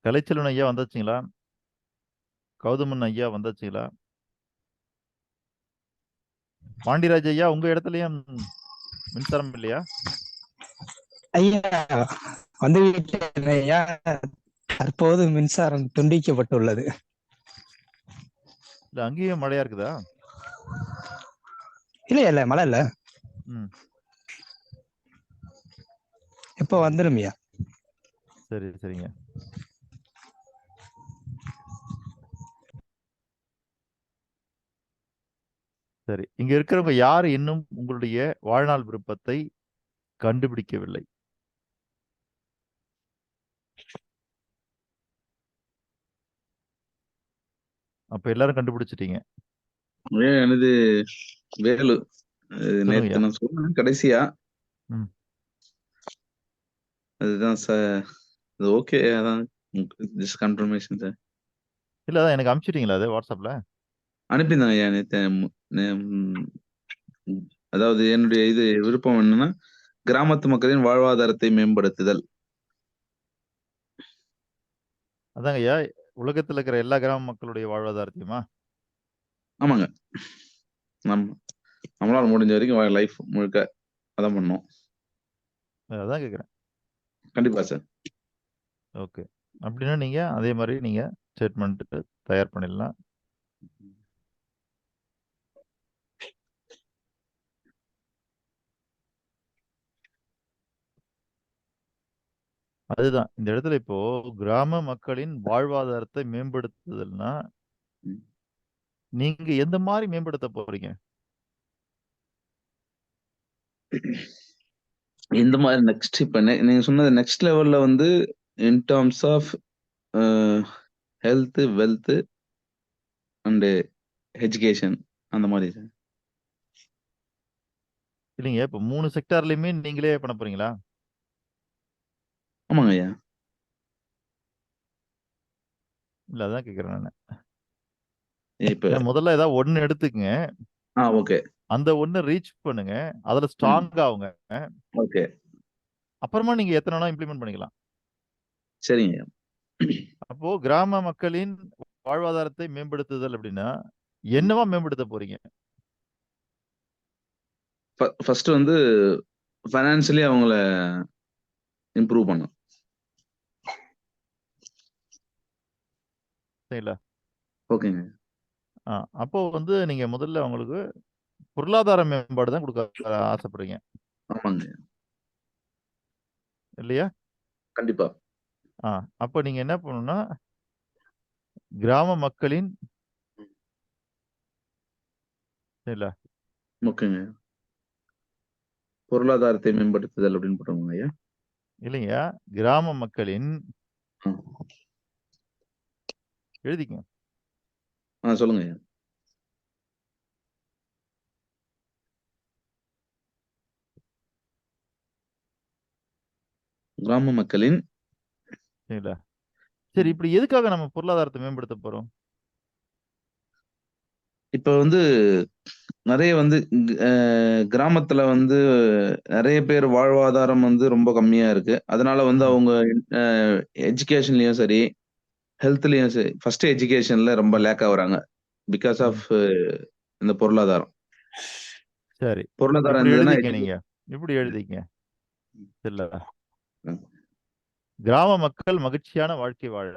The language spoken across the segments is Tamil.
கலைச்செல்வன் ஐயா வந்தாச்சுங்களா? கௌதமன் ஐயா வந்தாச்சுங்களா? பாண்டியராஜ் ஐயா, உங்க இடத்துலயும் மின்சாரம் இல்லையா? ஐயா வந்து விட்டேன் ஐயா. தற்போது மின்சாரம் துண்டிக்கப்பட்டுள்ளது. இல்ல அங்கேயும் மழையா இருக்குதா? இல்ல மழை இல்ல. ம். இப்ப வந்துடும் ஐயா. சரி சரிங்க. சரி, இங்க இருக்கிறவங்க யாரு இன்னும் உங்களுடைய வாழ்நாள் விருப்பத்தை கண்டுபிடிக்கவில்லை? அப்ப எல்லாரும் கண்டுபிடிச்சிட்டீங்க. எனது வேலு. சொல்லுங்க நேத்து ஐயா. நான் சொன்னேன் கடைசியா. ம். அதுதான் சார். அது ஓகே. அதான் ஜஸ்ட் கன்ஃபர்மேஷன் சார். இல்ல அதான் எனக்கு அனுப்பிச்சிட்டீங்களா அது வாட்ஸ்அப்ல? அனுப்பியிருந்தாங்க ஐயா நேத்து. அதாவது என்னுடைய இது விருப்பம் என்னன்னா, கிராமத்து மக்களின் வாழ்வாதாரத்தை மேம்படுத்துதல். அதாங்க ஐயா, உலகத்துல இருக்கிற எல்லா கிராம மக்களுடைய வாழ்வாதாரத்தையுமா? ஆமாங்க. நம்மளால முடிஞ்ச வரைக்கும் லைஃப் முழுக்க அதான் பண்ணோம். அதான் கேக்குறேன். கண்டிப்பா சார். ஓகே, அப்படின்னா நீங்க அதே மாதிரி நீங்க ஸ்டேட்மெண்ட் தயார் பண்ணிடலாம். அதுதான் இந்த இடத்துல இப்போ கிராம மக்களின் வாழ்வாதாரத்தை மேம்படுத்துதல்னா நீங்க எந்த மாதிரி மேம்படுத்த போறீங்க? இந்த மாதிரி நெக்ஸ்ட் இப்ப நீங்க சொன்னது நெக்ஸ்ட் லெவல்ல வந்து in terms of health, wealth and education அந்த மாதிரி சார். இல்லைங்க, இப்போ 3 செக்டார்லயுமே நீங்களே பண்ண போறீங்களா? ஆமாங்க ஐயா. இல்ல அதான் கேக்குறேன் நானு. இப்ப முதல்ல ஏதாவது ஒண்ணு எடுத்துக்கங்க. ஓகே அந்த ஒண்ணு ரீச் பண்ணுங்க. அதுல ஸ்ட்ராங் ஆகுங்க. ஓகே அப்புறமா நீங்க எத்தனை நாளும் இம்ப்ளிமெண்ட் பண்ணிக்கலாம். சரிங்க ஐயா. அப்போ கிராம மக்களின் வாழ்வாதாரத்தை மேம்படுத்துதல் அப்படின்னா என்னவா மேம்படுத்த போறீங்க? ஃபர்ஸ்ட் வந்து ஃபைனான்சியலி அவங்கள இம்ப்ரூவ் பண்ணும். சரிங்களா? ஓகேங்க. அப்போ வந்து நீங்க முதல்ல அவங்களுக்கு பொருளாதார மேம்பாடு தான் கொடுக்க ஆசைப்படுறீங்க ஆமாங்க இல்லையா? கண்டிப்பா. அப்ப நீங்க என்ன பண்ணணும்னா கிராம மக்களின் சரிங்களா ஓகேங்க. பொருளாதாரத்தை மேம்படுத்துதல் அப்படின்னு போட்டோங்க ஐயா. இல்லைங்க, கிராம மக்களின் எழுதிக்கங்க. சொல்லுங்க ஐயா. கிராம மக்களின் சரிங்களா? சரி, இப்படி எதுக்காக நம்ம பொருளாதாரத்தை மேம்படுத்த போறோம்? இப்ப வந்து நிறைய வந்து கிராமத்துல வந்து நிறைய பேர் வாழ்வாதாரம் வந்து ரொம்ப கம்மியா இருக்கு. அதனால வந்து அவங்க எஜுகேஷன்லயும் சரி, ஹெல்த்லயும் சரி, ஃபர்ஸ்ட் எஜுகேஷன்ல ரொம்ப லேக் ஆகுறாங்க பிகாஸ் ஆஃப் இந்த பொருளாதாரம். சரி, பொருளாதாரம் இப்படி இருந்ததுன்னா எழுதிக்க. நீங்க இப்படி எழுதிக்க. இல்ல, ம். கிராம மக்கள் மகிழ்ச்சியான வாழ்க்கை வாழ.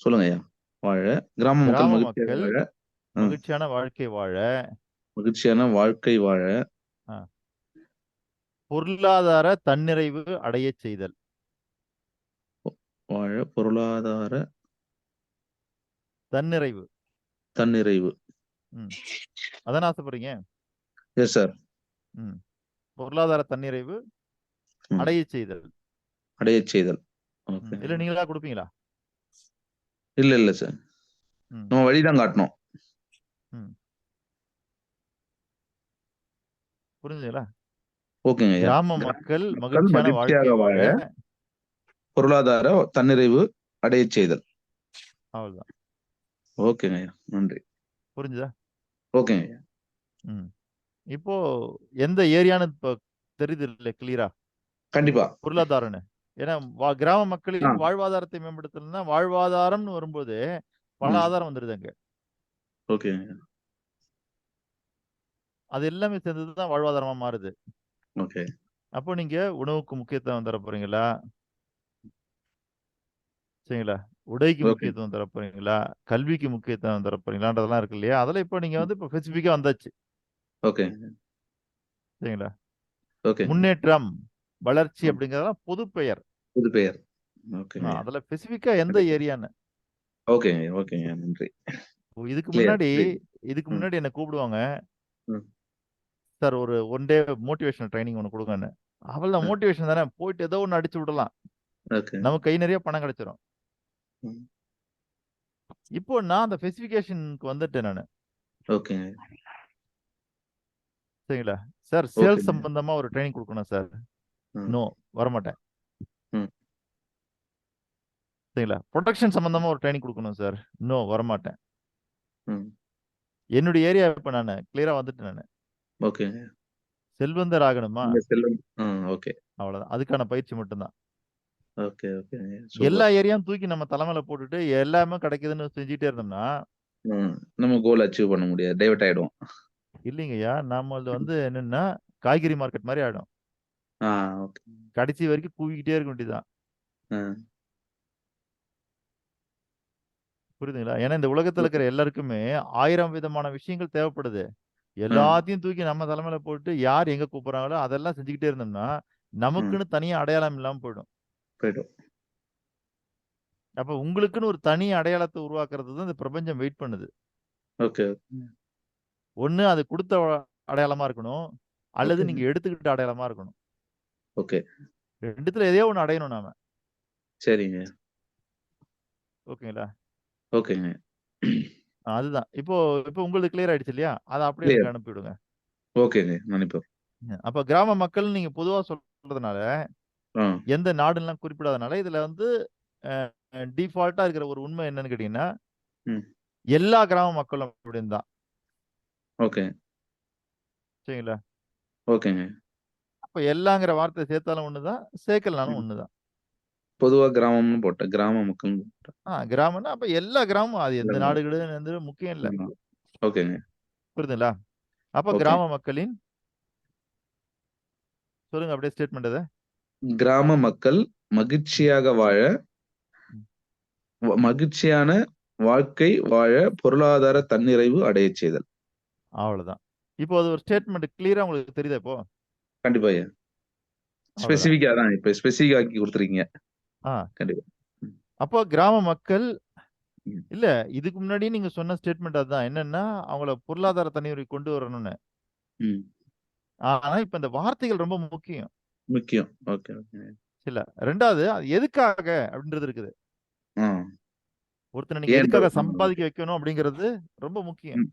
சொல்லுங்க ஐயா. வாழ கிராம மக்கள் கிராம மகிழ்ச்சியாக மக்கள் வாழ. மகிழ்ச்சியான வாழ்க்கை வாழ. மகிழ்ச்சியான வாழ்க்கை வாழ. பொருளாதார தன்னிறைவு அடைய செய்தல். வாழ பொருளாதார தன்னிறைவு. தன்னிறைவு. அதான ஆசைப்படுறீங்க? Yes sir. பொருளாதார தன்னிறைவு அடைய செய்தல். அடைய செய்தல். இல்ல நீங்களா கொடுப்பீங்களா? இல்ல சார், நம்ம வழிதான் காட்டணும். புரிஞ்சுங்களா? ஓகேங்க. கிராம மக்கள் மகிழ்ச்சியான வாழ்க்கை வாழ பொருளாதார தன்னிறைவு அடைய செய்தல். அவ்வளவுதான். ஓகேங்க ஐயா, நன்றி. புரிஞ்சுதா? ஓகேங்க ஐயா. ம். இப்போ எந்த ஏரியான்னு இப்போ தெரியுது இல்ல கிளியரா? கண்டிப்பா. பொருளாதாரம்னு. ஏன்னா கிராம ஆ. மக்களின் வாழ்வாதாரத்தை மேம்படுத்தணும்னா, வாழ்வாதாரம்னு வரும்போது பல ம். ஆதாரம் வந்துருது அங்க. ஓகேங்க ஐயா. அது எல்லாமே சேர்ந்தது தான் வாழ்வாதாரமா மாறுது. ஓகே. அப்போ நீங்க உணவுக்கு முக்கியத்துவம் தர போறீங்களா? சரிங்களா? உடைக்கு ஓகே. முக்கியத்துவம் தர போறீங்களா? கல்விக்கு முக்கியத்துவம் தர போறீங்களான்றதெல்லாம் இருக்கு இல்லையா? அதெல்லாம் இப்போ நீங்க வந்து இப்போ ஸ்பெசிஃபிக்கா வந்தாச்சு. ஓகேங்க. சரிங்களா? ஓகேங்க. முன்னேற்றம், வளர்ச்சி ம். அப்படிங்கிறதெல்லாம் பொது பெயர். புது பெயர். ஓகேங்க ஐயா. அதுல ஸ்பெசிஃபிக்கா எந்த கரெக்ட். ஏரியான்னு. ஓகேங்க ஐயா. ஓகேங்க ஐயா. நன்றி. இதுக்கு கிளியர். முன்னாடி புரியுது. இதுக்கு ம். முன்னாடி என்ன கூப்பிடுவாங்க. ம். சார் ஒரு 1 டே மோட்டிவேஷனல் ட்ரெய்னிங் ஒண்ணு குடுங்கன்னு. அவ்வளதான் ம். மோட்டிவேஷன் தானே. போயிட்டு ஏதோ ஒண்ணு அடிச்சு விடலாம். ஓகே. நமக்கு கை நிறைய பணம் கிடைச்சிரும். ம். இப்போ நான் அந்த ஸ்பெசிஃபிகேஷனுக்கு வந்துட்டேன் நானு. ஓகேங்க. சரிங்களா? சார் சேல்ஸ் ஓகேங்க. சம்பந்தமா ஒரு ட்ரெய்னிங் குடுக்கணும் சார். ம். நோ வரமாட்டேன். ம். சரிங்களா? புரொடக்ஷன் சம்பந்தமா ஒரு ட்ரெய்னிங் குடுக்கணும் சார். நோ வரமாட்டேன். ம். என்னுடைய ஏரியா இப்ப நானு கிளியரா வந்துட்டேன் நானு. ஓகேங்க. செல்வந்தர் ஆகணுமா? இந்த செல்லும் ஓகே. அவ்வளவுதான். அதுக்கான பயிற்சி மட்டும் தான். ஓகே, ஓகேங்க. எல்லா சூப்பர். ஏரியாவும் தூக்கி நம்ம தலைமையில போட்டுட்டு எல்லாமே கிடைக்குதுன்னு செஞ்சுட்டே இருந்தோம்னா, ம். நம்ம கோல் அச்சீவ் பண்ண முடியாது. டைவர்ட் ஆயிடுவோம். இல்லைங்கய்யா. நம்மளது வந்து என்னன்னா, காய்கறி மார்க்கெட் மாரி ஆயிடும். ஆ ஓகே. கடைசி வரைக்கும் கூவிக்கிட்டே இருக்க வேண்டியதுதான். ஆ. புரியுதுங்களா? ஏன்னா இந்த உலகத்துல ஓகே. இருக்கிற எல்லாருக்குமே 1000 விதமான விஷயங்கள் தேவைப்படுது. ஆ. எல்லாத்தையும் தூக்கி நம்ம தலைமையில போட்டு யார் எங்க கூப்பிடுறாங்களோ அதெல்லாம் செஞ்சுக்கிட்டே இருந்தோம்னா, ம். நமக்குன்னு தனியா அடையாளம் இல்லாம போயிடும். போயிடும். அப்ப உங்களுக்குன்னு ஒரு தனி அடையாளத்த உருவாக்குறது தான் இந்த பிரபஞ்சம் வெயிட் பண்ணுது. ஓகே. ஒண்ணு அது குடுத்த அடையாளமா இருக்கணும். அல்லது ஓகேங்க. நீங்க எடுத்துக்கிட்ட அடையாளமா இருக்கணும். ஓகே. 2த்துல எதையோ ஒண்ணு அடையணும் நாம. சரிங்க. ஓகேங்களா? ஓகேங்க. அதுதான். இப்போ இப்போ உங்களுக்கு கிளியர் ஆயிடுச்சு இல்லையா? அத அப்படியே கிளியர். எனக்கு அனுப்பி விடுங்க. ஓகேங்க. அனுப்பிடுறேன். அப்ப கிராம மக்கள்னு நீங்க பொதுவா சொல்றதுனால, ஆ. எந்த நாடுன்லாம் குறிப்பிடாதனால, இதுல வந்து அ டிஃபால்ட்டா இருக்கிற ஒரு உண்மை என்னன்னு கேட்டீங்கன்னா, ம். எல்லா கிராம மக்களும் அப்படின்னு தான். ஓகே. சரிங்களா? ஓகேங்க. அப்ப எல்லாங்கிற வார்த்தைய சேர்த்தாலும் ஒண்ணுதான், சேர்க்கலனாலும் ம். ஒண்ணுதான். பொதுவா கிராமம்னு போட்டேன். கிராம மக்கள்னு போட்டேன். கிராமம்னா அப்ப எல்லா கிராமமும் அது எந்த எல்லாமே. நாடுகளுங்கிறது முக்கியம் இல்ல. ஆமா. ஓகேங்க. புரியுதுங்களா? அப்ப ஓகே. கிராம மக்களின் சொல்லுங்க அப்படியே ஸ்டேட்மெண்ட் அத. கிராம மக்கள் மகிழ்ச்சியாக வாழ, ம். மகிழ்ச்சியான வாழ்க்கை வாழ பொருளாதார தன்னிறைவு அடையச் செய்தல். அவ்வளவுதான். இப்போ அது ஒரு ஸ்டேட்மெண்ட் கிளியரா உங்களுக்கு தெரியுதா இப்போ? கண்டிப்பா ஐயா. அவ்வளவுதான். ஸ்பெசிஃபிக்கா தான். இப்ப ஸ்பெசிஃபிக் ஆக்கி குடுத்துருக்கீங்க. ஆ. கண்டிப்பா. ம். அப்போ கிராம மக்கள் ம். இல்ல இதுக்கு முன்னாடி நீங்க சொன்ன ஸ்டேட்மெண்ட் அதான். என்னன்னா, அவங்கள பொருளாதார தன்னிறைவுக்கு கொண்டு வரணும்னு. ம். ஆனா, இப்ப இந்த வார்த்தைகள் ரொம்ப முக்கியம். முக்கியம். Okay, okay. இல்ல. 2வது அது எதுக்காக அப்படின்றது இருக்குது. ஆ. ஒருத்தன நீங்க ஏன்ற எதுக்காக ஓகே. சம்பாதிக்க வைக்கணும் அப்படிங்கிறது ரொம்ப முக்கியம். ம்.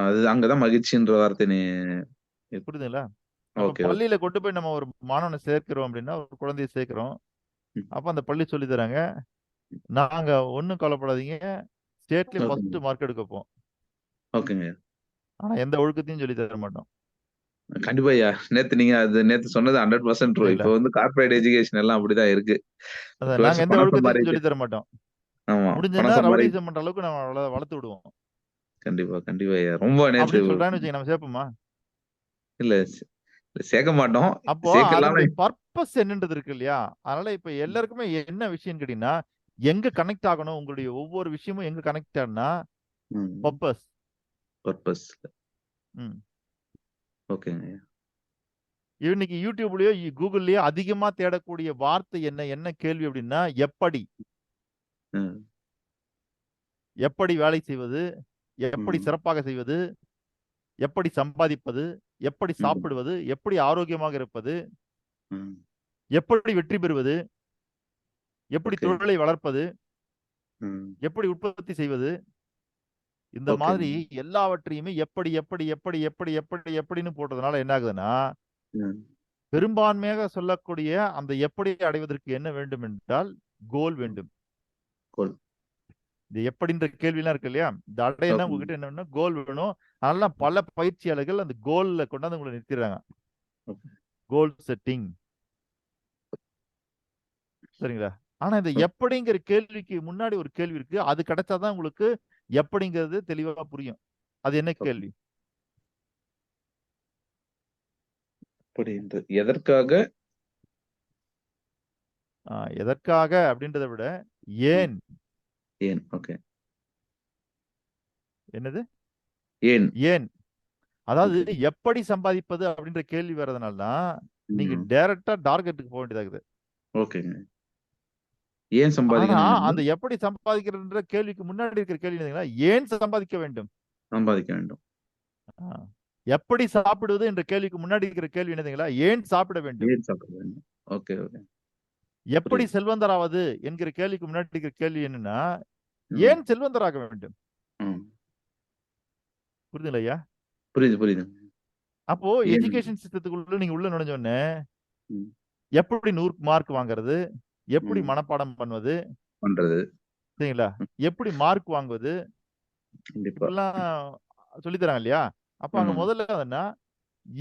அது அங்க தான் மகிழ்ச்சின்ற வார்த்தை புரியுதுங்களா? அப்ப ஓகே, ஓகே. பள்ளியில கொண்டு போய் நம்ம ஒரு மாணவன சேர்க்கிறோம் அப்படின்னா, ஒரு குழந்தைய சேர்க்கிறோம். ம். அப்ப அந்த பள்ளி சொல்லி தராங்க. நாங்க ஒண்ணும் கவலைப்படாதீங்க. ஸ்டேட்லயே ஓகேங்க. ஃபர்ஸ்ட் மார்க் எடுக்க வைப்போம். ஓகேங்க. ஆனா எந்த ஒழுக்கத்தையும் சொல்லி தர மாட்டோம். கண்டிப்பா ஐயா. நேத்து சொன்னது 100% ட்ரூ. இப்ப புரியுதுங்களா? வந்து கார்ப்பரேட் எஜுகேஷன் எல்லாம் அப்படிதான் இருக்கு. அதான் நாங்க பெருசா எந்த பணம் ஒழுக்கத்தையும் சம்பாரிக்க சொல்லி தர மாட்டோம். ஆமா. முடிஞ்சதுன்னா பணம் சம்பாரி ரவுடிசம் பண்ற அளவுக்கு நம்ம வளர்த்து விடுவோம். கண்டிப்பா, கண்டிப்பா ஐயா. ரொம்ப நேத்து அப்படின்னு சொல்றான்னு வச்சுக்கங்க நம்ம சேர்ப்போமா? இல்ல சேர்க்க மாட்டோம். அப்போ சேர்க்கலாம்னு அதனுடைய பர்ப்பஸ் என்னன்றது இருக்கு இல்லையா? அதனால இப்ப எல்லாருக்குமே என்ன விஷயம்னு கேட்டீங்கன்னா, எங்க கனெக்ட் ஆகணும்? உங்களுடைய ஒவ்வொரு விஷயமும் எங்க கனெக்ட் ஆகும்னா, ம். பர்ப்பஸ். பர்ப்பஸ். ம். ஓகேங்க ஐயா. இன்னைக்கு YouTubeலயோ, Googleலயோ அதிகமா தேடக்கூடிய வார்த்தை என்ன? என்ன கேள்வி அப்படின்னா, எப்படி? ம். எப்படி வேலை செய்வது? எப்படி ம். சிறப்பாக செய்வது? எப்படி சம்பாதிப்பது? எப்படி ம். சாப்பிடுவது? எப்படி ஆரோக்கியமாக இருப்பது? ம். எப்படி வெற்றி பெறுவது? எப்படி ஓகே. தொழிலை வளர்ப்பது? ம். எப்படி உற்பத்தி செய்வது? இந்த மாதிரி ஓகேங்க. எல்லாவற்றையுமே எப்படி, எப்படி, எப்படி, எப்படி, எப்படி, எப்படின்னு போட்டதுனால என்ன ஆகுதுன்னா, ம். பெரும்பான்மையாக சொல்லக்கூடிய அந்த எப்படி அடைவதற்கு என்ன வேண்டும் என்றால், கோல் ம். வேண்டும். கோல். இந்த எப்படின்ற கேள்விலாம் இருக்கு இல்லையா, இந்த அடையனா ஓகே. உங்ககிட்ட என்ன வேணும், கோல் வேணும். அதனால பல பயிற்சியாளர்கள் அந்த கோல்ல கொண்டாந்து உங்களை நிறுத்திடுறாங்க. ஓகே. கோல் செட்டிங். சரிங்களா? ஆனா இந்த ஓ. எப்படிங்கிற கேள்விக்கு முன்னாடி ஒரு கேள்வி இருக்கு. அது கிடைச்சாதான் உங்களுக்கு எப்படிங்கிறது தெளிவா புரியும். அது என்ன ஓகே. கேள்வி? புரியுது. எதற்காக? எதற்காக அப்படின்றத விட ம். ஏன்? ஏன்? ஓகே. என்னது? ஏன்? ஏன்? அதாவது ஓகே. எப்படி சம்பாதிப்பது அப்படின்ற கேள்வி வர்றதுனால தான் நீங்க ம். டைரக்டா டார்கெட்டுக்கு போக வேண்டியதாகுது. ஓகேங்க. ஏன் ஆனா சம்பாதிக்கணும்னா அந்த எப்படி சம்பாதிக்கிறதுன்ற கேள்விக்கு முன்னாடி இருக்கிற கேள்வி என்னதுன்னா, ஏன் சம்பாதிக்க வேண்டும்? சம்பாதிக்க வேண்டும். ஆ. எப்படி சாப்பிடுவது என்ற கேள்விக்கு முன்னாடி இருக்கிற கேள்வி என்னதுங்களா, ஏன் சாப்பிட வேண்டும்? ஏன் சாப்பிட வேண்டும்? Okay, okay. எப்படி புரியுது. செல்வந்தராவது என்கிற கேள்விக்கு முன்னாடி இருக்கிற கேள்வி என்னன்னா, ம். ஏன் செல்வந்தராக வேண்டும்? ம். புரியுதுங்களா ஐயா? புரியுது, புரியுதுங்க. அப்போ ஏன்? எஜுகேஷன் சிஸ்டத்துக்குள்ள நீங்க உள்ள நுழைஞ்ச உடனே ம். எப்படி 100 மார்க் வாங்குறது, எப்படி ம். மனப்பாடம் பண்ணுவது, பண்றது. சரிங்களா? ம். எப்படி மார்க் வாங்குவது, கண்டிப்பா. இப்படிலாம் சொல்லி தராங்க இல்லையா? அப்ப அங்க ஆமாங்க. முதல்ல என்னன்னா,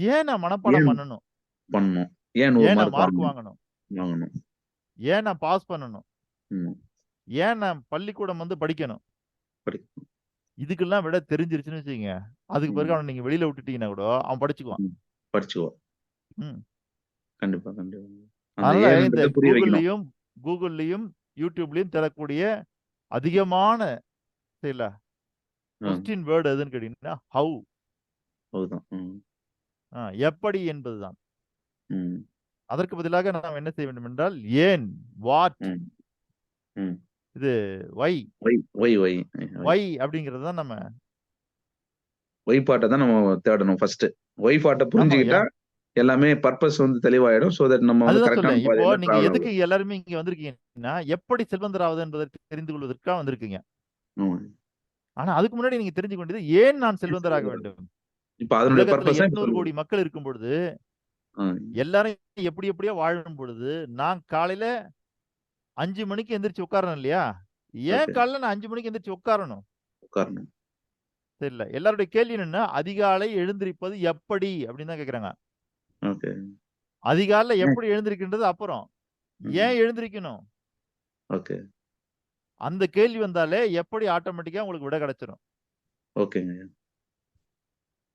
ஏன் நான் மனப்பாடம் ஏன் பண்ணணும்? பண்ணணும்? ஏன் 100 ஏன் நான் மார்க் மார்க் வாங்கணும்? வாங்கணும்? வாங்கணும். ஏன் நான் பாஸ் பண்ணணும்? ம். ஏன் நான் பள்ளிக்கூடம் வந்து படிக்கணும்? படி இதுக்கெல்லாம் விட தெரிஞ்சிருச்சுன்னு வச்சுக்கங்க. அதுக்கு பிறகு ம். அவன நீங்க வெளியில விட்டுட்டீங்கன்னா கூட அவன் படிச்சுக்குவான். ம். படிச்சுக்குவோம். ம். கண்டிப்பா, கண்டிப்பா. அந்த அதனால இந்த ஏன்றத புரிய வைக்கணும். கூகுள்லயும், யூடியூப்லயும் தரக்கூடிய அதிகமான சரிங்களா? ஆ. கொஸ்டின் வேர்ட் எதுன்னு கேட்டீங்கன்னா, ஹவ். அதுதான். ம். எப்படி என்பதுதான். ம். அதற்கு பதிலாக நாம் என்ன செய்ய வேண்டும் என்றால், ஏன், வாட், ம். ம். இது Y, Y Y Y Y அப்படிங்கிறது தான் நம்ம. ஒய் பார்ட்ட தான் நம்ம தேடணும் ஃபர்ஸ்ட். ஒய் பார்ட்ட ஆமாங்க ஐயா. புரிஞ்சுக்கிட்டா எல்லாமே பர்ப்பஸ் வந்து தெளிவாயிடும். சோ தட் நம்ம வந்து அதுதான் கரெக்ட்டான சொல்றேன். இப்போ பாதையில நீங்க டிராவல் எதுக்கு ஆகலாம். எல்லாருமே இங்க வந்திருக்கீங்கன்னா, எப்படி செல்வந்தராவது என்பதை தெரிந்து கொள்வதற்காக வந்திருக்கீங்க. ஆமா. ஆனா அதுக்கு முன்னாடி நீங்க தெரிஞ்சுக்க வேண்டியது, ஏன் நான் செல்வந்தராக வேண்டும்? இப்ப அதனுடைய உலகத்துல பர்ப்பஸ இப்ப 800 சொல்லுங்க. கோடி மக்கள் இருக்கும் பொழுது, ஆ. எல்லாரும் எப்படி எப்படியோ வாழும் பொழுது, நான் காலையில 5 மணிக்கு எந்திரிச்சு உட்காரணும் இல்லையா? ஏன் ஓகே. காலையில நான் 5 மணிக்கு எந்திரிச்சு உட்காரணும்? உட்காரணும். தெரியல. எல்லாருடைய கேள்வி என்னன்னா, அதிகாலை எழுந்திருப்பது எப்படி? அப்படின்னு தான் கேட்கறாங்க. ஓகே. அதிகாலைல ம். எப்படி எழுந்திருக்கின்றது அப்புறம். ம். ஏன் எழுந்திரிக்கணும்? ஓகே. அந்த கேள்வி வந்தாலே எப்படி ஆட்டோமேட்டிக்கா உங்களுக்கு விடை கிடைச்சிரும். ஓகேங்க.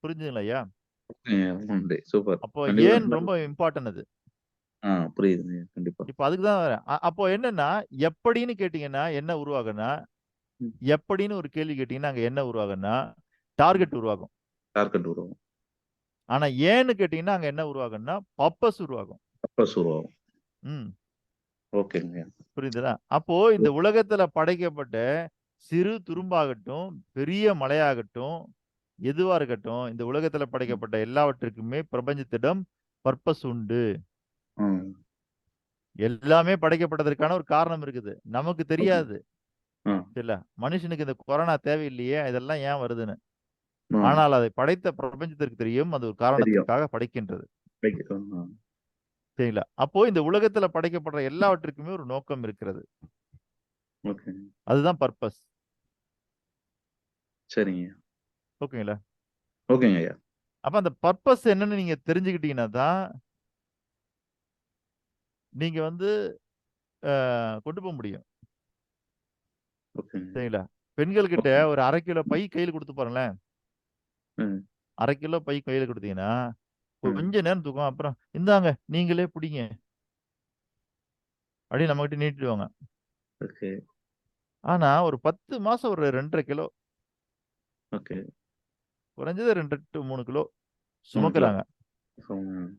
புரிஞ்சுதுங்களா ஐயா? ஓகேங்க. நன்றி. சூப்பர். அப்போ கண்டிப்பா ஏன் ரொம்ப இம்பார்ட்டன்ட் அது. புரியுதுங்க. கண்டிப்பா. இப்ப அதுக்கு தான் வரேன். அப்போ என்னன்னா, எப்படின்னு கேட்டீங்கன்னா என்ன உருவாகும்னா, ம். எப்படின்னு ஒரு கேள்வி கேட்டீங்கன்னா, அங்க என்ன உருவாகும்னா, ம். டார்கெட் உருவாகும். டார்கெட் உருவாகும். ஆனா ஏன்னு கேட்டீங்கன்னா, அங்க என்ன உருவாகும்னா, பர்ப்பஸ் உருவாகும். பர்ப்பஸ் உருவாகும். ம். ஓகேங்க. புரியுதுங்களா? அப்போ இந்த உலகத்துல படைக்கப்பட்ட சிறு துரும்பாகட்டும், பெரிய மலையாகட்டும், எதுவா இருக்கட்டும், இந்த உலகத்துல ம். படைக்கப்பட்ட எல்லாவற்றிற்குமே பிரபஞ்சத்திடம் பர்ப்பஸ் உண்டு. ம். எல்லாமே படைக்கப்பட்டதற்கான ஒரு காரணம் இருக்குது. நமக்கு ஓகே. தெரியாது. ஆ. இல்ல. மனுஷனுக்கு இந்த கொரோனா தேவையில்லையே, இதெல்லாம் ஏன் வருதுன்னு. ஆ. ஆனால் அதை படைத்த பிரபஞ்சத்திற்கு தெரியும். அது ஒரு தெரியும். காரணத்திற்காக படைக்கின்றது. ரைட். சரிங்களா? அப்போ இந்த உலகத்துல படைக்கப்படுற எல்லாவற்றிற்குமே ஒரு நோக்கம் இருக்கிறது. ஓகே. அதுதான் பர்ப்பஸ். சரிங்க. ஓகேங்களா? ஓகேங்க ஐயா. அப்ப அந்த பர்ப்பஸ் என்னன்னு நீங்க தெரிஞ்சுக்கிட்டீங்கன்னா தான், நீங்க வந்து கொண்டு போ முடியும். ஓகேங்க. சரிங்களா? பெண்கள் கிட்ட ஓகே. ஒரு 1/2 கிலோ பை கையில குடுத்து பாருங்களேன். ம். 1/2 கிலோ பை கையில குடுத்தீங்கன்னா, ம். கொஞ்ச நேரம் தூக்கும். அப்புறம் இந்தாங்க நீங்களே புடிங்க. அப்படின்னு நம்மகிட்ட நீட்டிடுவாங்க. ஓகே. ஆனா ஒரு 10 மாசம் ஒரு 2 1/2 கிலோ, ஓகே. குறைஞ்சது 2 டூ 3 கிலோ 3 கிலோ. சுமக்குறாங்க. ம்.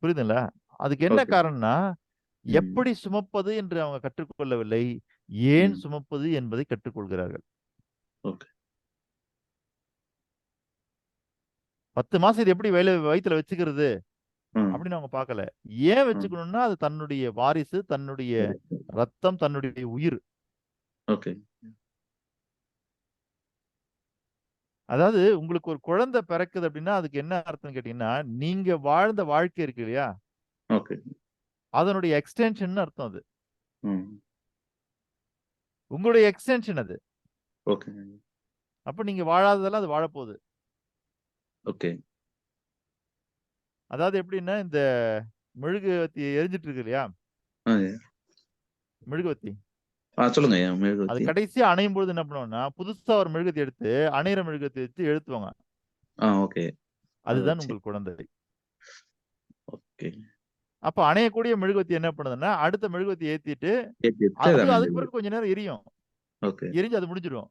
புரியுதுங்களா? அதுக்கு என்ன ஓகே. காரணம்னா, ம். எப்படி சுமப்பது என்று அவங்க கற்றுக்கொள்ளவில்லை. ஏன் ம். சுமப்பது என்பதை கற்றுக்கொள்கிறார்கள். ஓகே. 10 மாசம் இது எப்படி வயித்துல வச்சுக்கிறது ம். அப்படின்னு அவங்க பார்க்கல. ஏன் ம். வச்சுக்கணும்னா, அது தன்னுடைய வாரிசு, தன்னுடைய சரி, சரி. ரத்தம், தன்னுடைய உயிர். ஓகே. அதாவது உங்களுக்கு ஒரு குழந்தை பிறக்குது அப்படின்னா, அதுக்கு என்ன அர்த்தம்னு கேட்டீங்கன்னா, நீங்க வாழ்ந்த வாழ்க்கை இருக்கு இல்லையா? ஓகே. அதனுடைய எக்ஸ்டென்ஷன்னு அர்த்தம் அது. ம். உங்களுடைய எக்ஸ்டென்ஷன் அது. ஓகேங்க. அப்ப நீங்க வாழாததெல்லாம் அது வாழப்போகுது. ஓகே. அதாவது எப்படின்னா, இந்த மெழுகுவர்த்தி எரிஞ்சிட்டு இருக்கு இல்லையா? ஆ. மெழுகுவர்த்தி. சொல்லுங்க ஐயா. அது மெழுகுவர்த்தி. கடைசியா அணையும் பொழுது என்ன பண்ணுவோம்னா, புதுசா ஒரு மெழுகுவர்த்தி எடுத்து, அணையிற மெழுகுவர்த்தி வச்சு எழுத்துவாங்க. ஓகே. அத அதுதான் வச்சு. உங்கள் குழந்தை. ஓகே. அப்ப அணையக்கூடிய மெழுகுவர்த்தி என்ன பண்ணுதுன்னா, அடுத்த மெழுகுவர்த்தி ஏத்திட்டு, ஏத்தி வச்சு அது அதுக்கு அணைஞ்சிருது. பிறகு கொஞ்ச நேரம் எரியும். ஓகே. எரிஞ்சு அது முடிஞ்சிடும்.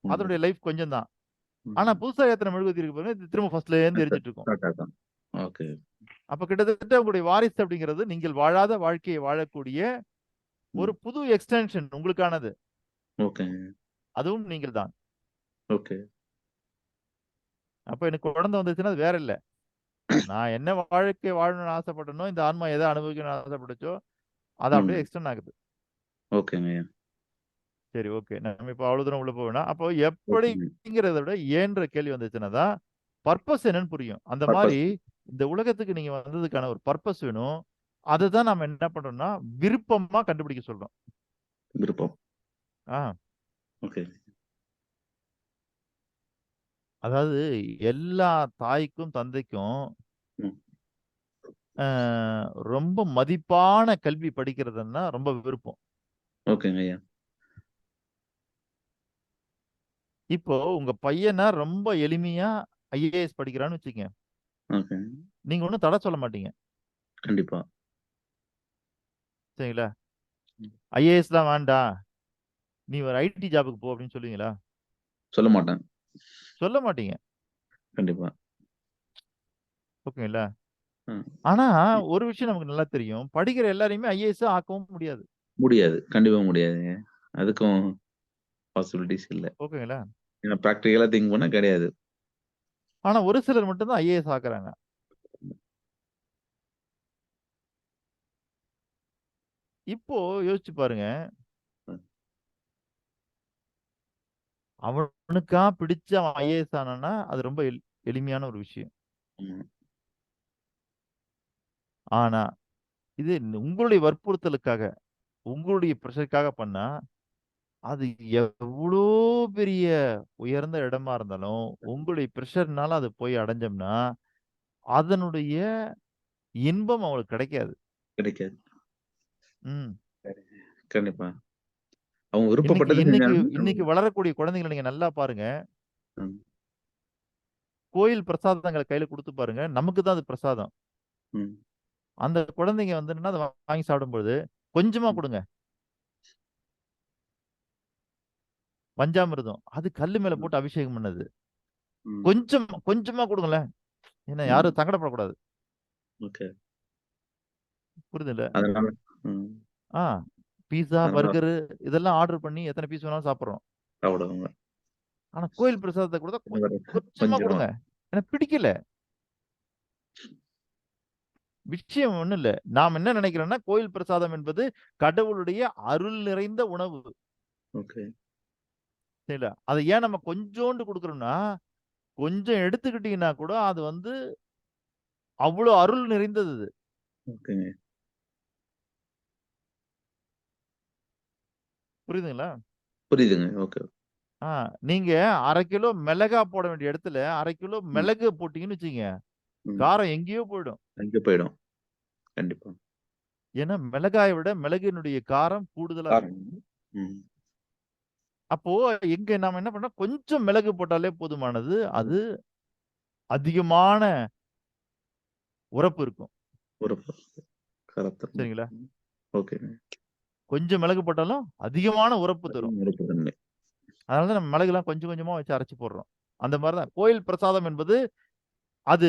அதனுடைய ம். லைஃப் கொஞ்சம் தான். ஆனா ம். புதுசா ஏத்துன மெழுகுவர்த்தி இருக்கு பாருங்க, இது திரும்ப ஃபர்ஸ்ட்ல இருந்து எரிஞ்சிட்டு இருக்கும். ஸ்டார்ட் ஆகும். ஓகே. அப்ப கிட்டத்தட்ட உங்களுடைய வாரிசு அப்படிங்கிறது நீங்கள் வாழாத வாழ்க்கையை வாழக்கூடிய ஒரு ம். புது எக்ஸ்டென்ஷன் உங்களுக்கானது. ஓகேங்க. அதுவும் நீங்கள் தான். ஓகே. அப்ப எனக்கு குழந்தை வந்துச்சுன்னா அது வேற இல்ல. நான் என்ன வாழ்க்கை வாழணும்னு ஆசைப்பட்டனோ, இந்த ஆன்மா எத அனுபவிக்கணும்னு ஆசைப்பட்டுச்சோ, அது ம். அப்படியே எக்ஸ்டெண்ட் ஆகுது. ஓகேங்க ஐயா. சரி, ஓகே. நம்ம இப்ப அவ்வளவு தூரம் உள்ள போக வேணாம். அப்போ ஓகேங்க. எப்படிங்கிறத விட ஏன்ற கேள்வி வந்துச்சுன்னா தான், பர்ப்பஸ் என்னன்னு புரியும். அந்த மாரி பர்ப்பஸ். இந்த உலகத்துக்கு நீங்க வந்ததுக்கான ஒரு பர்ப்பஸ் வேணும். அததான் நாம என்ன பண்றோம்னா, விருப்பமா கண்டுபிடிக்க சொல்றோம். விருப்பம். ஆ. ஓகே. அதாவது எல்லா தாய்க்கும், தந்தைக்கும் ம். அ ரொம்ப மதிப்பான கல்வி படிக்கிறதுன்னா ரொம்ப விருப்பம். ஓகேங்க ஐயா. இப்போ உங்க பையன ரொம்ப எளிமையா ஐஏஎஸ் படிக்கிறான்னு வச்சுக்கங்க. ஓகே. நீங்க ஒண்ணும் தடை சொல்ல மாட்டீங்க. கண்டிப்பா. சரிங்களா? ம். ஐஏஎஸ்லாம் வேண்டாம். நீ ஒரு ஐடி ஜாப்‌க்கு போ அப்படின்னு சொல்லுவீங்களா? சொல்ல மாட்டேன். சொல்ல மாட்டீங்க. கண்டிப்பா. ஓகேங்களா? ம். ஆனா ஒரு விஷயம் நமக்கு நல்லா தெரியும். படிக்கிற எல்லாரையுமே ஐஏஎஸ் ஆக்கவும் முடியாது. முடியாது. கண்டிப்பா முடியாதுங்க. அதுக்கும் பாசிபிலிட்டீஸ் இல்ல. ஓகேங்களா? ஏன்னா பிராக்டிகலா திங்க் பண்ணா கிடையாது. ஆனா ஒரு சிலர் மட்டும் தான் ஐஏஎஸ் ஆக்குறாங்க. இப்போ யோசிச்சு பாருங்க. ம். அவனுக்கா பிடிச்சு அவன் ஐஏஎஸ் ஆனான்னா, அது ரொம்ப எளிமையான ஒரு விஷயம். ஆமா. ஆனா, இது உங்களுடைய வற்புறுத்தலுக்காக, உங்களுடைய பிரஷருக்காக பண்ணா, அது எவ்ளோ பெரிய உயர்ந்த இடமா இருந்தாலும், உங்களுடைய பிரஷர்னால அது போய் அடைஞ்சோம்னா, அதனுடைய இன்பம் அவங்களுக்கு கிடைக்காது. கிடைக்காது. ம். கண்டிப்பா. அவங்க இன்னைக்கு விருப்பப்பட்டது இன்னைக்கு இன்னைக்கு செஞ்சாங்கன்னா வளரக்கூடிய குழந்தைகள நீங்க நல்லா பாருங்க. ம். கோயில் பிரசாதங்கள கையில குடுத்து பாருங்க. நமக்கு தான் அது பிரசாதம். ம். அந்த குழந்தைங்க வந்துன்னா, அத வாங்கி சாப்பிடும்பொழுது, கொஞ்சமா ம். குடுங்க. பஞ்சாமிர்தம். அது கல்லு மேல ம். போட்டு அபிஷேகம் பண்ணது. ம். கொஞ்சம் கொஞ்சமா குடுங்களேன். ஏன்னா ம். யாரும் சங்கடப்படக்கூடாது. ஓகே. புரியுதுல்ல? அதனால ம். ஆ பீஸா, அதனால பர்கரு இதெல்லாம் ஆர்டர் பண்ணி எத்தன பீஸ் வேணாலும் சாப்பிடுறோம். சாப்பிடுவாங்க. ஆனா கோயில் பிரசாதத்த குடுத்தா கொஞ்சமா கொஞ்சமா. குடுங்க. எனக்கு பிடிக்கல. விஷயம் ஒண்ணும் இல்ல. நாம் என்ன நினைக்கிறோம்னா, கோயில் பிரசாதம் என்பது கடவுளுடைய அருள் நிறைந்த உணவு. ஓகே. சரிங்களா? அத ஏன் நம்ம கொஞ்சோண்டு குடுக்குறோம்னா, கொஞ்சம் எடுத்துக்கிட்டீங்கன்னா கூட அது வந்து அவ்ளோ அருள் நிறைந்தது அது. ஓகேங்க. புரியுதுங்களா? புரியுதுங்க. ஓகே. ஆ நீங்க 1/2 கிலோ மிளகா போட வேண்டிய இடத்துல 1/2 கிலோ ம். மிளகு போட்டீங்கன்னு வச்சுக்கங்க, ம். காரம் எங்கேயோ போயிடும். அங்க போயிடும். கண்டிப்பா. ஏன்னா மிளகாய விட மிளகினுடைய காரம் கூடுதலா இருக்கும். காரணம். ம். அப்போ எங்க நாம என்ன பண்ணோம், கொஞ்சம் மிளகு போட்டாலே போதுமானது. ம். அது அதிகமான உரப்பு இருக்கும். ஒரு கருத்து. சரிங்களா? ஓகேங்க. கொஞ்சம் மிளகு போட்டாலும் அதிகமான உரப்பு தரும். அதிகமா இருக்குதுங்க. அதனால தான் நம்ம மிளகுலாம் கொஞ்சம் கொஞ்சமா வச்சு அரைச்சு போடுறோம். அந்த மாரி தான் கோயில் பிரசாதம் என்பது அது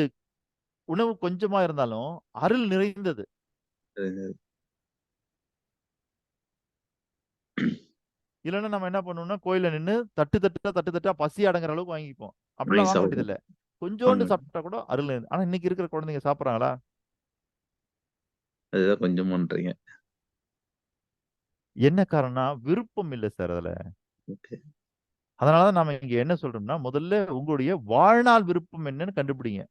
உணவு கொஞ்சமா இருந்தாலும் அருள் நிறைந்தது. சரிங்க. இல்லன்னா நம்ம என்ன பண்ணுவோம்னா, கோயில்ல நின்னு தட்டு தட்டா, தட்டு தட்டா பசி அடங்குற அளவுக்கு வாங்கிப்போம். வாங்கி அப்படிலாம் வாங்க சாப்பிடுவோம். வேண்டியதில்ல. கொஞ்சோண்டு ஆமா. சாப்பிட்டா கூட அருள் நிறைந்தது. ஆனா இன்னைக்கு இருக்கிற குழந்தைங்க சாப்பிடுறாங்களா? அதுதான் கொஞ்சம்ன்றீங்க. என்ன காரணம்னா, விருப்பம் இல்ல சார் அதுல. ஓகே. அதனால தான் நாம இங்க என்ன சொல்றோம்னா, முதல்ல உங்களுடைய வாழ்நாள் விருப்பம் என்னன்னு கண்டுபிடிங்க.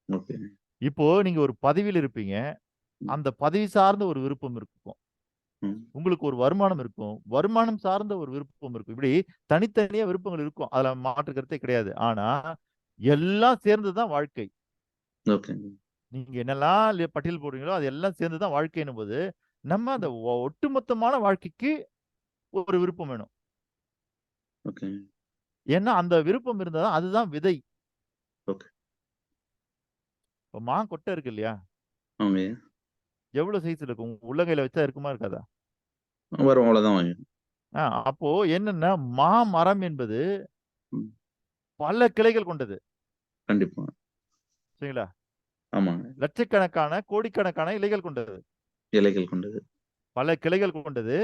ஓகே. இப்போ நீங்க ஒரு பதவியில இருப்பீங்க. ம். அந்த பதவி சார்ந்த ஒரு விருப்பம் இருக்கும். ம். உங்களுக்கு ஒரு வருமானம் இருக்கும். வருமானம் சார்ந்த ஒரு விருப்பம் இருக்கும். இப்படி தனித்தனியா விருப்பங்கள் இருக்கும். அதுல மாற்று கருத்தே கிடையாது. ஆனா, எல்லாம் சேர்ந்து தான் வாழ்க்கை. ஓகேங்க. நீங்க என்னெல்லாம் பட்டியல் போடுறீங்களோ, அது எல்லாம் சேர்ந்து தான் வாழ்க்கைன்னும்போது, நம்ம அந்த ஒட்டுமொத்தமான வாழ்க்கைக்கு ஒரு விருப்பம் வேணும். ஓகேங்க. ஏன்னா, அந்த விருப்பம் இருந்தா தான் அதுதான் விதை. ஓகே. இப்ப கொட்டை இருக்கு இல்லையா? ஆமாங்கய்யா. எவ்வளவு சைஸ்ல இருக்கும்? உள்ளங்கையில வச்சா இருக்குமா? இருக்காதா? வரும் அவ்வளோதான் வாங்க. அப்போ என்னன்னா, மாமரம் என்பது ம். பல கிளைகள் கொண்டது. கண்டிப்பா. சரிங்களா? ஆமாங்க. லட்சக்கணக்கான, கோடிக்கணக்கான இலைகள் கொண்டது. இலைகள் கொண்டது. பல கிளைகள் கொண்டது.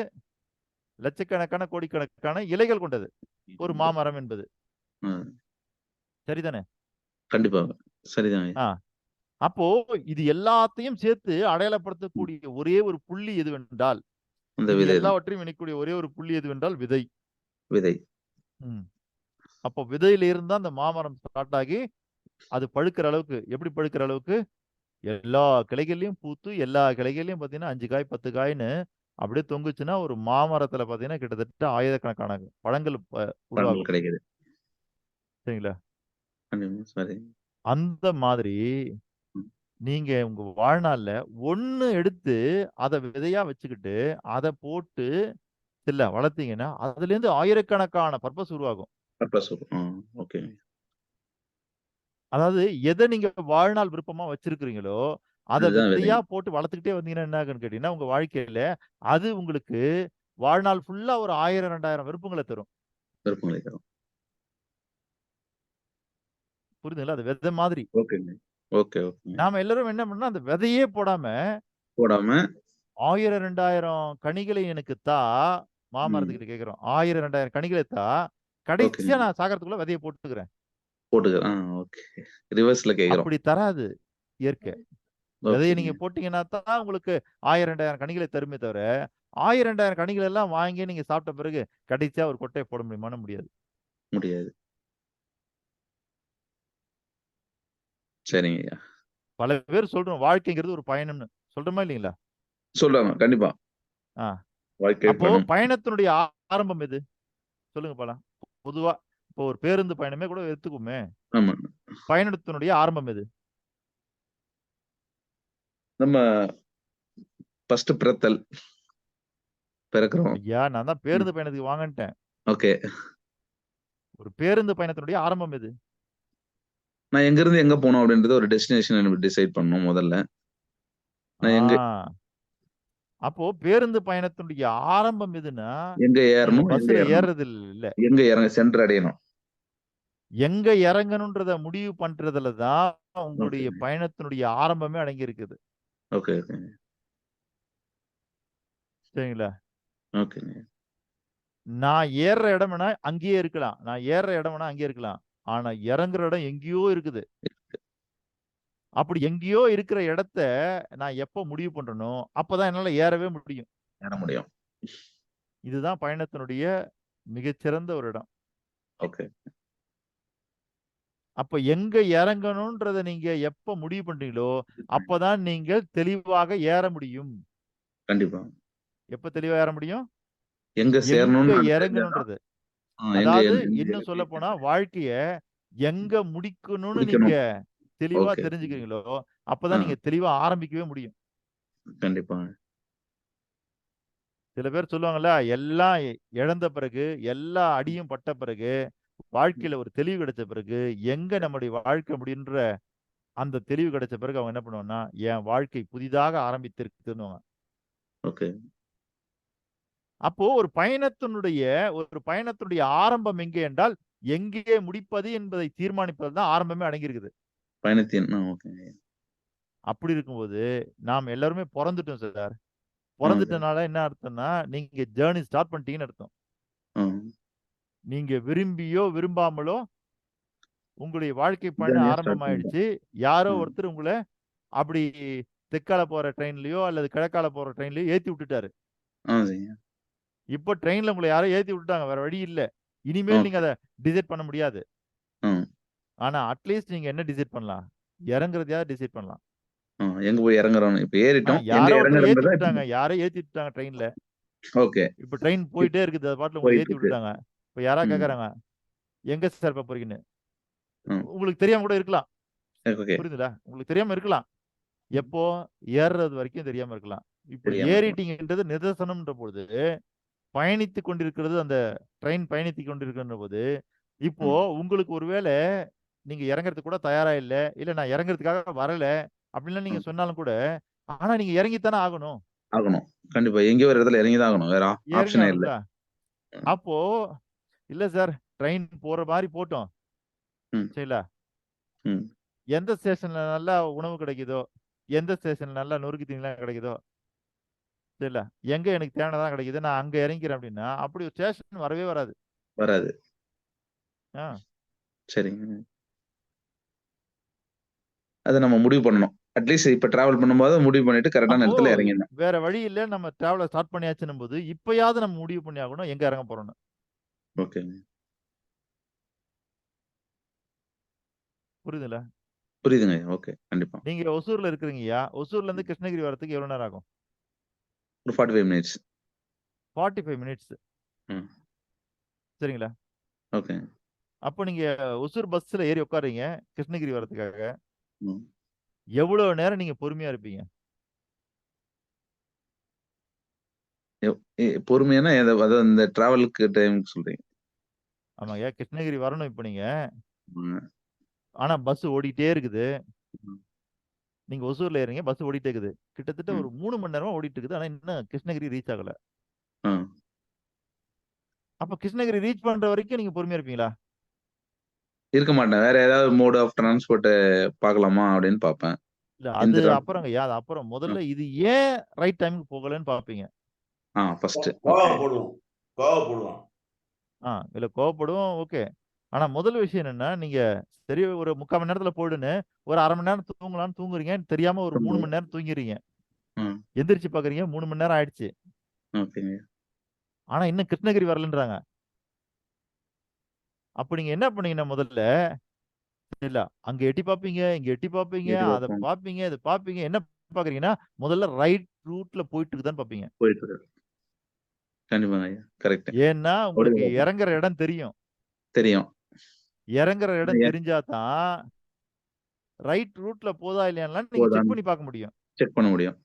லட்சக்கணக்கான, கோடிக்கணக்கான இலைகள் கொண்டது. ஒரு மாமரம் என்பது. ஆ. சரிதானே? கண்டிப்பாக. சரிதாங்க. ஆ. அப்போ இது எல்லாத்தையும் சேர்த்து அடையாளப்படுத்தக்கூடிய ஒரே ஒரு புள்ளி எதுவென்றால், அந்த இது விதை தான். எல்லாவற்றையும் இணைக்கக்கூடிய ஒரே ஒரு புள்ளி எதுவென்றால் விதை. விதை. ம். அப்போ விதையில இருந்து தான் அந்த மாமரம் ஸ்டார்ட் ஆகி, அது பழுக்கிற அளவுக்கு எப்படி பழுக்கிற அளவுக்கு? எல்லா கிளைகள்லயும் பூத்து, எல்லா கிளைகள்லயும் பார்த்தீங்கன்னா 5 காய், 10 காய்ன்னு அப்படியே தொங்குச்சுன்னா, ஒரு மாமரத்துல பார்த்தீங்கன்னா, கிட்டத்தட்ட ஆயிரக்கணக்கான பழங்கள் பழங்கள் உருவாகும். கிடைக்குது. சரிங்களா? கண்டிப்பா. சரி. அந்த மாதிரி ம். நீங்க உங்க வாழ்நாள்ல ஒண்ணு எடுத்து, அத விதையா வச்சுக்கிட்டு, அத போட்டு வளர்த்தீங்கன்னா, அதுலேருந்து ஆயிரக்கணக்கான பர்ப்பஸ் உருவாகும். பர்பஸ். ஓகே. அதாவது எத நீங்க வாழ்நாள் விருப்பமா வச்சிருக்கிறீங்களோ, அத அதுதான் விதையா விதைங்க. போட்டு வளர்த்துக்கிட்டே வந்தீங்கன்னா என்ன ஆகும்ன்னு கேட்டீங்கன்னா, உங்க வாழ்க்கையில அது உங்களுக்கு வாழ்நாள் ஃபுல்லா ஒரு 1000, 2000 விருப்பங்கள தரும். விருப்பங்களை தரும். புரியுதுங்களா? அது விதை மாதிரி. ஓகேங்க. ஓகே, ஓகேங்க. நாம எல்லாரும் என்ன பண்ணோம்னா, அந்த விதையே போடாம போடாம 1000, 2000 கனிகளை எனக்கு தா, ம். மாமரத்துக்கிட்ட கேட்கிறோம். 1000, 2000 கனிகளை தா, கடைசியா ஓகேங்க. நான் சாகறதுக்குள்ள விதைய போட்டுக்கிறேன். போட்டுக்கிறேன். ஓகே. ரிவர்ஸ்ல கேட்கிறோம். அப்படி தராது இயற்கை. விதைய ஓகேங்க. நீங்க போட்டீங்கன்னா தான் உங்களுக்கு 1000, 2000 கனிகளை தருமே தவிர, 1000, 2000 கனிகள் எல்லாம் வாங்கி நீங்க சாப்பிட்ட பிறகு கடைசியா ஒரு கொட்டைய போட முடியுமான்னா முடியாது. முடியாது. சரிங்கய்யா. பல பேர் சொல்றோம் வாழ்க்கைங்கிறது ஒரு பயணம்னு. சொல்றோமா இல்லீங்களா? சொல்றாங்க. கண்டிப்பா. ஆ. வாழ்க்கை அப்போ பயணம். பயணத்தினுடைய ஆரம்பம் எது? சொல்லுங்க பாக்கலாம். பொதுவா இப்போ ஒரு பேருந்து பயணமே கூட எடுத்துக்குவோமே. ஆமா. பயணத்தினுடைய ஆரம்பம் எது? நம்ம ஃபர்ஸ்ட் பிறத்தல். பிறக்கிறோம். ஐயா! நான் தான் ம். பேருந்து பயணத்துக்கு வாங்கன்ட்டேன். ஓகே. ஒரு பேருந்து பயணத்தினுடைய ஆரம்பம் எது? நான் எங்கருந்து எங்க போணும் அப்படின்றது ஒரு டெஸ்டினேஷன் நம்ம டிசைட் பண்ணணும் முதல்ல. நான் எங்க ஆ. அப்போ பேருந்து பயணத்தினுடைய ஆரம்பம் எதுன்னா, எங்க நீங்க ஏறணும், எங்க பஸ்ஸுல இறங்கணும். ஏறுறது இல்ல. எங்க சென்றடையணும். எங்க இறங்கணுன்றத முடிவு பண்றதுல தான் உங்களுடைய ஓகேங்க. பயணத்தினுடைய ஆரம்பமே அடங்கி இருக்குது. ஓகே, ஓகேங்க. சரிங்களா? ஓகேங்க. நான் ஏறுற இடம் வேணா அங்கேயே இருக்கலாம். நான் ஏறுற இடம் வேணா அங்கேயே இருக்கலாம். ஆனா இறங்குற இடம் எங்கேயோ இருக்குது. அப்படி எங்கேயோ இருக்கிற இடத்த நான் எப்ப முடிவு பண்றேனோ, அப்பதான் என்னால ஏறவே முடியும். ஏற முடியும். இதுதான் பயணத்தினுடைய மிகச்சிறந்த ஒரு இடம். ஓகே. அப்ப எங்க இறங்கணும்ன்றத நீங்க எப்ப முடிவு பண்றீங்களோ, அப்பதான் நீங்கள் தெளிவாக ஏற முடியும். கண்டிப்பா. எப்ப தெளிவா ஏற முடியும்? எங்க எங்க சேரணும்னு நான் தெரிஞ்சா தான். இறங்கணுன்றது. எங்க அதாவது எங்க இன்னும் சொல்லப்போனா வாழ்க்கைய எங்க முடிக்கணும்னு நீங்க முடிக்கணும். தெளிவா ஓகே. தெரிஞ்சுக்கிறீங்களோ, ஆ. அப்பதான் நீங்க தெளிவா ஆரம்பிக்கவே முடியும். கண்டிப்பாங்க. சில பேர் சொல்லுவாங்கல்ல, எல்லாம் இழந்த பிறகு, எல்லா அடியும் பட்ட பிறகு, வாழ்க்கையில ஒரு தெளிவு கிடைச்ச பிறகு, எங்க நம்முடைய வாழ்க்கை முடியுன்ற அந்த தெளிவு கிடைச்ச பிறகு அவங்க என்ன பண்ணுவாங்கன்னா, என் வாழ்க்கை புதிதாக ஆரம்பித்திருக்குன்னுவாங்க. ஓகே. அப்போ ஒரு பயணத்தினுடைய ஆரம்பம் எங்கே என்றால், எங்கே முடிப்பது என்பதை தீர்மானிப்பது தான் ஆரம்பமே அடங்கியிருக்குது. பயணத்தின் ஓகேங்க. அப்படி இருக்கும்போது, நாம் எல்லாருமே பொறந்துட்டோம் சார். ஆமாங்க. பொறந்துட்டனால என்ன அர்த்தம்னா, நீங்க ஜர்னி ஸ்டார்ட் பண்ணிட்டீங்கன்னு அர்த்தம். ஆ. நீங்க விரும்பியோ, விரும்பாமலோ உங்களுடைய வாழ்க்கை பயணம் ஜர்னிய ஸ்டார்ட் பண்ணிட்டோம். ஆரம்பமாயிடுச்சு. யாரோ ம். ஒருத்தர் உங்கள அப்படி தெற்கால போற ட்ரெயின்லயோ, அல்லது கிழக்கால போற ட்ரெயின்லயோ ஏத்தி விட்டுட்டாரு. சரிங்க. இப்ப ட்ரெயின்ல உங்கள யாரோ ஏத்தி விட்டுட்டாங்க. வேற வழி இல்ல. இனிமேல் நீங்க ஓகே. அத டிசைட் பண்ண முடியாது. ம். ஆனா, அட்லீஸ்ட் நீங்க என்ன டிசைட் பண்ணலாம்? இறங்குறதையாவது டிசைட் பண்ணலாம். எங்க போய் இறங்குறோம்னு. இப்ப ஏறிட்டோம். எங்க யாரோ ஒருத்தர் ஏத்தி இறங்குறோம்ன்றத விட்டாங்க. யாரோ ஏத்தி விட்டாங்க ட்ரெயின்ல. ஓகே. இப்ப ட்ரெயின் இப் போயிட்டே இருக்குது. அது பாட்டுல உங்களை போயிட்டு ஏத்தி இருக்கு. விட்டுட்டாங்க. இப்ப யாராவது ம். கேட்கறாங்க, எங்க சார் இப்ப போறீங்கன்னு? ம். உங்களுக்கு தெரியாம கூட இருக்கலாம். ஓகே. புரியுதுங்களா? உங்களுக்கு தெரியாம இருக்கலாம். ம். எப்போ? ஏறுறது வரைக்கும் தெரியாம இருக்கலாம். இப்ப தெரியாம இருக்கலாம். ஏறிட்டீங்கன்றது நிதர்சனம்ன்ற பொழுது, பயணித்துக் கொண்டிருக்கிறது அந்த ட்ரெயின் பயணித்துக் கொண்டிருக்கின்ற போது, இப்போ ம். உங்களுக்கு ஒருவேளை நீங்க இறங்குறதுக்கு கூட தயாரா இல்ல. இல்ல நான் இறங்குறதுக்காக வரல. அப்படின்லாம் நீங்க ம். சொன்னாலும் கூட, ஆனா நீங்க இறங்கித்தானே ஆகணும். ஆகணும். கண்டிப்பா. எங்கேயோ ஒரு இடத்துல இறங்கி தான் ஆகணும். வேற இறங்கி ஆப்ஷனே இல்ல. ஆகணும்ல. ம். அப்போ இல்ல சார் ட்ரெயின் போற மாரி போட்டும். ம். சரிங்களா? ம். எந்த ஸ்டேஷன்ல நல்லா உணவு கிடைக்குதோ, எந்த ஸ்டேஷன்ல நல்லா நொறுக்கு தீனிலாம் கிடைக்குதோ, சரிங்களா? எங்க எனக்கு தேனதான் கிடைக்குது, நான் அங்க இறங்கிக்கிறேன் அப்படின்னா, அப்படி ஒரு ஸ்டேஷன் வரவே வராது. வராது. ஆ. சரிங்க. அத நம்ம முடிவு பண்ணணும். அட்லீஸ்ட் இப்ப டிராவல் பண்ணும்போது முடிவு பண்ணிட்டு கரெக்ட்டான அப்போ இடத்துல இறங்கிடணும். வேற வழி இல்ல. நம்ம டிராவல ஸ்டார்ட் பண்ணியாச்சுன்னும் போது, இப்பயாவது நம்ம முடிவு பண்ணி ஆகணும் எங்க இறங்க போறோம்னு. ஓகேங்க. புரியுதுல்ல? புரியுதுங்க. ஓகே. கண்டிப்பா. நீங்க ஒசூர்ல இருக்கிறீங்கய்யா. ஒசூர்ல இருந்து கிருஷ்ணகிரி வரதுக்கு எவ்வளவு நேரம் ஆகும்? ஒரு 45 மினிட்ஸ். 45 மினிட்ஸ். ம். சரிங்களா? ஓகே. அப்போ நீங்க ஒசூர் பஸ்ல ஏறி உட்கார்றீங்க, கிருஷ்ணகிரி வரதுக்காக. ம். எவ்வளவு நேரம் நீங்க பொறுமையா இருப்பீங்க? எவ் எ பொறுமையானா அதாவது இந்த டிராவலுக்கு டைம்க்கு சொல்றீங்க. ஆமாய்யா. கிருஷ்ணகிரி வரணும் இப்ப நீங்க. ம். ஆனா பஸ் ஓடிட்டே இருக்குது. ம். நீங்க ஒசூர்ல ஏறுறீங்க, பஸ் ஓடிட்டே இருக்குது. கிட்டத்தட்ட ம். ஒரு 3 மணி நேரமா ஓடிட்டு இருக்குது. ஆனா இன்னும் கிருஷ்ணகிரி ரீச் ஆகல. ஆ. அப்ப கிருஷ்ணகிரி ரீச் பண்ற வரைக்கும் நீங்க பொறுமையா இருப்பீங்களா? இருக்க மாட்டேன். வேற ஏதாவது மோட் ஆஃப் டிரான்ஸ்போர்ட் பார்க்கலாமா அப்படின்னு பார்ப்பேன். இல்ல அது எந்த அப்புறங்கய்யா. அது அப்புறம். ம். முதல்ல இது ஏன் ரைட் டைம்க்கு போகலன்னு பார்ப்பீங்க. ஃபர்ஸ்ட். ஓகே. கோவப்படுவோம். கோவப்படுவோம். இல்ல கோவப்படுவோம். ஓகே. ஆனா முதல் விஷயம் என்னன்னா, நீங்க சரி ஒரு 3/4 மணி நேரத்துல போயிடுன்னு, ஒரு 1/2 மணி நேரம் தூங்கலாம்ன்னு தூங்குறீங்க. தெரியாம ஒரு 3 மணி நேரம் தூங்கிறீங்க. ம். எந்திரிச்சு பார்க்குறீங்க 3 மணி நேரம் ஆயிடுச்சு. ஓகேங்க. ஆனா இன்னும் கிருஷ்ணகிரி வரலன்றாங்க. அப்ப நீங்க என்ன பண்ணீங்கன்னா முதல்ல, இல்ல அங்க எட்டி பார்ப்பீங்க, இங்க எட்டி பார்ப்பீங்க, எட்டி அத பார்ப்போம். பார்ப்பீங்க, இத பார்ப்பீங்க. என்ன பார்க்குறீங்கன்னா, முதல்ல ரைட் ரூட்ல போயிட்டு இருக்குதான்னு பார்ப்பீங்க. போயிட்டு இருக்கு. கண்டிப்பாங்க ஐயா. கரெக்ட். ஏன்னா, உங்களுக்கு இறங்குற இடம் தெரியும். தெரியும். இறங்குற இடம் ஐயா. தெரிஞ்சா தான், ரைட் ரூட்ல போதா இல்லையான்லாம் நீங்க செக் போதான்னு பண்ணி பார்க்க முடியும். செக் பண்ண முடியும்.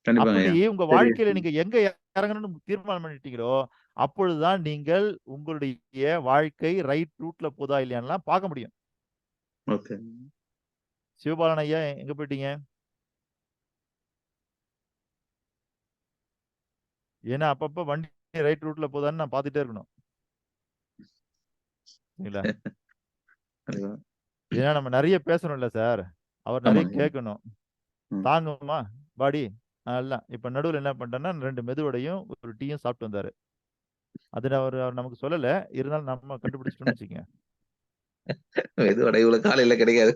கண்டிப்பாங்க அப்படி ஐயா. உங்க சரி. வாழ்க்கையில நீங்க எங்க இறங்கணும்னு தீர்மானம் பண்ணிட்டீங்களோ, அப்பொழுதுதான் நீங்கள் உங்களுடைய வாழ்க்கை ரைட் ரூட்ல போதா இல்லையான்லாம் பார்க்க முடியும். ஓகே. சிவபாலன் ஐயா எங்க போயிட்டீங்க? ஏன்னா அப்பப்ப வண்டி ரைட் ரூட்ல போதான்னு நான் பார்த்துட்டே இருக்கணும். சரிங்களா? கண்டிப்பா. ஏன்னா நம்ம நெறைய பேசணும்ல சார். அவர் நெறைய ஆமாங்க. கேட்கணும். ம். தாங்குமா பாடி? எல்லாம். இப்ப நடுவுல என்ன பண்ணிட்டேன்னா 2 மெதுவடையும், ஒரு டீயும் சாப்பிட்டு வந்தாரு. அது அவர் நமக்கு சொல்லல. இருந்தாலும் நம்ம கண்டுபிடிச்சிட்டோம்னு வச்சுக்கங்க. மெதுவடை இவ்வளவு காலையில கிடைக்காது.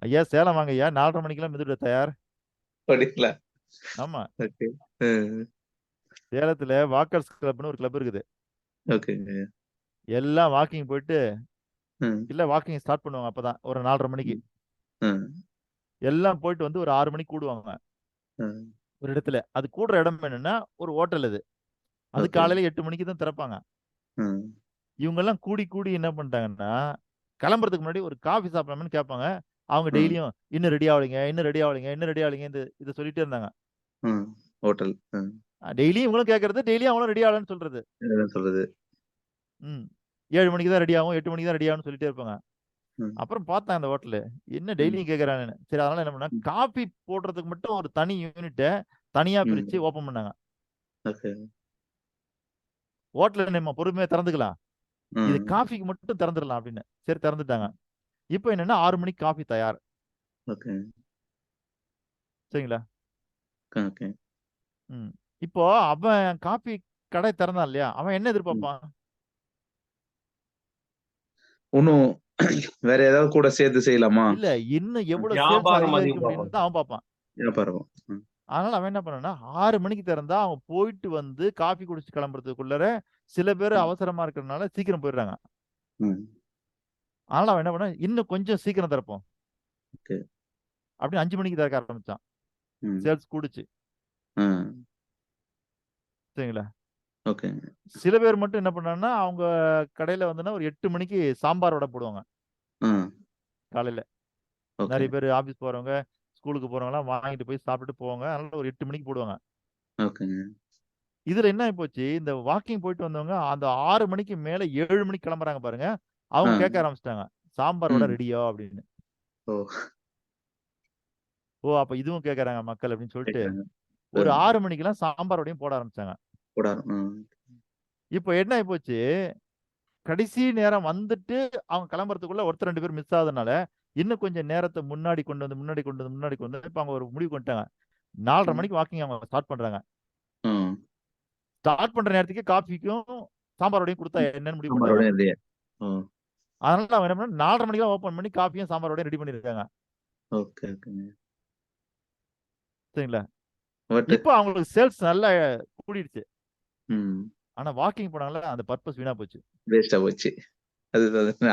ஐயா சேலம் வாங்க ஐயா. 4:30 மணிக்கெல்லாம் மெதுவடை தயார். அப்படிங்களா? ஆமா. ஓகே. ம். சேலத்துல வாக்கர்ஸ் கிளப்னு ஒரு கிளப் இருக்குது. ஓகேங்க. எல்லாம் வாக்கிங் போயிட்டு, ம். இல்ல வாக்கிங் ஸ்டார்ட் பண்ணுவாங்க அப்பதான். ஒரு 4:30 மணிக்கு. ம். எல்லாம் போயிட்டு வந்து ஒரு 6 மணிக்கு கூடுவாங்க. ம். ஒரு இடத்துல. அது கூடுற இடம் என்னன்னா, ஒரு ஹோட்டல் அது. அது ஓகே. காலையில 8 மணிக்கு தான் திறப்பாங்க. ம். இவங்கெல்லாம் கூடி கூடி என்ன பண்ணிட்டாங்கன்னா, கிளம்புறதுக்கு முன்னாடி ஒரு காஃபி சாப்பிடலாமான்னு கேட்பாங்க. அவங்க ம். டெய்லியும் இன்னும் ரெடி ஆவலைங்க, இன்னும் ரெடி ஆவலைங்க, இன்னும் ரெடி ஆவலைங்க இத சொல்லிட்டே இருந்தாங்க. ம். ஹோட்டல். டெய்லியும் இவங்களும் கேட்கறது, டெய்லியும் அவங்களும் ரெடி ஆகலன்னு சொல்றது. என்ன சொல்றது? ம். 7 மணிக்கு தான் ரெடி ஆகும், 8 மணிக்கு தான் ரெடி ஆகும்னு சொல்லிட்டே இருப்பாங்க. ம். அப்புறம் பார்த்தேன் அந்த ஹோட்டலு. என்ன ம். டெய்லியும் கேட்கறானுன்னு. சரி அதனால என்ன பண்ணேன், ம். காஃபி போடுறதுக்கு மட்டும் ஒரு தனி யூனிட்ட தனியா பிரிச்சு ம். ஓப்பன் பண்ணாங்க. ஓகே. ஹோட்டல நம்ம பொறுமையா திறந்துக்கலாம். இது ம். காஃபிக்கு மட்டும் திறந்துடலாம் அப்படின்னு. சரி திறந்துட்டாங்க. இப்ப என்னன்னா 6 மணிக்கு காஃபி தயார். ஓகே. சரிங்களா? ஓகே. ம். இப்போ அவன் காஃபி கடை திறந்தான் இல்லையா? அவன் என்ன ம். எதிர்பார்ப்பான்? இன்னும் வேற ஏதாவது கூட சேர்த்து செய்யலாமா? இல்ல இன்னும் எவ்வளவு சேல்ஸ் வியாபாரம் அதிகரிக்க அதிகம் முடியும்னு பார்ப்பாங்க. தான் அவன் பார்ப்பான். வியாபாரம். ம். அதனால அவன் என்ன பண்ணான்னா, 6 மணிக்கு திறந்தா அவன் போயிட்டு வந்து காஃபி குடிச்சுட்டு கிளம்புறதுக்குள்ளர சில பேர் ம். அவசரமா இருக்கிறதுனால சீக்கிரம் போயிடுறாங்க. ம். அதனால அவன் என்ன பண்ண, இன்னும் கொஞ்சம் சீக்கிரம் திறப்போம் ஓகே. அப்படின்னு 5 மணிக்கு திறக்க ஆரம்பிச்சான். ம். சேல்ஸ் கூடுச்சு. ஆ. சரிங்களா? ஓகேங்க. சில பேர் மட்டும் என்ன பண்ணாங்கன்னா, அவங்க கடையில வந்துன்னா ஒரு 8 மணிக்கு சாம்பார் வடை போடுவாங்க ஆ. காலையில. ஓகே. நிறைய பேர் ஆபீஸ் போறவங்க, ஸ்கூலுக்கு போறவங்கலாம் வாங்கிட்டு போய் சாப்பிட்டுட்டு போவாங்க. அதனால ஒரு 8 மணிக்கு போடுவாங்க. ஓகேங்க. இதுல என்ன ஆயிப்போச்சு, இந்த வாக்கிங் போயிட்டு வந்தவங்க அந்த 6 மணிக்கு மேல 7 மணிக்கு கிளம்புறாங்க பாருங்க. அவங்க ஆ. கேட்க ஆரம்பிச்சிட்டாங்க. சாம்பார் வடை ம். ரெடியா அப்படின்னு. ஓ! ஓ! அப்ப இதுவும் கேட்கறாங்க மக்கள் அப்படின்னு சொல்லிட்டு, கேட்குறாங்க. ஒரு ம். 6 மணிக்கெல்லாம் சாம்பார் வடையும் போட ஆரம்பிச்சாங்க. கூடாரம். இப்போ என்ன ஆயிப்போச்சு, கடைசி நேரம் வந்துட்டு அவங்க கிளம்புறதுக்குள்ள ஒருத்தர் 2 பேர் மிஸ் ஆகுதுனால, இன்னும் கொஞ்சம் நேரத்த முன்னாடி கொண்டு வந்து இப்ப அவங்க ஒரு முடிவுக்கு வந்துட்டாங்க. 4:30 ம். மணிக்கு வாக்கிங் அவங்க ஸ்டார்ட் பண்றாங்க. ம். ஸ்டார்ட் பண்ற நேரத்துக்கே காஃபிக்கும், சாம்பார் வடையும் குடுத்தா என்னன்னு முடிவு பண்ணிட்டாங்க. சாம்பாரோட இல்லையா? ஓ! அதனால அவங்க என்ன பண்ணாங்க, 4:30 மணிக்கெல்லாம் ஓப்பன் பண்ணி காஃபியும், சாம்பார் வடையும் ரெடி பண்ணியிருக்காங்க. ஓகே, ஓகேங்க. சரிங்களா? பட் இப்போ அவங்களுக்கு சேல்ஸ் நல்லா கூடிடுச்சு. ம். ஆனா வாக்கிங் போனாங்கல்ல, அந்த பர்ப்பஸ் வீணா போச்சு. வேஸ்ட்டா போச்சு.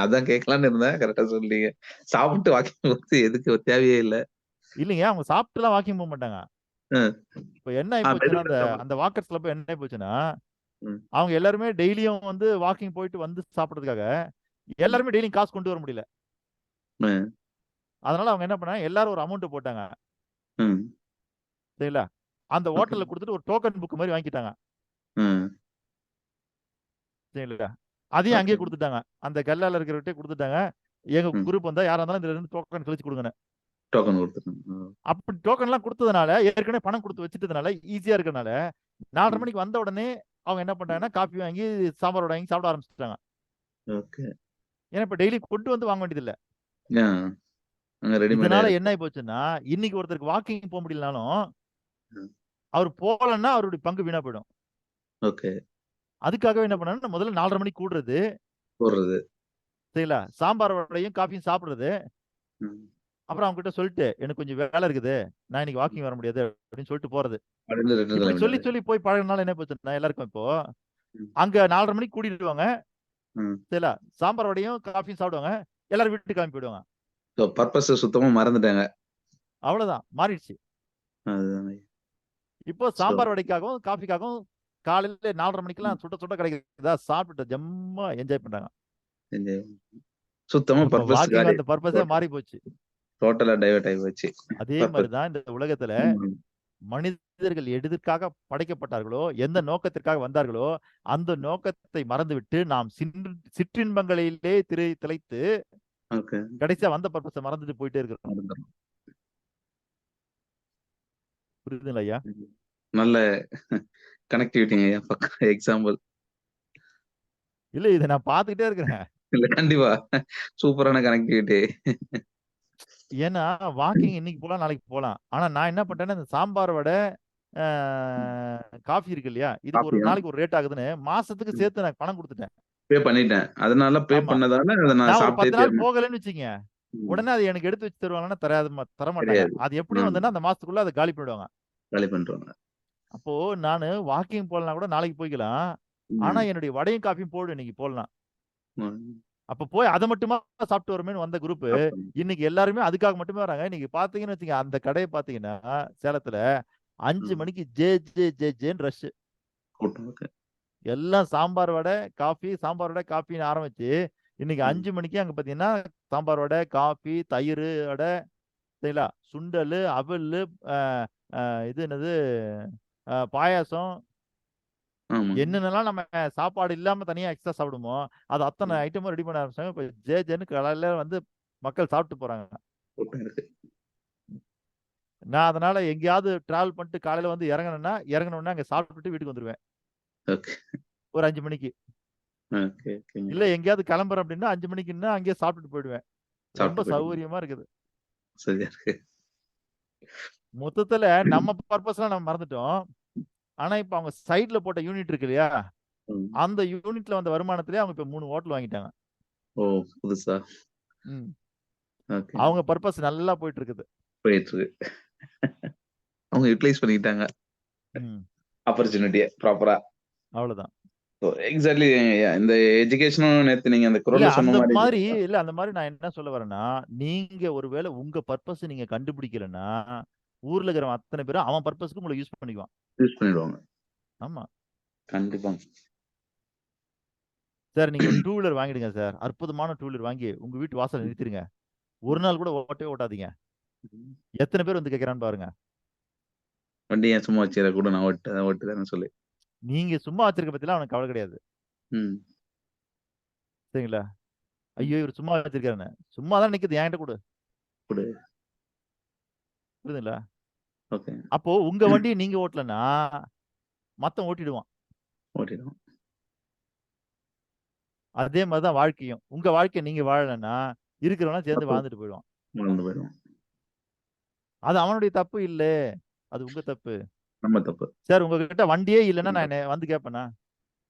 அதான் கேட்கலான்னு இருந்தேன். கரெக்ட்டா சொல்ட்டீங்க. சாப்பிட்டு வாக்கிங் போறது எதுக்கு தேவையே இல்ல. இல்லைங்க, அவங்க சாப்பிட்டுலாம் வாக்கிங் போ மாட்டாங்க. அ. இப்ப என்ன ஆயிப்போச்சுன்னா, மெதுவா சாப்பிடணும். அந்த வாக்கர்ஸ் கிளப் என்ன ஆயிப்போச்சுன்னா, ம். அவங்க எல்லாருமே டெய்லியும் வந்து வாக்கிங் போயிட்டு வந்து சாப்பிடுறதுக்காக, ம். எல்லாருமே டெய்லியும் காசு கொண்டு வர முடியல. ம். அதனால அவங்க என்ன பண்ணாங்க, எல்லாரும் ஒரு அமௌண்ட் போட்டாங்க. ம். சரிங்களா? அந்த ஓகே. ஹோட்டல்ல குடுத்துட்டு ஒரு டோக்கன் புக் மாரி வாங்கிட்டாங்க. ம். சரிங்களா? அதையும் ஓகே. அங்கேயே குடுத்துட்டாங்க. அந்த கல்லால இருக்கிறவர்ட்டயே குடுத்துட்டாங்க. எங்க ம். குரூப் வந்தா யாரா இருந்தாலும் இதுல இருந்து டோக்கன் கழிச்சு குடுங்கன்னு. டோக்கன் குடுத்துருங்க. அப்படி டோக்கன்லாம் குடுத்ததுனால, ஏற்கனவே பணம் குடுத்து வச்சுட்டதுனால, ஈஸியா இருக்கனால, 4:30 ம். மணிக்கு வந்த உடனே அவங்க என்ன ம். பண்ட்டாங்கன்னா, காஃபி வாங்கி, சாம்பார் வடை வாங்கி சாப்பிட ஆரம்பிச்சுட்டாங்க. ஓகே. ஏன்னா இப்ப டெய்லி கொண்டு வந்து வாங்க வேண்டியதில்ல. ஆ. அங்க ரெடிமேடா இதனால இருக்கு. என்ன ஆயி போச்சுன்னா, இன்னைக்கு ஒருத்தருக்கு வாக்கிங் போ முடியலனாலும், ம். அவரு போகலன்னா அவருடைய பங்கு வீணா போயிடும். ஓகே. அதுக்காகவே என்ன பண்ணாங்கன்னா, முதல்ல 4:30 மணிக்கு கூடுறது. போடுறது. சரிங்களா? சாம்பார் வடையும், காஃபியும் சாப்பிடுறது. ம். அப்புறம் அவங்க கிட்ட சொல்லிட்டு, "எனக்கு கொஞ்சம் வேலை இருக்குது. நான் இன்னைக்கு ம். வாக்கிங் வர முடியாது." அப்படின்னு சொல்லிட்டு போறது. அப்படின்னு ரிட்டர்ன் இப்படி சொல்லி கிளம்பிட்டாரு. சொல்லி போய் பழகுனனால என்ன போச்சுன்னா, எல்லாருக்கும் இப்போ, ம். அங்க 4:30 மணிக்கு கூட்டிடுவாங்க. ம். சரிங்களா? சாம்பார் வடையும், காஃபியும் சாப்பிடுவாங்க. எல்லாரும் வீட்டுக்கு கிளம்பி போயிடுவாங்க. ஸோ பர்ப்பஸ சுத்தமா மறந்துட்டாங்க. அவ்வளவுதான். மாறிடுச்சு. அதுதாங்க. இப்போ ஸோ சாம்பார் வடைக்காகவும், காஃபிக்காகவும் காலையில 4:30 ம். மணிக்கெல்லாம் சுட சுட கிடைக்குதா சாப்பிட்டுட்டு ஜம்மா என்ஜாய் பண்றாங்க. என்ஜாய் சுத்தமா அப்ப பர்ப்பஸ் வாக்கிங் காலி. வந்த பர்ப்பஸே டோட்டல் மாறி போச்சு. டோட்டலா டைவர்ட் ஆயி போச்சு. அதே மாரி பர்ப்பஸ். தான் இந்த உலகத்துல ம். மனிதர்கள் எதற்காக படைக்கப்பட்டார்களோ, எந்த நோக்கத்திற்காக வந்தார்களோ, அந்த நோக்கத்தை மறந்துவிட்டு நாம் சிற்றின்பங்களிலே திளைத்து ஓகே. கடைசியா வந்த பர்ப்பஸ மறந்துட்டு போயிட்டே இருக்கிறோம். மறந்துரும். புரியுதுங்களா ஐயா? ம். நல்ல கனெக்டிவிட்டிங்க ஐயா. பக்கா எக்ஸாம்பிள். இல்ல இத நான் பார்த்துக்கிட்டே இருக்கிறேன். இல்ல கண்டிப்பா. சூப்பரான கனெக்டிவிட்டி. ஏன்னா வாக்கிங் இன்னைக்கு போலாம், நாளைக்கு போலாம். ஆனா நான் என்ன பண்ட்டேன்னா, இந்த சாம்பார் வடை, அ ம். காஃபி இருக்கு இல்லையா? இதுக்கு ஒரு காஃபியா? நாளைக்கு ஒரு ரேட் ஆகுதுன்னு மாசத்துக்கு ம். சேர்த்து நான் பணம் குடுத்துட்டேன். பே பண்ணிட்டேன். அதனால பே ஆமா. பண்ணதால அத நான் நான் ஒரு சாப்பிட்டே 10 நாள் தீரணும். போகலன்னு வச்சுக்கங்க. ம். உடனே அது எனக்கு எடுத்து வச்சு தருவாங்கன்னா தரமாட்டாங்க. கிடையாது. அது எப்படியும் ம். வந்துன்னா அந்த மாசத்துக்குள்ள அத காலி பண்ணிடுவாங்க. காலி பண்ருவாங்க. அப்போ நானு வாக்கிங் போலனா கூட நாளைக்கு போய்க்கலாம். ஆனா ம். என்னுடைய வடையும், காஃபியும் போடும் இன்னைக்கு போடலாம். ம். அப்ப போய் அத மட்டுமா சாப்பிட்டு வருமேன்னு வந்த குரூப், சாப்பிடணும். இன்னைக்கு எல்லாருமே அதுக்காக மட்டுமே வராங்க. இன்னைக்கு பார்த்தீங்கன்னு வச்சுக்கங்க, அந்த கடைய பார்த்தீங்கன்னா, சேலத்துல 5 ம். மணிக்கு ஜே ஜே ஜே ஜேன்னு ரஷ்ஷு. கூட்டம் இருக்கு. எல்லாம் சாம்பார் வடை, காஃபி, சாம்பார் வடை, காஃபின்னு ஆரம்பிச்சு, இன்னைக்கு ம். 5 மணிக்கு அங்க பார்த்தீங்கன்னா, சாம்பார் வடை, காஃபி, தயிரு வடை, சரிங்களா? சுண்டலு, அவலு, அ அ இது என்னது? பாயாசம். ஆமாங்க. என்னென்னலாம் நம்ம சாப்பாடு இல்லாம தனியா எக்ஸ்ட்ரா சாப்பிடுமோ, அது அத்தன ம். ஐட்டமும் ரெடி பண்ண ஆரம்பிச்சாங்க. இப்ப ஜே ஜேன்னு காலையில வந்து மக்கள் சாப்பிட்டு போறாங்க. கூட்டம் இருக்கு. நான் அதனால எங்கேயாவது டிராவல் பண்ணிட்டு காலையில வந்து இறங்குனேன்னா, இறங்குன உடனே அங்க சாப்பிட்டுட்டு வீட்டுக்கு வந்துருவேன். ஓகே. ஒரு 5 மணிக்கு. ஓகே, ஓகேங்க. இல்ல எங்கேயாவது கிளம்புறேன் அப்படின்னா 5 மணிக்குன்னா அங்கேயே சாப்பிட்டுட்டு போயிடுவேன். ரொம்ப சாப்பிட்டு போயிடுங்க. சௌகரியமா இருக்குது. சரியா இருக்கு. மொத்தத்துல நம்ம பர்ப்பஸ்லாம் நம்ம மறந்துட்டோம். ஆனா இப்ப அவங்க சைட்ல போட்ட யூனிட் இருக்கு இல்லையா? ம். அந்த யூனிட்ல வந்த வருமானத்திலேயே அவங்க இப்ப 3 ஹோட்டல் வாங்கிட்டாங்க. ஓ! புதுசா. ம். ஓகே. அவங்க பர்ப்பஸ் நல்லா போயிட்டு இருக்குது. போயிட்டு இருக்கு. அவங்க யுட்டிலைஸ் பண்ணிக்கிட்டாங்க. ம். ஆப்பர்ச்சுனிட்டிய ப்ராப்பரா. அவ்வளவுதான். எக்ஸாக்ட்லி இந்த எஜுகேஷனும் நேத்து நீங்க அந்த இல்ல குரல்ல சொன்ன அந்த மாதிரி மாதிரி இல்ல அந்த மாதிரி நான் என்ன சொல்ல வரேன்னா, நீங்க ஒருவேளை உங்க பர்பஸ் நீங்க கண்டுபிடிக்கலன்னா, ஊர்ல இருக்கிறவன் அத்தனை பேரும் அவன் பர்பஸ்க்கு உங்களை யூஸ் பண்ணிக்குவான். யூஸ் பண்ணிடுவாங்க. ஆமா. கண்டிப்பாங்க. சார் நீங்க ஒரு டூ வீலர் வாங்கிடுங்க சார். அற்புதமான டூ வீலர் வாங்கி உங்க வீட்டு வாசல்ல நிறுத்திடுங்க. ஒரு நாள் கூட ஓட்டவே ஓட்டாதீங்க. எத்தனை பேர் வந்து கேட்கறான்னு பாருங்க. வண்டி ஏன் சும்மா வச்சுற கூட நான் ஓட்டுறேன்னு சொல்லி. நீங்க சும்மா வச்சிருக்க பத்திலாம் அவனுக்கு கவலை கிடையாது. ம். சரிங்களா? ஐயோ இவர் சும்மா வச்சிருக்காருன்னு. சும்மா தான் நிக்குது என்கிட்ட கொடு. கொடு. புரியுதுங்களா? ஓகே. அப்போ உங்க வண்டியை நீங்க ஓட்டலன்னா மத்தவன் ஓட்டிடுவான். ஓட்டிடும். அதே மாதிரிதான் வாழ்க்கையும். உங்க வாழ்க்கையை நீங்க வாழலன்னா இருக்கிறவனா சேர்ந்து வாழ்ந்துட்டு போயிடுவான். வாழ்ந்து போயிடும். அது அவனுடைய தப்பு இல்ல. அது உங்க தப்பு. நம்ம தப்பு. சார் உங்ககிட்ட வண்டியே இல்லைன்னா நான் வந்து கேட்பேனா?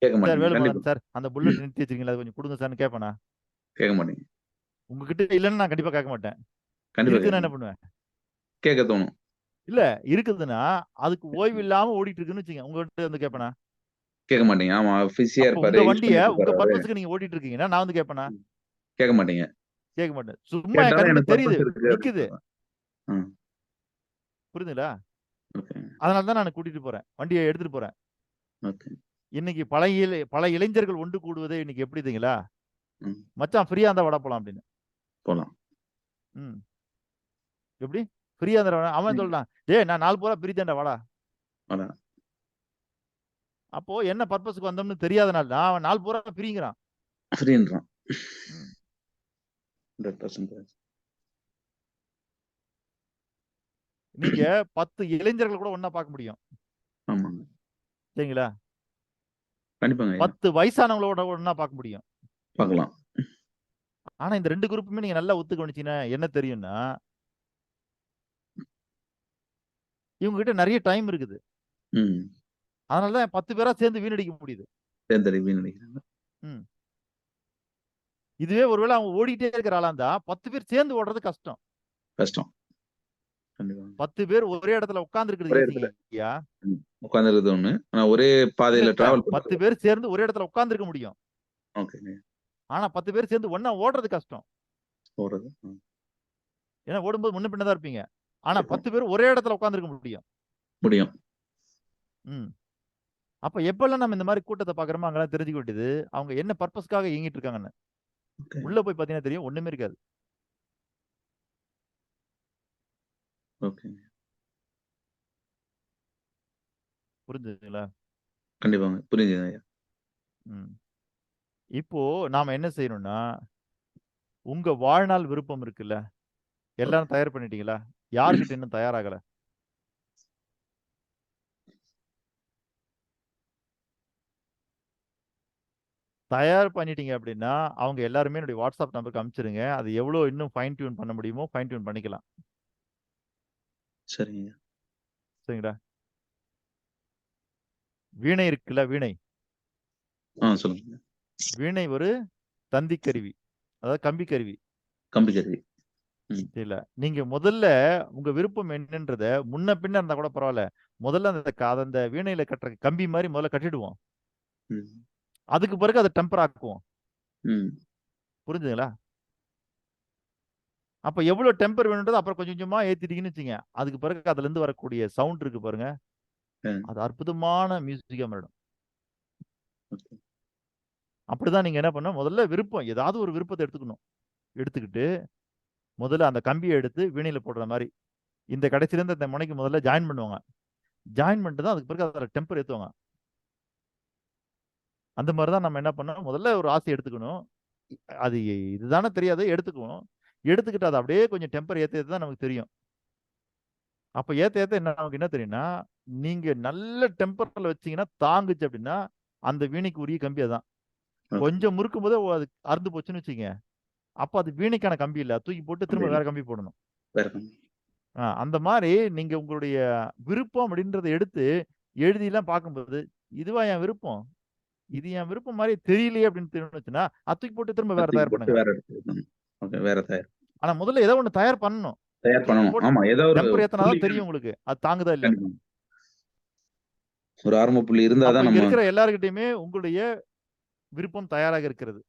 கேட்க சார் மாட்டீங்க. வேலுமகன் கண்டிப்பா சார் அந்த புல்லட் நிறுத்தி வச்சிருக்கீங்களா? அது கொஞ்சம் கொடுங்க சார்னு கேட்பேனா? கேட்க மாட்டீங்க. உங்ககிட்ட இல்லைன்னா நான் கண்டிப்பா கேட்க மாட்டேன். கண்டிப்பா இருக்குன்னா என்ன கேட்க பண்ணுவேன்? கேட்க தோணும். இல்ல இருக்குதுன்னா அதுக்கு ஓய்வு இல்லாம ஓடிட்டு இருக்குன்னு வச்சுங்க. உங்ககிட்ட வந்து கேட்பேனா? கேட்க மாட்டீங்க. ஆமா பிஸியா அப்ப இருப்பாரு. உங்க யூஸ் வண்டிய பண்ணிட்டு உங்க இருப்பாரு. பர்பஸ்க்கு நீங்க ஓட்டிட்டு இருக்கீங்கன்னா நான் வந்து கேட்பேனா? கேட்க மாட்டீங்க. கேட்க மாட்டேன். சும்மா என் கேட்டாலும் கண்ணுக்கு எனக்கு தெரியுது. பர்பஸ் இருக்கு நிக்குது. அப்படின்னு. புரியுதுங்களா? ஓகே. அதனால தான் நான் கூட்டிட்டு போறேன். வண்டியை எடுத்துட்டு போறேன். ஓகே. இன்னைக்கு பல இளைஞர்கள் ஒன்று கூடுவதே இன்னைக்கு எப்படி தெரியுங்களா? ம். மச்சான் ஃப்ரீயா இருந்தா வட போலாம் அப்படின்னு. போலாம். ம். எப்படி? ஃப்ரீயா இருந்தா அவன் சொல்றான். டேய் நான் 4 பூரா ஃப்ரீ வாடா. வாடா. அப்போ என்ன பர்பஸ்க்கு வந்தோம்னு தெரியாதனால தான் அவன் 4 பூரா ஃப்ரீங்கிறான். ஃப்ரீன்றான். ம். 100%. நீங்க 10 இளைஞர்கள் கூட ஒண்ணா பார்க்க முடியும். ஆமாங்க. சரிங்களா? கண்டிப்பாங்க ஐயா. 10 வயசானவங்களோட ஒண்ணா பார்க்க முடியும். பார்க்கலாம். ஆனா இந்த 2 குரூப்புமே நீங்க நல்லா ஒத்து கவனிச்சீங்கன்னா என்ன தெரியும்னா, இவங்க கிட்ட நிறைய டைம் இருக்குது. ம். அதனால தான் 10 பேரா சேர்ந்து வீணடிக்க முடியுது. தேர்ந்தெடுக்க நினைக்கிறாங்க. ம். இதுவே ஒருவேளை அவங்க ஓடிட்டே இருக்கிற ஆளா இருந்தா 10 பேர் சேர்ந்து ஓடுறது கஷ்டம். கஷ்டம். கண்டிப்பா. 10 பேர் ஒரே இடத்துல உட்கார்ந்து ஒரே இருக்கிறது இடத்துல. ஈஸியா? உட்கார்ந்துருக்கிறது ஒண்ணு. ஆனா ஒரே இல்ல பாதையில டிராவல் 10 பண்றது. பேர் சேர்ந்து ஒரே இடத்துல உட்கார்ந்து இருக்க முடியும். ஓகேங்க. ஆனா 10 பேர் சேர்ந்து ஒண்ணா ஓடுறது கஷ்டம். போறது. ஏன்னா ஓடும்போது முன்ன பின்ன தான் இருப்பீங்க. ஆனா 10 பேர் ஒரே இடத்துல உட்கார்ந்து இருக்க முடியும். முடியும். ம். அப்ப எப்பெல்லாம் நம்ம இந்த மாதிரி கூட்டத்தை பாக்குறோமோ அங்கெல்லாம் தெரிஞ்சுக்க வேண்டியது அவங்க என்ன பர்பஸ்க்காக இயங்கிட்டு இருக்காங்கன்னு. ஓகே. உள்ள போய் பாத்தீங்கன்னா தெரியும் ஒண்ணுமே இருக்காது. ஓகே. புரிஞ்சுதுங்களா? கண்டிப்பாங்க. புரியுதுங்க ஐயா. ம். இப்போ நாம என்ன செய்யணும்னா, உங்க வாழ்நாள் விருப்பம் இருக்குல்ல, எல்லாரும் தயார் பண்ணிட்டீங்களா? யார்கிட்ட இன்னும் தயாராகல? தயார் பண்ணிட்டீங்க அப்படின்னா, அவங்க எல்லாருமே என்னுடைய வாட்ஸ்அப் நம்பருக்கு அனுப்பிச்சிருங்க. அது எவ்வளவு இன்னும் ஃபைன் டியூன் பண்ண முடியுமோ ஃபைன் டியூன் பண்ணிக்கலாம். சரிங்க. சரிங்களா? வீணை இருக்குல்ல, வீணை. சொல்லுங்க. வீணை ஒரு தந்தி கருவி. அதாவது கம்பி கருவி. கம்பி கருவி. இல்ல. நீங்க முதல்ல உங்க விருப்பம் என்னன்றத முன்ன பின்ன இருந்தா கூட பரவாயில்ல. முதல்ல அந்த வீணையில கட்டுற கம்பி மாதிரி முதல்ல கட்டிடுவோம். ம். அதுக்கு பிறகு அதை டெம்பர் ஆக்குவோம். ம். புரிஞ்சுதுங்களா? அப்ப எவ்வளவு டெம்பர் வேணும்ன்றது அப்புறம் கொஞ்சம் கொஞ்சமா ஏத்திட்டீங்கன்னு வச்சுங்க. அதுக்கு பிறகு அதுல இருந்து வரக்கூடிய சவுண்ட் இருக்கு பாருங்க. அது அற்புதமான மியூசிக்கா மாறிடும். ஓகே. அப்படிதான் நீங்க என்ன பண்ணணும், முதல்ல விருப்பம் ஏதாவது ஒரு விருப்பத்தை எடுத்துக்கணும். எடுத்துக்கிட்டு முதல்ல அந்த கம்பியை எடுத்து வீணையில போடுற மாதிரி இந்த கடைசில இருந்து இந்த முனைக்கு முதல்ல ஜாயின் பண்ணுவாங்க. ஜாயின் பண்ணிட்டு தான் அதுக்கு பிறகு அதுல டெம்பர் ஏத்துவாங்க. அந்த மாதிரி தான் நம்ம என்ன பண்ணணும், முதல்ல ஒரு ஆசை எடுத்துக்கணும். அது இதுதானே தெரியாது எடுத்துக்குவோம். எடுத்துக்கிட்டு அதை அப்படியே கொஞ்சம் டெம்பர் ஏத்த ஏத்த தான் நமக்கு தெரியும். அப்ப ஏத்த ஏத்த என்ன நமக்கு என்ன தெரியும்னா, நீங்க நல்ல டெம்பர்ல வச்சீங்கன்னா தாங்குச்சு அப்படின்னா அந்த வீணைக்கு உரிய கம்பி அதான். கொஞ்சம் முறுக்கும் போதே அது அறுந்து போச்சுன்னு வச்சுங்க. அப்ப அது வீணைக்கான கம்பி இல்ல. தூக்கி போட்டு திரும்ப வேற கம்பி போடணும். வேற கம்பி. அந்த மாதிரி நீங்க உங்களுடைய விருப்பம் அப்படின்றத எடுத்து எழுதிலாம் பார்க்கும்போது இதுவா என் விருப்பம், இது என் விருப்பம் மாதிரி தெரியலையே அப்படின்னு தெரிஞ்சுச்சுன்னா அது தூக்கி போட்டு திரும்ப வேற தயார் பண்ணுங்க. வேற எடுத்துக்கணும். ஓகே. வேற தயார். ஆனா முதல்ல ஏதோ ஒண்ணு தயார் பண்ணணும். தயார் பண்ணணும். ஆமா ஏதோ ஒரு டெம்பர் ஏத்தனாதான் தெரியும் உங்களுக்கு அது தாங்குதா இல்லையா. ஒரு ஆரம்ப புள்ளி அப்ப இருந்தாதான் இங்க நம்ம இருக்கிற எல்லார்கிட்டயுமே உங்களுடைய விருப்பம் தயாராக இருக்கிறது.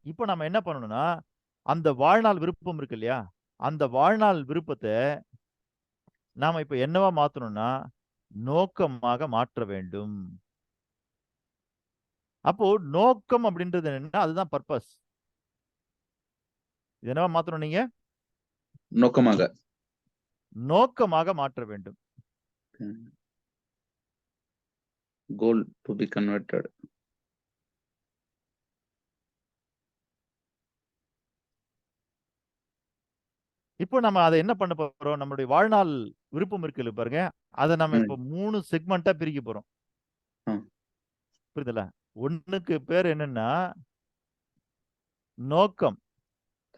இப்போ நம்ம என்ன பண்ணணும்னா, அந்த வாழ்நாள் விருப்பம் இருக்கு இல்லையா? அந்த வாழ்நாள் விருப்பத்த நாம இப்ப என்னவா மாத்தணும்னா, நோக்கமாக மாற்ற வேண்டும். அப்போ நோக்கம் அப்படின்றது என்னன்னா, அதுதான் பர்ப்பஸ். இது என்னவா மாத்தணும் நீங்க? நோக்கமாக. நோக்கமாக மாற்ற வேண்டும். கோல் டு பி கன்வெர்ட்டட். இப்போ நம்ம அத என்ன பண்ண போறோம்? நம்மளுடைய வாழ்நாள் விருப்பம் இருக்குல்ல பாருங்க. அத நம்ம ம். இப்ப 3 செக்மென்ட்டா பிரிக்க போறோம். ஆ. புரியுதுல்ல? 1க்கு பேர் என்னன்னா, நோக்கம்.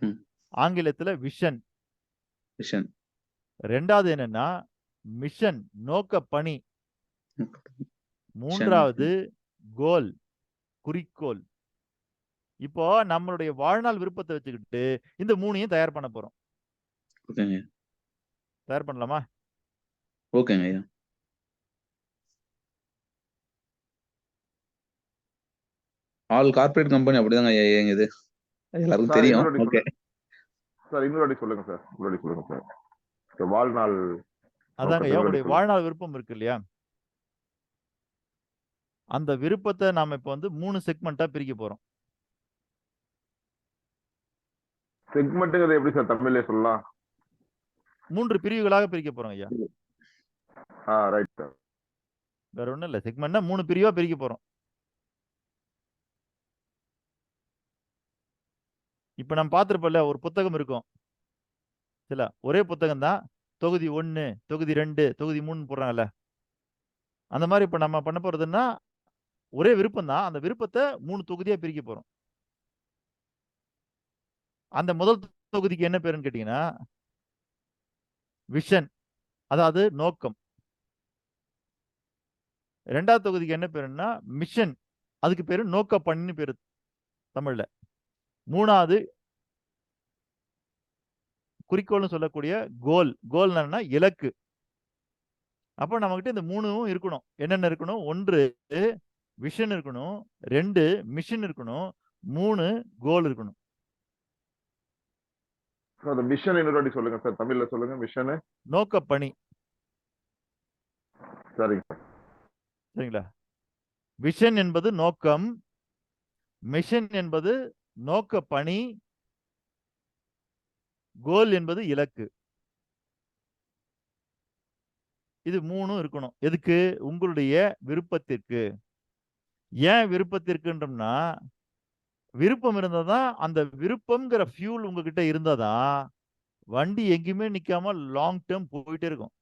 ம். ஆங்கிலத்துல விஷன். விஷன். 2வது என்னன்னா, மிஷன். நோக்க பணி. விஷன். 3வது கோல். குறிக்கோள். இப்போ நம்மளுடைய வாழ்நாள் விருப்பத்த வச்சுக்கிட்டு, இந்த 3யும் தயார் பண்ண போறோம். ஓகேங்க. தயார் பண்ணலாமா? ஓகேங்க ஐயா. ஆல் கார்ப்பரேட் கம்பெனி அப்படிதாங்க ஐயா இயங்குது. எல்லாருக்கும் சார் தெரியும். இன்னொரு ஓகே. சார் இன்னொரு சொல்லுங்க சார். இன்னொரு சொல்லுங்க சார். இந்த வாழ்நாள் அதாங்க நோக்கத்தை ஐயா, இன்னொரு உங்களுடைய சொல்லுங்க. வாழ்நாள் விருப்பம் இருக்கு இல்லையா? அந்த விருப்பத்த நாம இப்ப வந்து 3 செக்மென்ட்டா பிரிக்க போறோம். செக்மெண்ட்டுங்கிறது எப்படி சார் தமிழ்ல சொல்லலாம்? 3 பிரிவுகளாக பிரிக்க போறோம் ஐயா. Right sir. வேற ஒண்ணும் இல்ல. செக்மென்ட்னா 3 பிரிவா பிரிக்க போறோம். இப்ப நம்ம பார்த்திருப்போம்ல, ஒரு புத்தகம் இருக்கும். ஒரே புத்தகம் தான். தொகுதி 1, தொகுதி 2, தொகுதி 3 போடுறாங்கல்ல. அந்த மாரி இப்ப நம்ம பண்ண போறதுன்னா, ஒரே விருப்பம் தான். அந்த விருப்பத்த 3 தொகுதியா பிரிக்க போறோம். அந்த முதல் தொகுதிக்கு என்ன பேருன்னு கேட்டீங்கன்னா, விஷன். அதாவது நோக்கம். 2வது தொகுதிக்கு என்ன பேருன்னா, மிஷன். அதுக்கு பேரு நோக்க பணின்னு பேரு தமிழ்ல. 3வது குறிக்கோள்னு சொல்லக்கூடிய கோல். கோல்னா என்னன்னா இலக்கு. அப்ப நம்மகிட்ட இந்த 3ம் இருக்கணும். என்னென்ன இருக்கணும்? 1 விஷன் இருக்கணும். 2 மிஷன் இருக்கணும். 3 கோல் இருக்கணும். சார் அந்த மிஷன் இன்னொரு வாட்டி சொல்லுங்க சார். தமிழ்ல சொல்லுங்க மிஷனு. நோக்க பணி. சரிங்க சார். சரிங்களா? விஷன் என்பது நோக்கம். மிஷன் என்பது நோக்க பணி. கோல் என்பது இலக்கு. இது 3ம் இருக்கணும். எதுக்கு? உங்களுடைய விருப்பத்திற்கு. ஏன் விருப்பத்திற்குன்றோம்னா, விருப்பம் இருந்தா தான், அந்த விருப்பம்ங்கிற ஃபியூல் உங்ககிட்ட இருந்தா தான், வண்டி எங்கேயுமே நிக்காம லாங் டெர்ம் போயிட்டே இருக்கும்.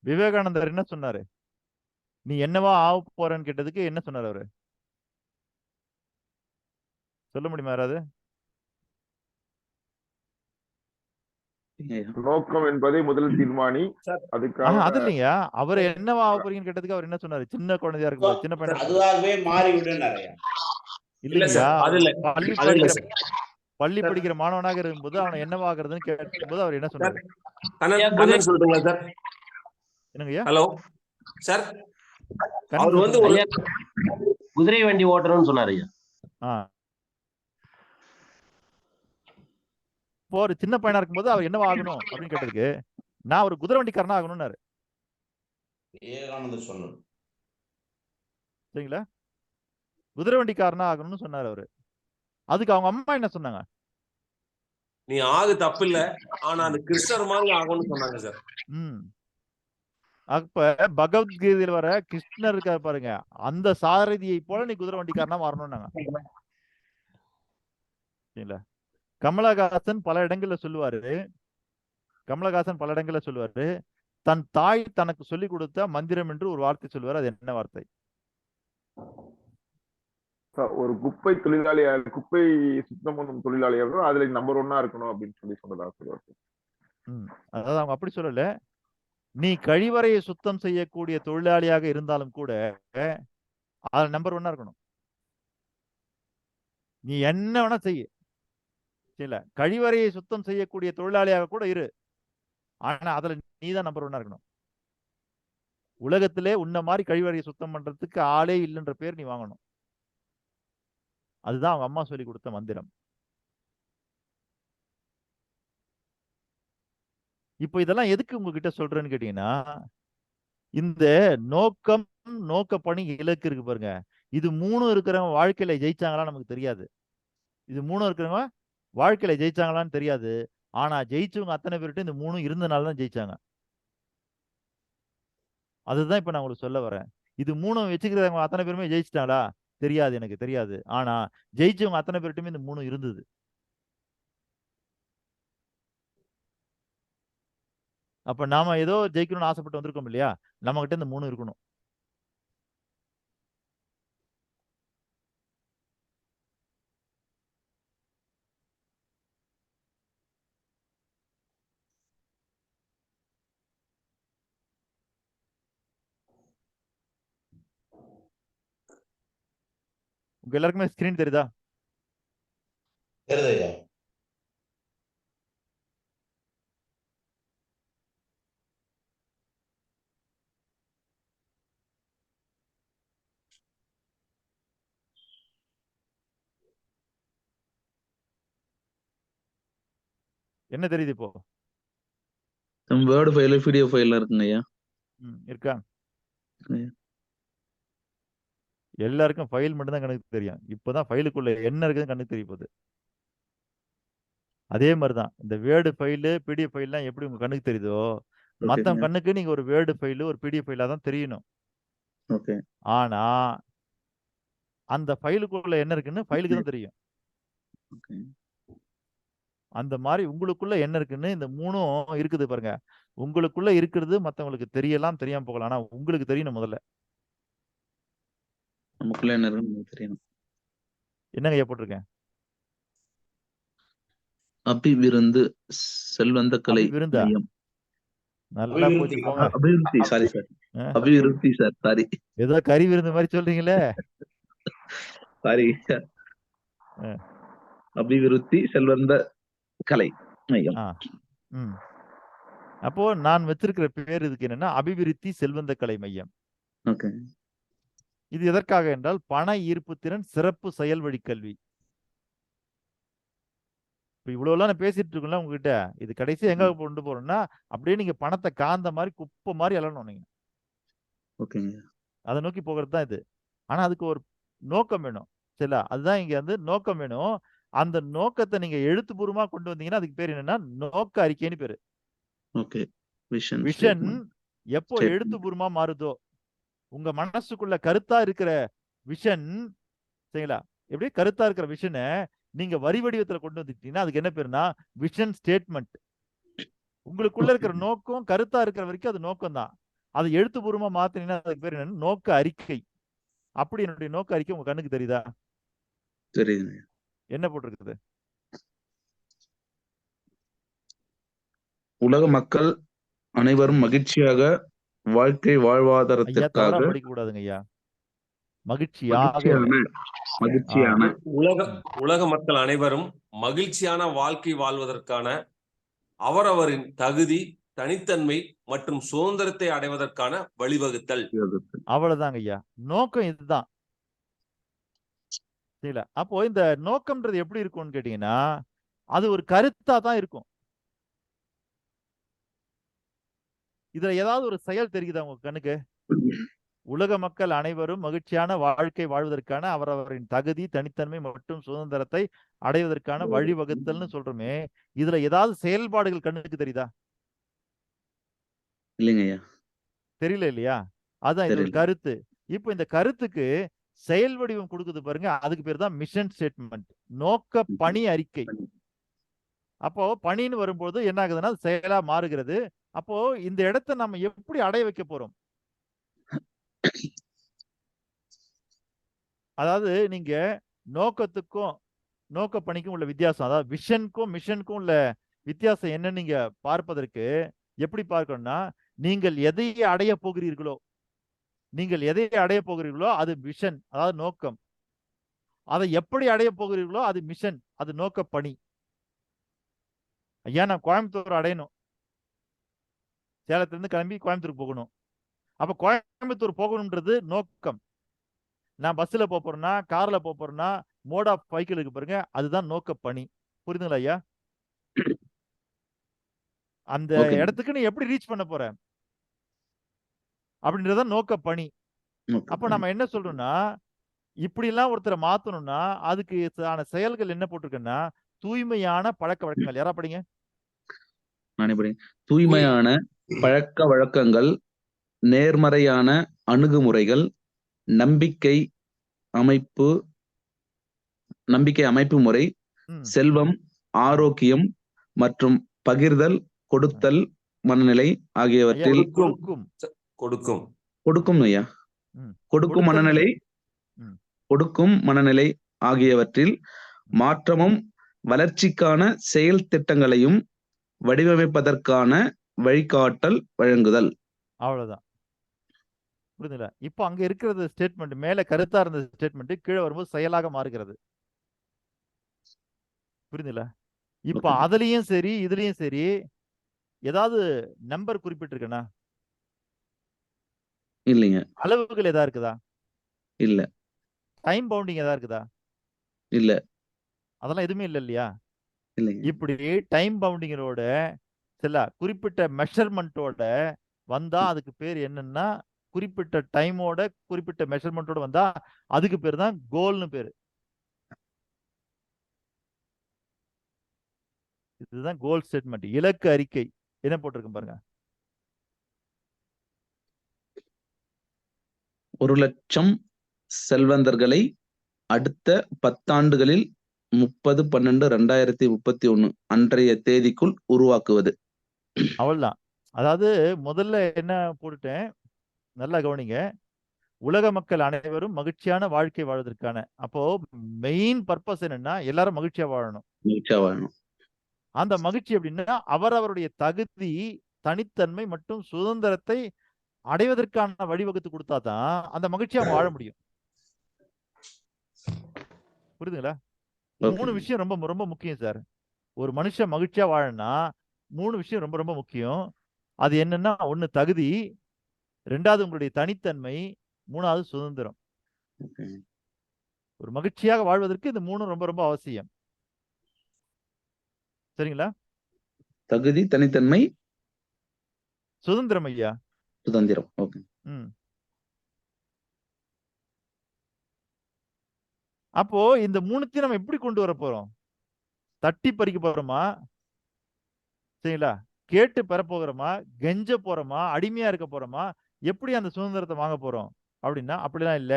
விவேகானந்தர் என்ன சொன்னாரு? நீ என்னவா ஆகப் போறன்னு கேட்டதுக்கு என்ன சொன்னாரு அவரு? சொல்ல முடியுமா யாராவது? நோக்கம் என்பதை முதல் தீர்மானி. சார். அதுக்காக அது இல்லைங்கய்யா. அவரு என்னவா ஆகப் போறீங்கன்னு கேட்டதுக்கு அவர் என்ன சொன்னாரு? சின்ன குழந்தையா இருக்கும்போது, சின்ன பையனா இருக்கும்போது. அதுவாகவே மாறிவிடும் நிறைய. இல்ல இல்லைங்கய்யா. சார். அது இல்ல. பள்ளி அது இல்ல படிக்கிற சார். பள்ளி சார். படிக்கிற மாணவனாக இருக்கும்போது, அவன என்னவாகிறதுன்னு கேட்கும்போது அவர் என்ன சார். சொன்னாரு? கண்ணன் சொல்லட்டுங்களா சார்? என்னங்கய்யா? Hello sir. கண்ணன் அவர் சார் வந்து சொல்லுங்க. ஒரு குதிரை வண்டி ஓட்டணும்னு சொன்னாரு ஐயா. ஆ. இப்போ ஒரு சின்ன பையனா இருக்கும்போது அவர் என்னவா ஆகணும் அப்படின்னு கேட்டதுக்கு, நான் ஒரு குதிரை வண்டிக்காரனா ஆகணும்னாரு. விவேகானந்தர் சொன்னது. சரிங்களா? குதிரை வண்டிக்காரனா ஆகணும்னு சொன்னாரு அவரு. அதுக்கு அவங்க அம்மா என்ன சொன்னாங்க? நீ ஆகு தப்பு இல்ல. ஆனா அது கிருஷ்ணர் மாதிரி ஆகும்னு சொன்னாங்க சார். அப்ப பகவத்கீதையில வர கிருஷ்ணர் இருக்காரு பாருங்க, அந்த சாரதியை போல நீ குதிரை வண்டிக்காரனா மாறணும்னாங்க. சரிங்களா? கமலஹாசன் பல இடங்கள்ல சொல்லுவாரு, தன் தாய் தனக்கு சொல்லிக் கொடுத்த மந்திரம் என்று ஒரு வார்த்தை சொல்லுவாரு. அது என்ன வார்த்தை? சார் ஒரு குப்பை குப்பை சுத்தம் பண்ணும் தொழிலாளியாக அதுல நம்பர் 1 இருக்கணும் அப்படின்னு சொன்னதா சொல்லுவார். அதாவது அவங்க அப்படி சொல்லல. நீ கழிவறையை சுத்தம் செய்யக்கூடிய தொழிலாளியாக இருந்தாலும் கூட, அதுல நம்பர் 1 இருக்கணும். நீ என்ன வேணா செய்ய, இல்ல கழிவறையை சுத்தம் செய்யக்கூடிய தொழிலாளியாக கூட இரு, ஆனா அதுல நீதான் நம்பர் 1 இருக்கணும். உலகத்திலே உன்ன மாதிரி கழிவறையை சுத்தம் பண்றதுக்கு ஆளே இல்லைன்ற பேர் நீ வாங்கணும். அதுதான் அவங்க அம்மா சொல்லி கொடுத்த மந்திரம். இப்போ இதெல்லாம் எதுக்கு உங்ககிட்ட சொல்றேன்னு கேட்டீங்கன்னா, இந்த நோக்கம், நோக்க பணி, இலக்கு இருக்கு பாருங்க, இது 3 இருக்கிறவங்க வாழ்க்கையில ஜெயிச்சாங்களா நமக்கு தெரியாது. இது 3 இருக்கிறவங்க வாழ்க்கையில ஜெயிச்சாங்களான்னு தெரியாது. ஆனா ஜெயிச்சவங்க அத்தனை பேர்கிட்ட இந்த 3 இருந்தனால தான் ஜெயிச்சாங்க. அதுதான் இப்ப நான் உங்களுக்கு சொல்ல வரேன். இது 3 வச்சுக்கிறவங்க அத்தனை பேருமே ஜெயிச்சிட்டாங்களா? தெரியாது, எனக்கு தெரியாது. ஆனா ஜெயிச்சவங்க அத்தனை பேர்கிட்டயுமே இந்த 3 இருந்தது. அப்ப நாம ஏதோ ஜெயிக்கணும்னு ஆசைப்பட்டு வந்திருக்கோம் இல்லையா? நம்ம கிட்ட இந்த 3 இருக்கணும். உங்க எல்லாருக்குமே ஸ்கிரீன் தெரியுதா? தெரியுது ஐயா. என்ன தெரியுது இப்போ? வேர்டு ஃபைல், பிடிஎஃப் ஃபைல் இருக்குங்க ஐயா. இருக்கா? ஐயா. எல்லாருக்கும் ஃபைல் மட்டும் தான் கணக்கு தெரியும். இப்பதான் ஃபைலுக்குள்ள என்ன இருக்குதுன்னு கணக்கு தெரிய போகுது. அதே மாதிரிதான் இந்த வேர்டு ஃபைலு, பிடிஎஃப் ஃபைல்லாம் எப்படி உங்க கண்ணுக்கு தெரியுதோ, மத்தவங்க ஓகேங்க. கண்ணுக்கு நீங்க ஒரு வேர்டு ஃபைலு, ஒரு பிடிஎஃப் ஃபைலா தான் தெரியணும். ஓகே. ஆனா அந்த ஃபைலுக்குள்ள என்ன இருக்குன்னு ஃபைலுக்கு தான் தெரியும். ஓகே. அந்த மாதிரி உங்களுக்குள்ள என்ன இருக்குன்னு இந்த 3ம் இருக்குது பாருங்க. உங்களுக்குள்ள இருக்கிறது மத்தவங்களுக்கு தெரியலாம், தெரியாம போகலாம். ஆனா உங்களுக்கு தெரியணும் முதல்ல. நமக்குள்ள என்ன இருக்குன்னு நமக்கு தெரியணும். என்னங்க ஐயா போட்டிருக்கேன்? அபிவிருந்து செல்வந்த கலை அபிவிருந்தா? மையம். நல்லா போச்சு அபிவிருத்தி. போங்க. அபிவிருத்தி, சாரி சார். அஹ், அபிவிருத்தி சார், சாரி ஏதோ கறி விருந்து மாதிரி சொல்றீங்களே. சாரி. அஹ், அபிவிருத்தி செல்வந்த கலை மையம். ஆ, ம். அப்போ நான் வச்சிருக்கிற பேர் இதுக்கு என்னன்னா அபிவிருத்தி செல்வந்த கலை மையம். ஓகே. இது எதற்காக என்றால் பண ஈர்ப்பு திறன் சிறப்பு செயல் வழி கல்வி. இப்ப இவ்வளவுலாம் நான் பேசிட்டு இருக்கேன்ல உங்ககிட்ட, இது கடைசி எங்க கொண்டு போறோம்னா அப்படியே நீங்க பணத்தை காந்த மாதிரி குப்பை மாதிரி எழணும் நீங்க. ஓகேங்க. அதை நோக்கி போகிறது தான் இது. ஆனா அதுக்கு ஒரு நோக்கம் வேணும். சரிங்களா? அதுதான் இங்க வந்து நோக்கம் வேணும். அந்த நோக்கத்தை நீங்க எழுத்துப்பூர்வமா கொண்டு வந்தீங்கன்னா அதுக்கு பேர் என்னன்னா நோக்க அறிக்கைன்னு பேரு. ஓகே. Vision vision statement. எப்போ ஸ்டேட்மெண்ட். எழுத்துப்பூர்வமா மாறுதோ, உங்க மனசுக்குள்ள கருத்தா இருக்கிற விஷன், சரிங்களா, எப்படி கருத்தா இருக்கிற விஷனை நீங்க வரி வடிவத்துல கொண்டு வந்துட்டீங்கன்னா அதுக்கு என்ன பேருனா விஷன் ஸ்டேட்மெண்ட். உங்களுக்குள்ள இருக்கிற நோக்கம் கருத்தா இருக்கிற வரைக்கும் அது நோக்கம் தான். அதை எழுத்துப்பூர்வமா மாத்தினீங்கன்னா அதுக்கு பேர் என்னன்னா நோக்க அறிக்கை. அப்படி என்னுடைய நோக்க அறிக்கை உங்க கண்ணுக்கு தெரியுதா? தெரியுதுங்க. என்ன போட்டிருக்குது? உலக மக்கள் அனைவரும் மகிழ்ச்சியாக வாழ்க்கை ஐயா தவறா வாழ்வாதாரத்திற்காக படிக்க கூடாதுங்க ஐயா. மகிழ்ச்சியாக இல்ல. மகிழ்ச்சியான உலக மக்கள் அனைவரும் மகிழ்ச்சியான வாழ்க்கை வாழ்வதற்கான அவரவரின் தகுதி, தனித்தன்மை மற்றும் சுதந்திரத்தை அடைவதற்கான வழிவகுத்தல். அவ்வளவுதாங்க ஐயா. நோக்கம் இதுதான். சரிங்களா? அப்போ இந்த நோக்கம்ன்றது எப்படி இருக்கும்னு கேட்டீங்கன்னா அது ஒரு கருத்தா தான் இருக்கும். இதுல ஏதாவது ஒரு செயல் தெரியுதா உங்க கண்ணுக்கு? உலக மக்கள் அனைவரும் மகிழ்ச்சியான வாழ்க்கை வாழ்வதற்கான அவரவரின் தகுதி, தனித்தன்மை மற்றும் சுதந்திரத்தை அடைவதற்கான வழிவகுத்தல்னு சொல்றோமே, இதுல ஏதாவது செயல்பாடுகள் கண்ணுக்கு தெரியுதா? இல்லைங்க ஐயா. தெரியல இல்லையா? அதான் இது ஒரு தெரியல. கருத்து. இப்போ இந்த கருத்துக்கு செயல் வடிவம் கொடுக்குது பாருங்க, அதுக்கு பேர் தான் மிஷன் ஸ்டேட்மெண்ட், நோக்க பணி அறிக்கை. அப்போ பணின்னு வரும்போது என்ன ஆகுதுன்னா அது செயலா மாறுகிறது. அப்போ இந்த இடத்தை நம்ம எப்படி அடைய வைக்க போறோம்? அதாவது நீங்க நோக்கத்துக்கும் நோக்க பணிக்கும் உள்ள வித்தியாசம், அதாவது விஷனுக்கும் மிஷனுக்கும் உள்ள வித்தியாசம் என்ன நீங்க பார்ப்பதற்கு எப்படி பார்க்கணும்னா, நீங்கள் எதை அடைய போகிறீர்களோ, நீங்கள் எதை அடைய போகிறீர்களோ அது விஷன், அதாவது நோக்கம். அதை எப்படி அடைய போகிறீர்களோ அது மிஷன், அது நோக்க பணி. ஐயா நான் கோயம்புத்தூர் அடையணும், சேலத்திலிருந்து கிளம்பி கோயம்புத்தூருக்கு போகணும். அப்ப கோயம்புத்தூர் போகணும்ன்றது நோக்கம். நான் பஸ்ல போறேன்னா, கார்ல போறேன்னா, மோட் ஆஃப் வெஹிக்கிள் இருக்கு பாருங்க, அதுதான் நோக்க பணி. புரியுதுங்களா ஐயா? அந்த ஓகே இடத்துக்கு நீ எப்படி ரீச் பண்ண போற அப்படின்றத நோக்க பணி. அப்ப நம்ம என்ன சொல்றோம்னா, இப்படி எல்லாம் ஒருத்தரை மாத்தணும்னா அதுக்கு ஆன செயல்கள் என்ன போட்டிருக்குன்னா, தூய்மையான பழக்க வழக்கங்கள். யாரா படிங்க. நானே படி. தூய்மையான பழக்க வழக்கங்கள், நேர்மறையான அணுகுமுறைகள், நம்பிக்கை அமைப்பு முறை, செல்வம், ஆரோக்கியம் மற்றும் பகிர்தல், கொடுத்தல் மனநிலை ஆகியவற்றில் கொடுக்கும் ஐயா கொடுக்கும் மனநிலை ஆகியவற்றில் மாற்றமும் வளர்ச்சிக்கான செயல் திட்டங்களையும் வடிவமைப்பதற்கான வழிகாட்டல் வழங்குதல். அவ்வளவுதான். புரியுதுங்களா? இப்போ அங்க இருக்கிறது ஸ்டேட்மெண்ட், மேல கருத்தா இருந்த ஸ்டேட்மெண்ட் கீழே வரும்போது செயலாக மாறுகிறது. புரியுதுங்களா? இப்ப அதுலயும் சரி இதுலயும் சரி ஏதாவது நம்பர் குறிப்பிட்டிருக்கேனா? இல்லைங்க. அளவுகள் ஏதா இருக்குதா? இல்ல. டைம் பவுண்டிங் ஏதா இருக்குதா? இல்ல. அதெல்லாம் எதுவுமே இல்ல இல்லையா? இல்லைங்க. இப்படி டைம் பவுண்டிங்கோட சில குறிப்பிட்ட மெஷர்மெண்டோட வந்தா அதுக்கு பேர் என்னன்னா, குறிப்பிட்ட டைமோட குறிப்பிட்ட மெஷர்மெண்டோட வந்தா அதுக்கு பேர் தான் கோல்னு பேரு. இதுதான் கோல் ஸ்டேட்மெண்ட், இலக்கு அறிக்கை. என்ன போட்டிருக்கும் பாருங்க. 1,00,000 செல்வந்தர்களை அடுத்த 10 ஆண்டுகளில் 30/12/2031 அன்றைய தேதிக்குள் உருவாக்குவது. அவ்வளவுதான். அதாவது முதல்ல என்ன போட்டுட்டேன், நல்லா கவனிங்க. உலக மக்கள் அனைவரும் மகிழ்ச்சியான வாழ்க்கை வாழ்வதற்கான, அப்போ மெயின் பர்பஸ் என்னன்னா எல்லாரும் மகிழ்ச்சியா வாழணும். அந்த மகிழ்ச்சி அப்படின்னா அவரவருடைய தகுதி, தனித்தன்மை மற்றும் சுதந்திரத்தை அடைவதற்கான வழிவகுத்து கொடுத்தாதான் அந்த மகிழ்ச்சியா வாழ முடியும். புரியுதுங்களா? 3 விஷயம் ரொம்ப ரொம்ப முக்கியம் சார். ஒரு மனுஷன் மகிழ்ச்சியா வாழணும்னா 3 விஷயம் ரொம்ப ரொம்ப முக்கியம். அது என்னன்னா, 1 தகுதி, 2வது உங்களுடைய தனித்தன்மை, 3வது சுதந்திரம். ஒரு மகிழ்ச்சியாக வாழ்வதற்கு இந்த 3 ரொம்ப ரொம்ப அவசியம். சரிங்களா? தகுதி, தனித்தன்மை, சுதந்திரம் ஐயா. சுதந்திரம். ஓகே. அப்போ இந்த 3த்தையும் நம்ம எப்படி கொண்டு வர போறோம்? தட்டி பறிக்க போறோமா? சரிங்களா? கேட்டு பெற போகிறோமா? கெஞ்ச போறோமா? அடிமையா இருக்க போறோமா? எப்படி அந்த சுதந்திரத்தை வாங்க போறோம் அப்படின்னா, அப்படிலாம் இல்ல.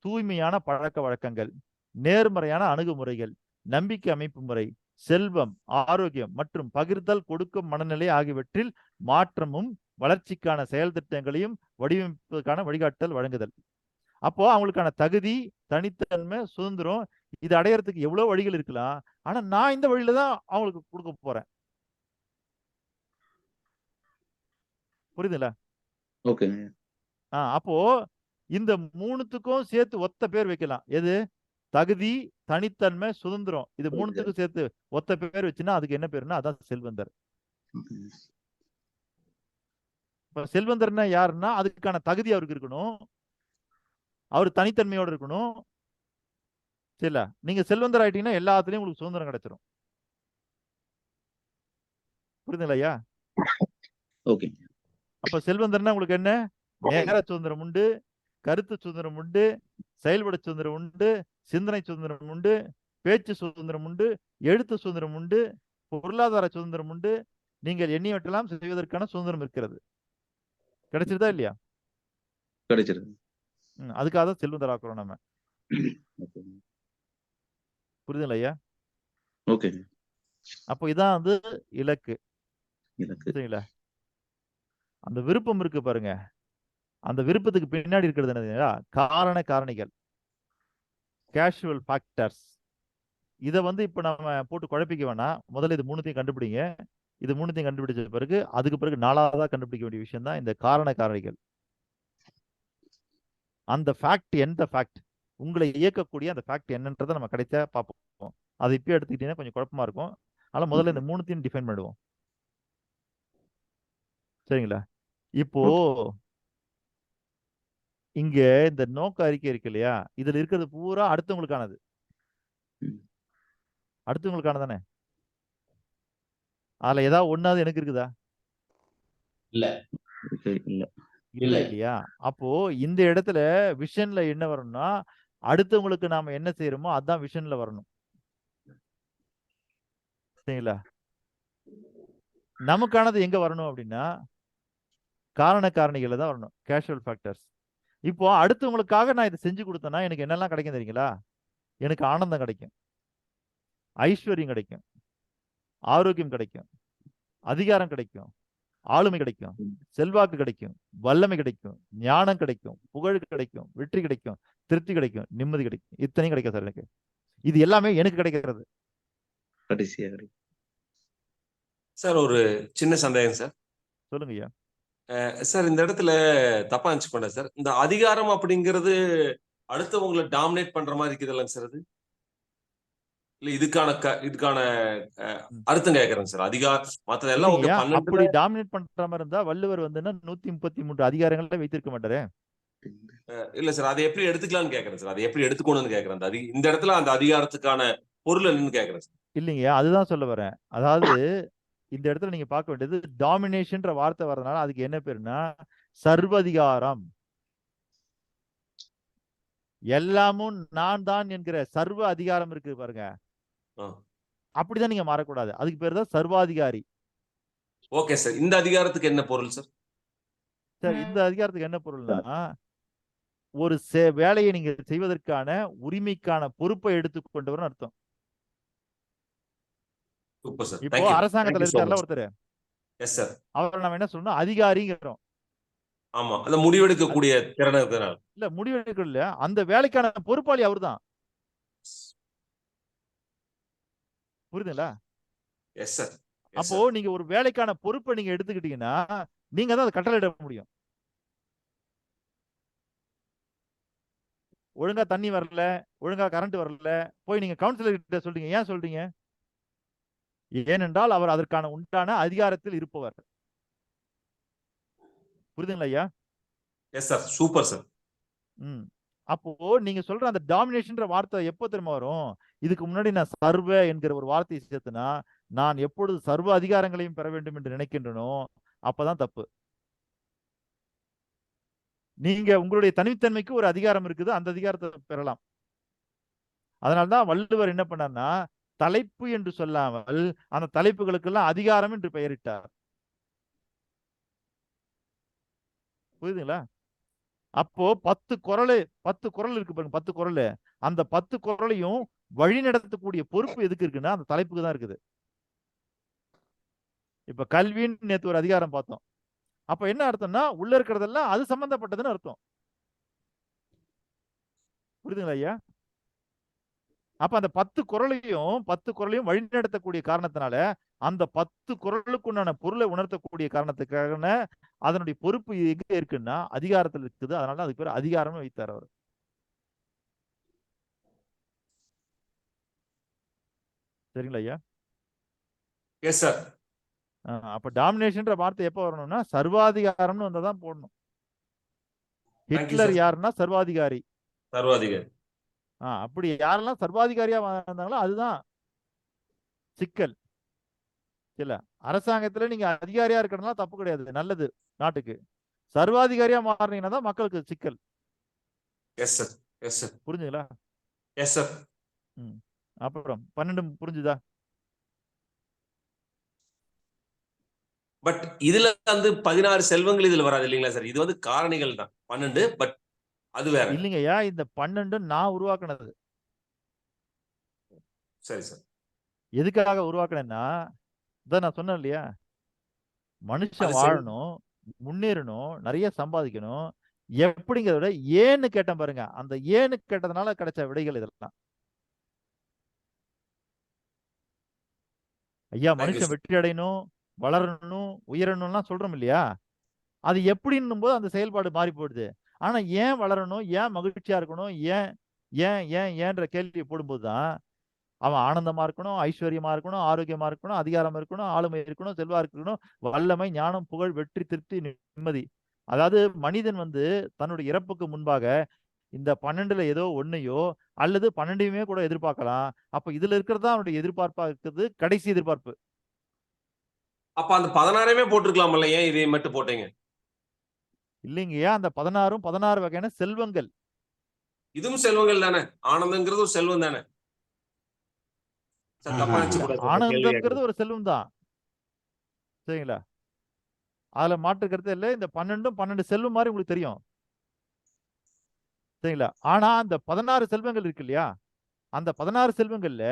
தூய்மையான பழக்க வழக்கங்கள், நேர்மறையான அணுகுமுறைகள், நம்பிக்கை அமைப்பு முறை, செல்வம், ஆரோக்கியம் மற்றும் பகிர்தல், கொடுக்கும் மனநிலை ஆகியவற்றில் மாற்றமும் வளர்ச்சிக்கான செயல் திட்டங்களையும் வடிவமைப்பதற்கான வழிகாட்டல் வழங்குதல். அப்போ அவங்களுக்கான தகுதி, தனித்தன்மை, சுதந்திரம், இது அடையறதுக்கு எவ்வளவு வழிகள் இருக்கலாம். ஆனா நான் இந்த வழியில தான் அவங்களுக்கு கொடுக்க போறேன். புரியுதுங்களா? ஓகே. அப்போ இந்த 3த்துக்கும் சேர்த்து ஒத்த பேர் வைக்கலாம். எது? தகுதி, தனித்தன்மை, சுதந்திரம். இது 3த்துக்கும் சேர்த்து ஒத்த பேர் வச்சுன்னா அதுக்கு என்ன பேருன்னா அதான் செல்வந்தர். இப்ப செல்வந்தர்னா யாருன்னா அதுக்கான தகுதி அவருக்கு இருக்கணும், அவர் தனித்தன்மையோட இருக்கணும். சரில? நீங்க செல்வந்தர் ஆயிட்டீங்கன்னா எல்லாத்துலயும் உங்களுக்கு சுதந்திரம் கிடைச்சிடும். புரியுதுங்களா ஐயா? ஓகே. அப்ப செல்வந்தர்னா உங்களுக்கு என்ன? நேர சுதந்திரம் உண்டு, கருத்து சுதந்திரம் உண்டு, செயல்பட சுதந்திரம் உண்டு, சிந்தனை சுதந்திரம் உண்டு, பேச்சு சுதந்திரம் உண்டு, எழுத்து சுதந்திரம் உண்டு, பொருளாதார சுதந்திரம் உண்டு. நீங்கள் எண்ணியவற்றெல்லாம் செய்வதற்கான சுதந்திரம் இருக்கிறது. கிடைச்சிருதா இல்லையா? கிடைச்சிருக்கு. அதுக்காக தான் செல்வந்தர் ஆக்குறோம் நம்ம. புரியுதுங்களா ஐயா? ஓகே. அப்போ இதான் வந்து இலக்கு. சரிங்களா? அந்த விருப்பம் இருக்கு பாருங்க, அந்த விருப்பத்துக்கு பின்னாடி இருக்கிறது என்னதுன்னா காரண காரணிகள், கேஷுவல் ஃபேக்டர்ஸ். இதை வந்து இப்ப நம்ம போட்டு குழப்பிக்க வேணாம். முதல்ல இது 3த்தையும் கண்டுபிடிங்க. இது 3த்தையும் கண்டுபிடிச்ச பிறகு அதுக்கு பிறகு 4வதா கண்டுபிடிக்க வேண்டிய விஷயம் தான் இந்த காரண காரணிகள். அந்த ஃபேக்ட், எந்த ஃபேக்ட்? உங்களை இயக்கக்கூடிய அந்த ஃபேக்ட் என்னன்றதை நம்ம கிடைச்சா பார்ப்போம். அதை இப்போ எடுத்துக்கிட்டீங்கன்னா கொஞ்சம் குழப்பமா இருக்கும். அதனால முதல்ல இந்த மூணுத்தையும் டிஃபைன் பண்ணுவோம். சரிங்களா? இப்போ இங்க இந்த நோக்க அறிக்கை இருக்கு இல்லையா, இதுல இருக்கிறது பூரா அடுத்தவங்களுக்கானது. அடுத்தவங்களுக்கான தானே? அதுல ஏதாவது ஒண்ணாவது எனக்கு இருக்குதா? இல்ல. இல்லையா? அப்போ இந்த இடத்துல விஷன்ல என்ன வரணும்னா, அடுத்தவங்களுக்கு நாம என்ன செய்யறோமோ அதான் விஷன்ல வரணும். சரிங்களா? நமக்கானது எங்க வரணும் அப்படின்னா, காரண காரணிகள்ல தான் வரணும். Casual factors. இப்போ அடுத்தவங்களுக்காக நான் இதை செஞ்சு கொடுத்தேன்னா எனக்கு என்னெல்லாம் கிடைக்கும் தெரியுங்களா? எனக்கு ஆனந்தம் கிடைக்கும், ஐஸ்வர்யம் கிடைக்கும், ஆரோக்கியம் கிடைக்கும், அதிகாரம் கிடைக்கும், ஆளுமை கிடைக்கும், செல்வாக்கு கிடைக்கும், வல்லமை கிடைக்கும், ஞானம் கிடைக்கும், புகழ் கிடைக்கும், வெற்றி கிடைக்கும், திருப்தி கிடைக்கும், நிம்மதி கிடைக்கும். இத்தனையும் கிடைக்கும் சார் எனக்கு. இது எல்லாமே எனக்கு கிடைக்கிறது. கடைசியா சார் ஒரு சின்ன சந்தேகம் சார். சொல்லுங்க ஐயா. சார் இந்த இடத்துல தப்பா நினைச்சு பண்ண சார். இந்த அதிகாரம் அப்படிங்கிறது அடுத்தவங்களை டாமினேட் பண்ற மாதிரி இருக்குது இல்லைங்க சார்? அது இல்ல இதுக்கான அர்த்தம் கேட்கறேங்க சார். மத்ததெல்லாம் ஓகே. அப்படி டாமினேட் பண்ற மாதிரி இருந்தா வள்ளுவர் வந்து 133 அதிகாரங்களை வைத்திருக்க மாட்டாரு. இல்ல சார், அதை எப்படி எடுத்துக்கலாம்னு கேட்கறேன் சார். அதை எப்படி எடுத்துக்கணும்னு கேட்கறேன். இந்த இடத்துல அந்த அதிகாரத்துக்கான பொருள் என்னன்னு கேட்கறேன் சார். இல்லைங்க, அதுதான் சொல்ல வரேன். அதாவது இந்த இடத்துல நீங்க பார்க்க வேண்டியது டாமினேஷன்ற வார்த்தை வர்றதுனால அதுக்கு என்ன பேருன்னா சர்வதிகாரம். எல்லாமும் நான் தான் என்கிற சர்வ அதிகாரம் இருக்கு பாருங்க, அப்படிதான் நீங்க மாறக்கூடாது. அதுக்கு பேர் தான் சர்வாதிகாரி. Okay sir. இந்த அதிகாரத்துக்கு என்ன பொருள் சார்? சார் இந்த அதிகாரத்துக்கு என்ன பொருள்னா, ஒரு வேலையை நீங்க செய்வதற்கான உரிமைக்கான பொறுப்பை எடுத்துக்கொண்டவர்னு அர்த்தம். இப்போ அரசாங்கத்துல இருக்காருல ஒருத்தர், எஸ் சார், அவர் நம்ம என்ன சொல்லணும், அதிகாரிங்கிறோம். ஆமா, அந்த முடிவெடுக்கக்கூடிய திறன் இருக்கிறனால. இல்ல முடிவெடுக்கல, அந்த வேலைக்கான பொறுப்பாளி அவர்தான். புரியுதுங்களா? Yes sir. அப்போ நீங்க ஒரு வேலைக்கான பொறுப்பை நீங்க எடுத்துக்கிட்டீங்கன்னா நீங்க தான் அதை கட்டளையிட முடியும். ஒழுங்கா தண்ணி வரல, ஒழுங்கா கரண்ட் வரல, போய் நீங்க கவுன்சிலர் கிட்ட சொல்றீங்க. ஏன் சொல்றீங்க? ஏனென்றால் அவர் அதற்கான உண்டான அதிகாரத்தில் இருப்பவர். புரியுதுங்களா ஐயா? Yes sir, super sir. அப்போ நீங்க சொல்ற அந்த டாமினேஷன்ற வார்த்தை எப்போ தெரியுமா வரும்? இதுக்கு முன்னாடி நான் சர்வ என்கிற ஒரு வார்த்தையை சேர்த்துனா, நான் எப்பொழுது சர்வ அதிகாரங்களையும் பெற வேண்டும் என்று நினைக்கின்றனோ அப்பதான் தப்பு. நீங்க உங்களுடைய தனித்தன்மைக்கு ஒரு அதிகாரம் இருக்குது, அந்த அதிகாரத்தை பெறலாம். அதனால்தான் வள்ளுவர் என்ன பண்ணார்னா, தலைப்பு என்று சொல்லாமல் அந்த தலைப்புகளுக்கெல்லாம் அதிகாரம் என்று பெயரிட்டார். புரியுதுங்களா? அப்போ 10 குறள் இருக்கு பாருங்க, 10 குறள். அந்த 10 குறளையும் வழி நடத்தக்கூடிய பொறுப்பு எதுக்கு இருக்குன்னா அந்த தலைப்புக்கு தான் இருக்குது. இப்ப கல்வின்னு நேத்து ஒரு அதிகாரம் பார்த்தோம். அப்ப என்ன அர்த்தம்னா உள்ள இருக்கிறதெல்லாம் அது சம்பந்தப்பட்டதுன்னு அர்த்தம். புரியுதுங்களா ஐயா? அப்ப அந்த 10 குறளையும் வழிநடத்தக்கூடிய காரணத்தினால அந்த 10 குறளுக்குண்டான பொருளை உணர்த்தக்கூடிய காரணத்துக்காக அதனுடைய பொறுப்பு எங்க இருக்குன்னா அதிகாரத்தில் இருக்குது. அதனால அதுக்கு பேர் அதிகாரம்னு வைத்தார் அவர். சரிங்களா ஐயா? S sir. அப்ப டாமினேஷன்ற வார்த்தை எப்ப வரணும்னா சர்வாதிகாரம்னு வந்தாதான் போடணும். ஹிட்லர் யாருன்னா சர்வாதிகாரி. அப்படி யாரெல்லாம் சர்வாதிகாரியா வந்தாங்களோ அதுதான் சிக்கல். இல்ல, அரசாங்கத்துல நீங்க அதிகாரியா இருக்கிறதுனால தப்பு கிடையாது, நல்லது நாட்டுக்கு. சர்வாதிகாரியா மாறினீங்கன்னா தான் மக்களுக்கு சிக்கல். Yes sir. Yes sir. புரிஞ்சுங்களா? Yes sir. அப்புறம் 12 புரிஞ்சுதா? பட் இதுல வந்து 16 செல்வங்கள் இதுல வராது இல்லைங்களா சார்? இது வந்து காரணிகள் தான் 12. பட் அது வேற இல்லைங்கய்யா, இந்த 12 நான் உருவாக்குனது. சரி சார். எதுக்காக உருவாக்குனேன்னா இதான் நான் சொன்னேன் இல்லையா, மனுஷன் வாழணும், முன்னேறணும், நிறைய சம்பாதிக்கணும். எப்படிங்கிறத விட ஏன்னு கேட்டேன் பாருங்க, அந்த ஏன்னு கேட்டதுனால கிடைச்ச விடைகள் இதெல்லாம். ஐயா, மனுஷன் வெற்றி அடையணும், வளரணும், உயரணும்லாம் சொல்றோம் இல்லையா, அது எப்படின்னும் போது அந்த செயல்பாடு மாறி போயிடுது. ஆனா ஏன் வளரணும், ஏன் மகிழ்ச்சியா இருக்கணும், ஏன் ஏன்ற கேள்வியை போடும்போது தான் அவன் ஆனந்தமா இருக்கணும், ஐஸ்வர்யமா இருக்கணும், ஆரோக்கியமா இருக்கணும், அதிகாரம் இருக்கணும், ஆளுமை இருக்கணும், செல்வா இருக்கணும், வல்லமை, ஞானம், புகழ், வெற்றி, திருப்தி, நிம்மதி. அதாவது மனிதன் வந்து தன்னுடைய இறப்புக்கு முன்பாக இந்த 12ல ஏதோ ஒன்னையோ அல்லது 12யுமே கூட எதிர்பார்க்கலாம். அப்ப இதுல இருக்கிறதா அவனுடைய எதிர்பார்ப்பா இருக்குது, கடைசி எதிர்பார்ப்பு. அப்ப அந்த 16மே போட்டிருக்கலாம்ல, ஏன் இதை மட்டும் போட்டீங்க? இல்லைங்கய்யா, அந்த 16ம் 16 வகையான செல்வங்கள். இதுவும் செல்வங்கள் தானே? ஆனந்தங்கிறது ஒரு செல்வம் தானே? சார் தப்பா நினைச்சு கூடாது சார், இந்த கேள்வி ஆனந்தம்ங்கிறது ஒரு செல்வம் தான். சரிங்களா? அதுல மாற்று கருத்து இல்லை. இந்த 12ம் 12 செல்வம் மாதிரி உங்களுக்கு தெரியும். சரிங்களா? ஆனா அந்த 16 செல்வங்கள் இருக்கு இல்லையா? அந்த 16 செல்வங்கள்ல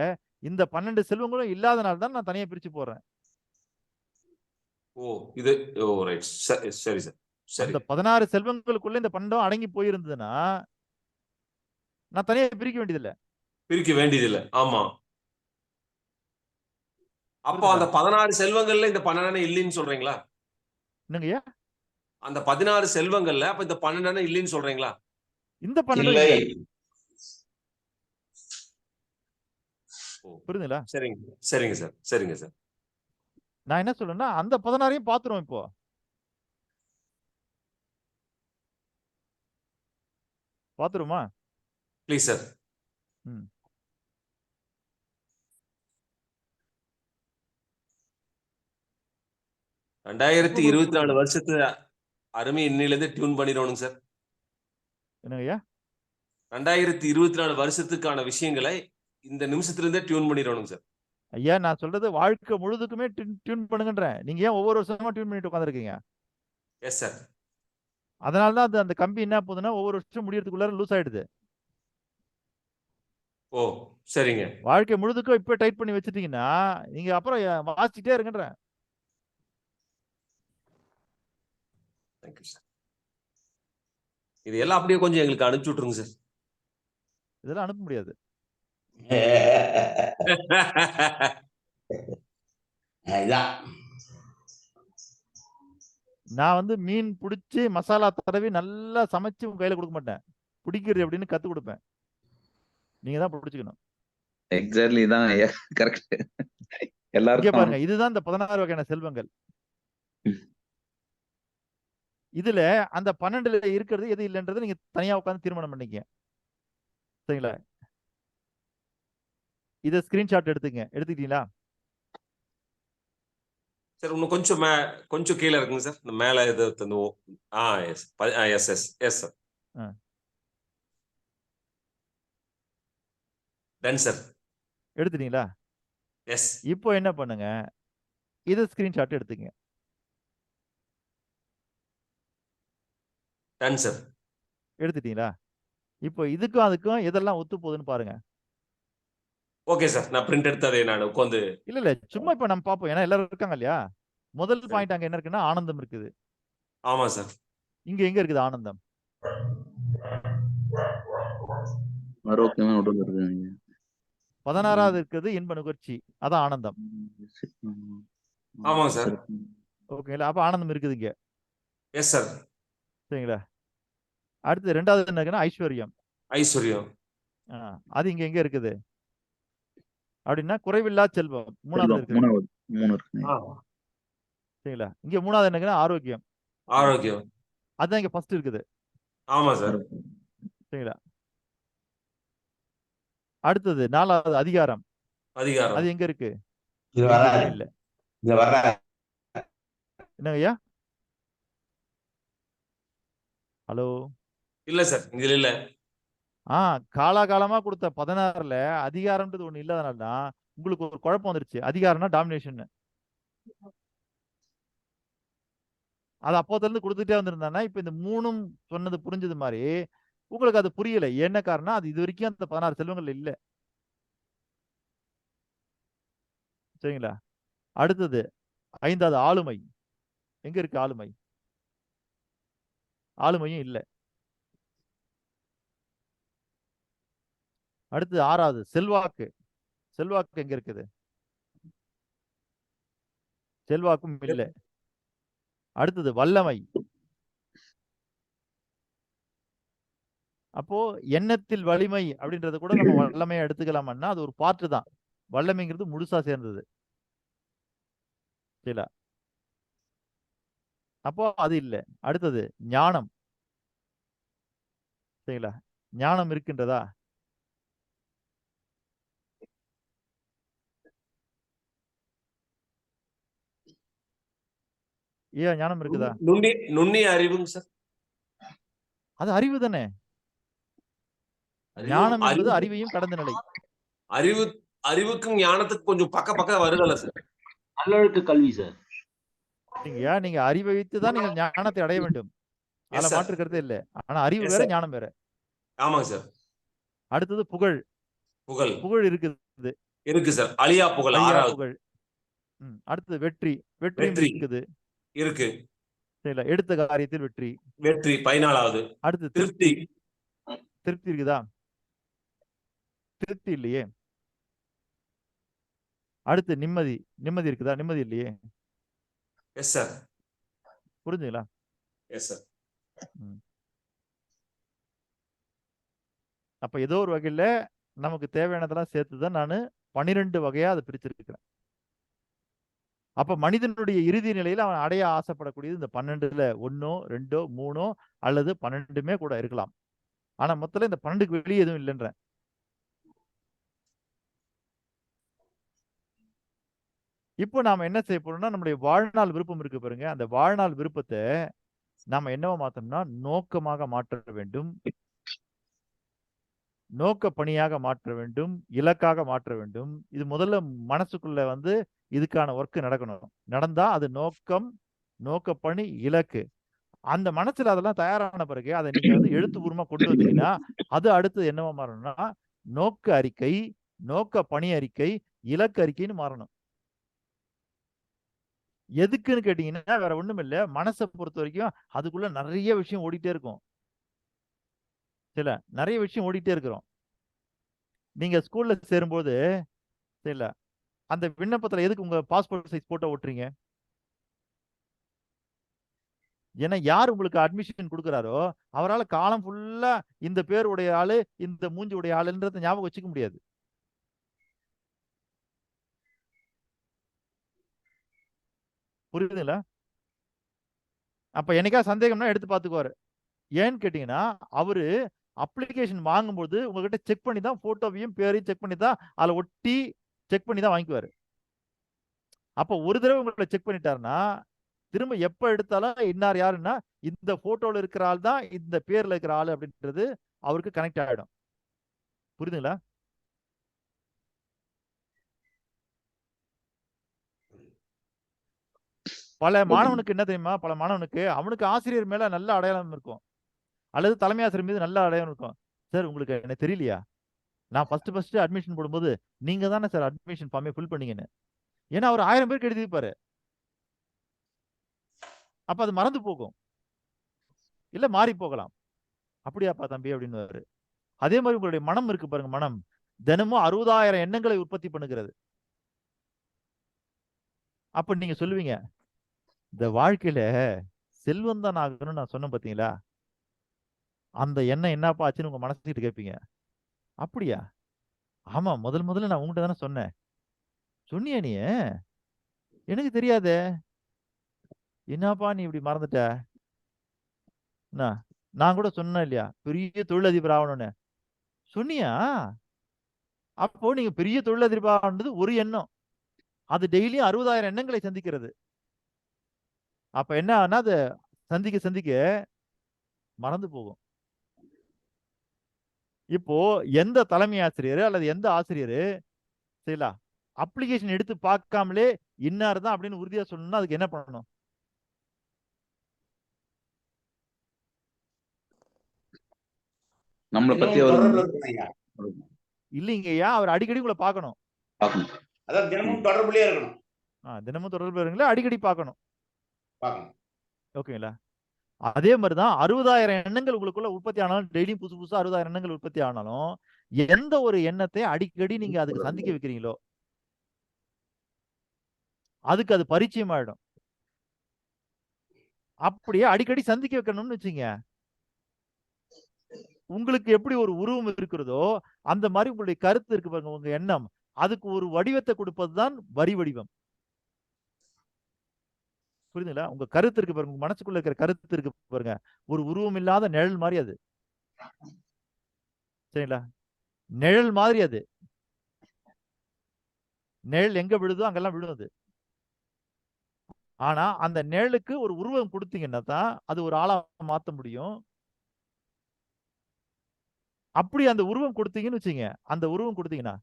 இந்த 12 செல்வங்களும் இல்லாதனால தான் நான் தனியா பிரிச்சு போடுறேன். ஓ இது ஓ ரைட், சரி சார், சரி. அந்த 16 செல்வங்களுக்குள்ள இந்த 12 அடங்கி போயிருந்ததுன்னா நான் தனியா பிரிக்க வேண்டியதில்லை. பிரிக்க வேண்டியதில்லை. ஆமா. அப்போ புரியுதா? அந்த 16 செல்வங்கள்ல இந்த 12 இல்லைன்னு சொல்றீங்களா? என்னங்கய்யா? அந்த 16 செல்வங்கள்ல அப்ப இந்த 12 இல்லைன்னு சொல்றீங்களா? இந்த 12 இல்லை. இல்ல. ஓ, புரியுதுங்களா? சரிங்க சரிங்க சார், சரிங்க சார். நான் என்ன சொல்றேன்னா அந்த 16யும் பாத்துருவோம் இப்போ. பாத்துருமா? Please sir. ம். இப்ப 2024 புரியுது. வருஷத்து அருமை இன்னிலிருந்து டியூன் பண்ணிடணுங்க சார். என்னங்கய்யா? 2024 வருஷத்துக்கான விஷயங்களை இந்த நிமிஷத்துல இருந்தே டியூன் பண்ணிடணுங்க சார். ஐயா, நான் சொல்றது வாழ்க்கை முழுதுக்குமே டியூன் பண்ணுங்கன்றேன். நீங்க ஏன் ஒவ்வொரு வருஷமா டியூன் பண்ணிட்டு உட்காந்துருக்கீங்க? Yes sir. அதனாலதான் அந்த கம்பி என்ன போகுதுன்னா ஒவ்வொரு வருஷம் முடியறதுக்குள்ளார லூஸ் ஆயிடுது. ஓ சரிங்க. வாழ்க்கை முழுதுக்கும் இப்ப டைட் பண்ணி வச்சுட்டீங்கன்னா நீங்க அப்புறம் வாசிச்சுட்டே இருங்கன்றேன். Thank you sir. இது எல்லாம் அப்படியே கொஞ்சம் எங்களுக்கு அனுப்பிச்சு விட்டுருங்க சார். இதெல்லாம் அனுப்ப முடியாது. இதான். நான் வந்து மீன் பிடிச்சி மசாலா தடவி நல்லா சமைச்சு உங்க கையில கொடுக்க மாட்டேன். பிடிக்கிறது எப்படின்னு கத்து கொடுப்பேன். நீங்க தான் பிடிச்சுக்கணும். எக்ஸாக்ட்லி தான் கரெக்ட். இங்க எல்லாருக்கும் பாருங்க, இதுதான் இந்த 16 வகையான செல்வங்கள். இதுல அந்த 12ல இருக்கிறது எது இல்லைன்றதை நீங்க தனியா உட்கார்ந்து தீர்மானம் பண்ணிக்க. சரிங்களா? இத ஸ்கிரீன்ஷாட் எடுத்துக்கிட்டீங்களா? சார் இன்னும் கொஞ்சம் கொஞ்சம் கீழே இருக்குங்க சார். இந்த மேல இது yes yes yes yes sir. Done sir. எடுத்துட்டீங்களா? எஸ். இப்போ என்ன பண்ணுங்க, இத ஸ்கிரீன்ஷாட் எடுத்துங்க. Done sir. எடுத்துட்டீங்களா? இப்போ இதுக்கும் அதுக்கும் எதெல்லாம் ஒத்து போகுதுன்னு பாருங்க. ஓகே சார், நான் பிரிண்ட் எடுத்து அதை நான் உட்காந்து. இல்ல சும்மா இப்ப நம்ம பார்ப்போம். ஏன்னா எல்லாரும் இருக்காங்க இல்லையா? முதல் சரி. பாயிண்ட் அங்க என்ன இருக்குன்னா ஆனந்தம் இருக்குது. ஆமா சார். இங்க எங்க இருக்குது ஆனந்தம்? ஆரோக்கியமா உடல் இருக்குங்க. 16வது இருக்கிறது இன்ப நுகர்ச்சி. அதான் ஆனந்தம். ஆமாங்க சார். ஓகேங்களா? அப்ப ஆனந்தம் இருக்குது இங்க. Yes sir. சரிங்களா? அடுத்து 2வது என்ன இருக்குன்னா ஐஸ்வர்யம். ஐஸ்வர்யம். அது இங்க எங்க இருக்குது அப்படின்னா குறைவில்லா செல்வம் 3வது இருக்குது. 3 இருக்குங்க. சரிங்களா? இங்க 3வது என்ன இருக்குன்னா ஆரோக்கியம். ஆரோக்கியம். அதான் இங்க ஃபர்ஸ்ட் இருக்குது. ஆமா சார். சரிங்களா? அடுத்தது 4வது அதிகாரம். அதிகாரம். அது எங்க இருக்கு? இது வர இல்ல. இது வர என்னங்க ஐயா? ஹலோ? இல்ல சார், இதுல இல்ல. காலாகாலமா கொடுத்த 16ல அதிகாரம்ன்றது ஒண்ணு இல்லாதனால தான் உங்களுக்கு ஒரு குழப்பம் வந்துருச்சு. அதிகாரம்னா டாமினேஷன். அது அப்போதுல இருந்து கொடுத்துட்டே வந்திருந்தானா இப்ப இந்த 3ம் சொன்னது புரிஞ்சது மாதிரி உங்களுக்கு அது புரியல. என்ன காரணம்? அது இது வரைக்கும் அந்த 16 செல்வங்கள் இல்ல. சரிங்களா? அடுத்தது 5வது ஆளுமை. எங்க இருக்கு ஆளுமை? ஆளுமையும் இல்ல. அடுத்து 6வது செல்வாக்கு. செல்வாக்கு எங்க இருக்குது? செல்வாக்கும் இல்ல. அடுத்தது வல்லமை. அப்போ எண்ணத்தில் வலிமை அப்படின்றத கூட நம்ம வல்லமையா எடுத்துக்கலாமன்னா அது ஒரு பார்ட்டு தான். வல்லமைங்கிறது முழுசா சேர்ந்தது. சரிங்களா? அப்போ அது இல்லை. அடுத்தது ஞானம். சரிங்களா? ஞானம் இருக்கின்றதா? ஏன் ஞானம் இருக்குதா? நுண்ணிய அறிவுங்க சார். அது அறிவு தானே. ஞானம் என்பது அறிவையும் கடந்த நிலை. அறிவுக்கும் ஞானத்துக்கும் கொஞ்சம் பக்க வருதல்ல சார். நல்லொழுக்க கல்வி சார். நீங்க அறிவை வைத்து தான் நீங்கள் ஞானத்தை அடைய வேண்டும். அதுல மாற்று கருத்தே இல்லை. ஆனா அறிவு வேற, ஞானம் வேற. ஆமாங்க சார். அடுத்தது புகழ். புகழ் இருக்குது. இருக்கு சார். அழியா புகழ். புகழ். அடுத்தது வெற்றி. வெற்றி இருக்குது. இருக்கு. சரிங்களா? எடுத்த காரியத்தில் வெற்றி. 14வது. அடுத்து திருப்தி. திருப்தி இருக்குதா? திருப்தி இல்லையே. அடுத்து நிம்மதி. நிம்மதி இருக்குதா? நிம்மதி இல்லையே. Yes sir. புரிஞ்சுங்களா? Yes sir. அப்ப ஏதோ ஒரு வகையில நமக்கு தேவையானதெல்லாம் சேர்த்துதான் நான் 12 வகையா அதை பிரிச்சிருக்கிறேன். அப்ப மனிதனுடைய இறுதி நிலையில அவன் அடைய ஆசைப்படக்கூடியது இந்த 12ல 1, 2, 3 அல்லது 12மே கூட இருக்கலாம். ஆனா மொத்தத்துல இந்த 12க்கு வெளியே எதுவும் இல்லைன்றேன். இப்போ நாம என்ன செய்ய போறோம்னா, நம்முடைய வாழ்நாள் விருப்பம் இருக்கு பாருங்க. அந்த வாழ்நாள் விருப்பத்தை நாம என்னவா மாத்தணும்னா நோக்கமாக மாற்ற வேண்டும். நோக்க பணியாக மாற்ற வேண்டும். இலக்காக மாற்ற வேண்டும். இது முதல்ல மனசுக்குள்ள இதுக்கான ஒர்க் நடக்கணும். நடந்தா அது நோக்கம், நோக்க பணி, இலக்கு. அந்த மனசுல அதெல்லாம் தயாரான பிறகு அதை நீங்க எழுத்துப்பூர்வமா கொண்டு வந்தீங்கன்னா அது அடுத்து என்னவா மாறணும்னா நோக்க அறிக்கை, நோக்க பணி அறிக்கை, இலக்கு அறிக்கைன்னு மாறணும். எதுக்குன்னு கேட்டீங்கன்னா வேற ஒண்ணும் இல்ல. மனசை பொறுத்த வரைக்கும் அதுக்குள்ள நிறைய விஷயம் ஓடிட்டே இருக்கும். நிறைய விஷயம் ஓடிட்டே இருக்கிறோம். நீங்க ஸ்கூல்ல சேரும்போது அந்த விண்ணப்பத்துல எதுக்கு உங்க பாஸ்போர்ட் சைஸ் போட்டோ ஓட்டுறீங்க? ஏன்னா யார் உங்களுக்கு அட்மிஷன் கொடுக்குறாரோ அவரால் காலம் ஃபுல்லா இந்த பேர் உடைய ஆளு, இந்த மூஞ்சி உடைய ஆளுன்றத ஞாபகம் வச்சுக்க முடியாது. புரியுதுங்களா? அப்ப என்னைக்கா சந்தேகம்னா எடுத்து பார்த்துக்குவாரு. ஏன்னு கேட்டீங்கன்னா அவரு அப்ளிகேஷன் வாங்கும்போது உங்ககிட்ட செக் பண்ணி தான் போட்டோவையும் பேரையும் செக் பண்ணி தான் அதில் ஒட்டி செக் பண்ணி தான் வாங்கிக்குவாரு. அப்போ ஒரு தடவை உங்களை செக் பண்ணிட்டாருன்னா திரும்ப எப்ப எடுத்தாலும் இன்னார் யாருன்னா இந்த போட்டோல இருக்கிற ஆள் தான் இந்த பேர்ல இருக்கிற ஆளு அப்படின்றது அவருக்கு கனெக்ட் ஆயிடும். புரியுதுங்களா? பல மாணவனுக்கு என்ன தெரியுமா? பல மாணவனுக்கு அவனுக்கு ஆசிரியர் மேல நல்ல அடையாளம் இருக்கும், அல்லது தலைமை ஆசிரியர் மீது நல்ல அடையாளம் இருக்கும். சார் உங்களுக்கு என்ன தெரியலையா, நான் ஃபர்ஸ்ட் அட்மிஷன் போடும்போது நீங்க தானே சார் அட்மிஷன் ஃபார்மே ஃபில் பண்ணீங்கன்னு. ஏன்னா அவர் 1000 பேருக்கு எழுதிப்பாரு. அப்ப அது மறந்து போகும், இல்ல மாறி போகலாம். அப்படியாப்பா தம்பி அப்படின்னு. அதே மாதிரி உங்களுடைய மனம் இருக்கு பாருங்க. மனம் தினமும் 60,000 எண்ணங்களை உற்பத்தி பண்ணுகிறது. அப்ப நீங்க சொல்லுவீங்க இந்த வாழ்க்கையில செல்வம் தான் ஆகணும்னு நான் சொன்னேன் பாத்தீங்களா, அந்த எண்ணம் என்னப்பா ஆச்சுன்னு உங்க மனசுக்கிட்ட கேட்பீங்க. அப்படியா? ஆமா, முதல்ல நான் உங்ககிட்ட தானே சொன்னேன். சொன்னியா நீ? எனக்கு தெரியாதே. என்னப்பா நீ இப்படி மறந்துட்ட? நான் கூட சொன்னேன் இல்லையா பெரிய தொழிலதிபர் ஆகணும்னு? சொன்னியா? அப்போ நீங்க பெரிய தொழிலதிபர் ஆகணுன்றது ஒரு எண்ணம், அது டெய்லியும் 60,000 எண்ணங்களை சந்திக்கிறது. அப்ப என்ன ஆனா அது சந்திக்க மறந்து போகும். இப்போ எந்த தலைமை ஆசிரியர் அல்லது எந்த ஆசிரியர் சரிங்களா அப்ளிகேஷன் எடுத்து பார்க்காமலே இன்னார் தான் அப்படின்னு உறுதியா சொல்லணும்னா அதுக்கு என்ன பண்ணணும்? நம்மளை பத்தி இல்லைங்கய்யா, அவர் அடிக்கடி உங்களை பார்க்கணும். தினமும் தொடர்புலயே இருக்கணும். தினமும் தொடர்பு இருங்களா, அடிக்கடி பார்க்கணும். ஓகேங்களா? அதே மாதிரிதான் 60,000 எண்ணங்கள் உங்களுக்குள்ள உற்பத்தி ஆனாலும், டெய்லியும் புதுசா 60,000 எண்ணங்கள் உற்பத்தி ஆனாலும் எந்த ஒரு எண்ணத்தை அடிக்கடி நீங்க அதுக்கு சந்திக்க வைக்கிறீங்களோ அதுக்கு அது பரிச்சயம் ஆயிடும். அப்படியே அடிக்கடி சந்திக்க வைக்கணும்னு வச்சுங்க, உங்களுக்கு எப்படி ஒரு உருவம் இருக்கிறதோ அந்த மாதிரி உங்களுடைய கருத்து இருக்கு பாருங்க, உங்க எண்ணம், அதுக்கு ஒரு வடிவத்தை கொடுப்பதுதான் வரி வடிவம். புரியுதுங்களா? உங்க கருத்து இருக்கு பாருங்க, உங்க மனசுக்குள்ள இருக்கிற கருத்து இருக்கு பாருங்க, ஒரு உருவம் இல்லாத நிழல் மாதிரி அது. சரிங்களா? நிழல் மாதிரி அது. நிழல் எங்க விழுதோ அங்கெல்லாம் விழும் அது. ஆனா அந்த நிழலுக்கு ஒரு உருவம் கொடுத்தீங்கன்னா தான் அது ஒரு ஆளா மாத்த முடியும். அப்படி அந்த உருவம் கொடுத்தீங்கன்னு வச்சுங்க, அந்த உருவம் கொடுத்தீங்கன்னா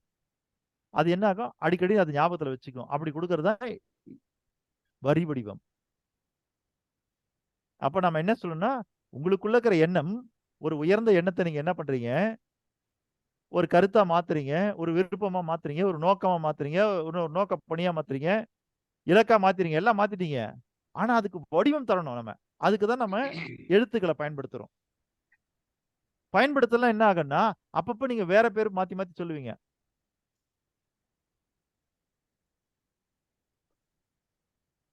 அது என்ன ஆகும், அடிக்கடி அது ஞாபகத்துல வச்சுக்கும். அப்படி கொடுக்கறதா வரி வடிவம். அப்ப நம்ம என்ன சொல்லணும்னா, உங்களுக்குள்ள இருக்கிற எண்ணம், ஒரு உயர்ந்த எண்ணத்தை நீங்க என்ன பண்றீங்க, ஒரு கருத்தா மாத்துறீங்க, ஒரு விருப்பமா மாத்துறீங்க, ஒரு நோக்கமா மாத்துறீங்க, ஒரு நோக்க பணியா மாத்துறீங்க, இலக்கா மாத்துறீங்க, எல்லாம் மாத்திட்டீங்க. ஆனா அதுக்கு வடிவம் தரணும் நம்ம. அதுக்கு தான் நம்ம எழுத்துக்களை பயன்படுத்துறோம். பயன்படுத்தலாம் என்ன ஆகும்னா, அப்பப்ப நீங்க வேற பேர் மாத்தி மாத்தி சொல்லுவீங்க.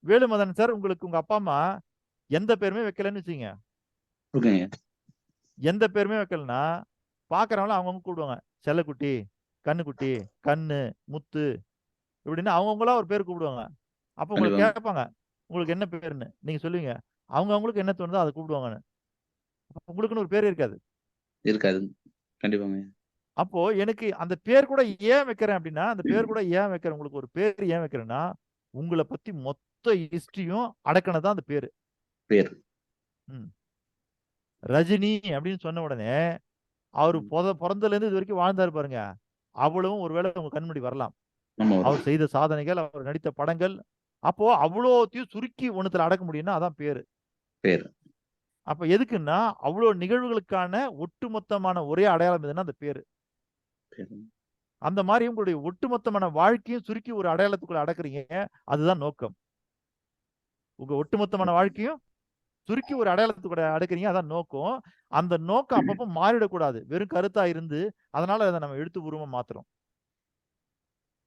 வேலுமதன் சார், உங்களுக்கு உங்க அப்பா அம்மா எந்த பேருமே வைக்கலன்னு வச்சுங்க, ஓகேங்க. எந்த பேருமே வைக்கலன்னா பாக்குறவங்கள அவங்கவுங்க கூப்பிடுவாங்க. செல்லக்குட்டி, கண்ணுக்குட்டி, கண்ணு, முத்து, இப்படின்னு அவங்கவுங்களா ஒரு பேர் கூப்பிடுவாங்க. அப்ப உங்களை கண்டிப்பாங்க. கேட்பாங்க, உங்களுக்கு என்ன பேருன்னு. நீங்க சொல்லுவீங்க, அவங்கவுங்களுக்கு என்ன தோணுதோ அதை கூப்பிடுவாங்கன்னு. அப்ப உங்களுக்குன்னு ஒரு பேர் இருக்காது. இருக்காது. கண்டிப்பாங்க. அப்போ எனக்கு அந்த பேர் கூட ஏன் வைக்கிறேன் அப்படின்னா, அந்த பேர் கூட ஏன் வைக்கிறேன், உங்களுக்கு ஒரு பேர் ஏன் வைக்கிறேன்னா, உங்களை பத்தி மொத்த ஹிஸ்டரியும் அடக்கினதான் அந்த பேரு. பேர். ம். ரஜினி அப்படின்னு சொன்ன உடனே அவரு பிறந்ததுல இருந்து இது வரைக்கும் வாழ்ந்தாரு பாருங்க, அவ்வளவும் ஒருவேளை உங்க கண்முடி வரலாம். ஆமா வரும். அவர் செய்த சாதனைகள், அவர் நடித்த படங்கள், அப்போ அவ்வளோத்தையும் சுருக்கி ஒண்ணுத்துல அடக்க முடியும்னா அதான் பேரு. பேர். அப்ப எதுக்குன்னா, அவ்வளோ நிகழ்வுகளுக்கான ஒட்டுமொத்தமான ஒரே அடையாளம் எதுன்னா அந்த பேரு. பேர். அந்த மாதிரி உங்களுடைய ஒட்டுமொத்தமான வாழ்க்கையும் சுருக்கி ஒரு அடையாளத்துக்குள்ள அடக்குறீங்க, அதுதான் நோக்கம். உங்க ஒட்டுமொத்தமான வாழ்க்கையும் சுருக்கி ஒரு அடையாளத்துக்குள்ள அடக்குறீங்க, அதான் நோக்கம். அந்த நோக்கம் அப்பப்போ மாறிடக்கூடாது. வெறும் கருத்தா இருந்து, அதனால அதை நம்ம எழுத்து பூர்வமா மாத்துறோம்.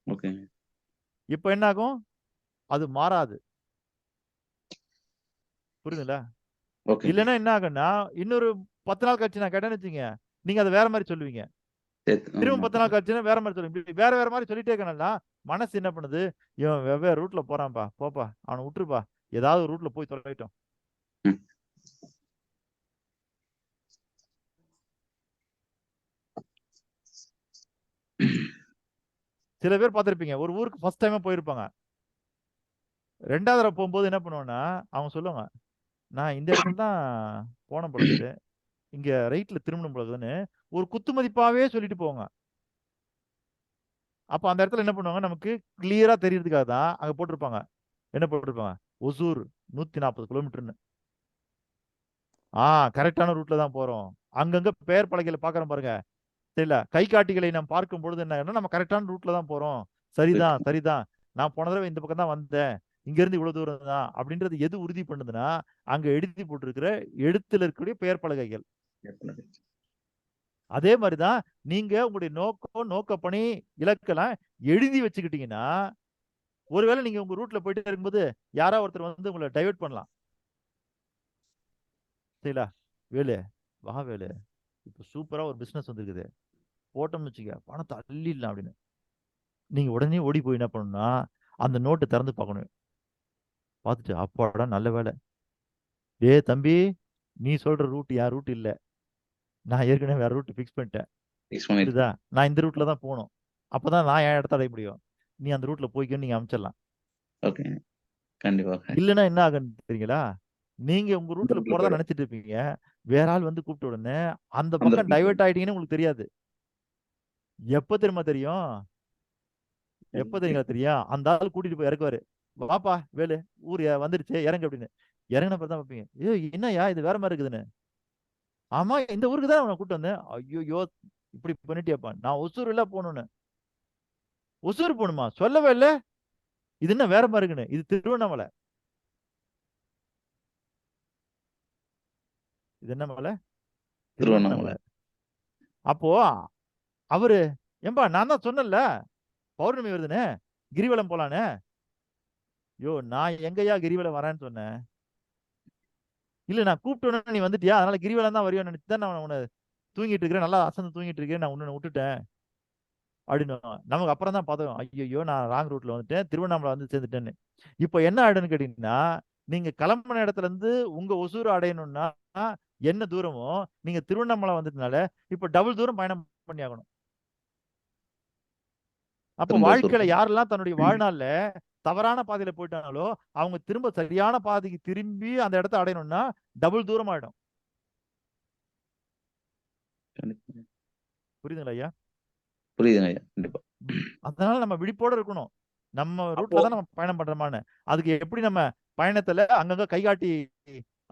ஓகேங்க. இப்ப என்ன ஆகும், அது மாறாது. புரியுதுங்களா? ஓகேங்க. இல்லைன்னா என்ன ஆகும்னா, இன்னொரு 10 நாள் கழிச்சு நான் கேட்டேன்னு வச்சுங்க, நீங்க அதை வேற மாதிரி சொல்லுவீங்க. திரும்ப ஆமா. 10 நாள் கழிச்சுன்னா வேற மாதிரி சொல்லுவீங்க. இப்படி வேற வேற மாதிரி சொல்லிட்டே இருக்கணும்னா மனசு என்ன பண்ணுது, இவன் வெவ்வேறு ரூட்ல போறான்பா, போப்பா அவனை விட்டுருப்பா, ஏதாவது ஒரு ரூட்ல போய் தொலைட்டோம். ம். சில பேர் பார்த்திருப்பீங்க, ஒரு ஊருக்கு ஃபர்ஸ்ட் டைமா போயிருப்பாங்க. 2வது தடவை போகும்போது என்ன பண்ணுவாங்கன்னா, அவங்க சொல்லுவாங்க, நான் இந்த இடத்துல தான் போன போல இருக்குது, இங்க ரைட்ல திரும்பணும் போலதுன்னு ஒரு குத்து மதிப்பாவே சொல்லிட்டு போவாங்க. அப்ப அந்த இடத்துல என்ன பண்ணுவாங்க, நமக்கு கிளியரா தெரியறதுக்காக தான் அங்க போட்டிருப்பாங்க. என்ன போட்டிருப்பாங்க, ஒசூர் 140 கிலோமீட்டர்னு. கரெக்டான ரூட்ல தான் போறோம். அங்கங்க பெயர் பலகையில பாக்குறோம் பாருங்க, தெரியல, கை காட்டிகளை நாம் பார்க்கும் பொழுது என்ன ஆகும்னா, நம்ம கரெக்டான ரூட்ல தான் போறோம். சரிதான், சரிதான். நான் போன தடவை இந்த பக்கம் தான் வந்தேன். இங்க இருந்து இவ்வளவு தூரம் தான் அப்படின்றது எது உறுதி பண்ணுதுன்னா, அங்க எழுதி போட்டிருக்கிற எழுத்துல இருக்கக்கூடிய பெயர் பலகைகள். அதே மாதிரிதான் நீங்க உங்களுடைய நோக்கம், நோக்கப்பணி, இலக்கெல்லாம் எழுதி வச்சுக்கிட்டீங்கன்னா, ஒருவேளை நீங்க உங்க ரூட்ல போயிட்டே இருக்கும்போது யாரோ ஒருத்தர் வந்து உங்களை டைவர்ட் பண்ணலாம். சரிங்களா? வேலு, வா வேலு, இப்ப சூப்பரா ஒரு பிசினஸ் வந்திருக்குது, போட்டோம்னு வச்சுக்க, பணத்தை அள்ளிடலாம் அப்படின்னு. நீங்க உடனே ஓடி போய் என்ன பண்ணணும்னா, அந்த நோட்டை திறந்து பார்க்கணும். பார்த்துட்டு, அப்பாடா நல்ல வேலை. டேய் தம்பி, நீ சொல்ற ரூட் என் ரூட் இல்ல, நான் ஏற்கனவே வேற ரூட் ஃபிக்ஸ் பண்ணிட்டேன். புரியுதா? நான் இந்த ரூட்ல தான் போகணும். அப்பதான் நான் என் இடத்த அடைய முடியும். நீ அந்த ரூட்ல போய்க்கன்னு நீங்க அனுப்பிச்சிடலாம். ஓகே. கண்டிப்பா. இல்லைன்னா என்ன ஆகுன்னு தெரியுங்களா? நீங்க உங்க ரூட்ல போறதா நினைச்சிட்டு இருப்பீங்க, வேற ஆள் வந்து கூப்பிட்ட உடனே அந்த பக்கம் டைவர்ட் ஆயிட்டீங்கன்னு உங்களுக்கு தெரியாது. எப்ப தெரியுமா தெரியும்? எப்ப தெரியும்? அந்த ஆள் கூட்டிட்டு போய் இறக்குவாரு. வாப்பா வேலு, ஊர் வந்துருச்சு இறங்கு அப்படின்னு. இறங்கின தான் பார்ப்பீங்க, என்னய்யா இது வேற மாதிரி இருக்குதுன்னு. ஆமா, இந்த ஊருக்கு தான் அவனை கூட்டு வந்தேன். ஐயோ, இப்படி பண்ணிட்டியாப்பா, நான் ஒசூர் எல்லாம் போகணும்னு. ஒசூர் போகணுமா, சொல்லவே இல்ல. இது என்ன வேற மாதிரி இருக்குன்னு, இது திருவண்ணாமலை. இது என்ன மலை? திருவண்ணாமலை. அப்போ அவரு, ஏம்பா நான் தான் சொன்னேன்ல பௌர்ணமி வருதுன்னு, கிரிவலம் போலான்னு. நான் எங்கயா கிரிவலம் வரேன்னு சொன்னேன்? இல்ல, நான் கூப்பிட்டு நீ வந்துட்டியா, அதனால கிரிவலம் தான் வருவேன்னு நினைச்சுதான் நான் உன்னை தூங்கிட்டு இருக்கிறேன், நல்லா அசந்து தூங்கிட்டு இருக்கேன், நான் உன்னை விட்டுட்டேன் அப்படின்னு. நமக்கு அப்புறம் தான் பார்த்தோம், ஐயோ நான் ராங் ரூட்ல வந்துட்டேன், திருவண்ணாமலை வந்து சேர்ந்துட்டேன்னு. இப்போ என்ன ஆயிடுன்னு கேட்டீங்கன்னா, நீங்க கிளம்பின இடத்துல இருந்து உங்க ஒசூர் அடையணும்னா என்ன தூரமோ நீங்க திருவண்ணாமலை வந்ததுனால இப்ப டபுள் தூரம் பயணம் பண்ணி ஆகணும். அப்ப திரும்ப வாழ்க்கையில சொல்றேன். யாரெல்லாம் தன்னுடைய வாழ்நாள்ல தவறான பாதையில போயிட்டாங்களோ அவங்க திரும்ப சரியான பாதைக்கு திரும்பி அந்த இடத்த அடையணும்னா டபுள் தூரம் ஆயிடும். புரியுதுங்களா ஐயா? புரியுதுங்க ஐயா, கண்டிப்பா. அதனால நம்ம விழிப்போட இருக்கணும். நம்ம அப்போ ரூட்ல தான் நம்ம பயணம் பண்றோமான்னு. அதுக்கு எப்படி நம்ம பயணத்துல அங்கங்க கைகாட்டி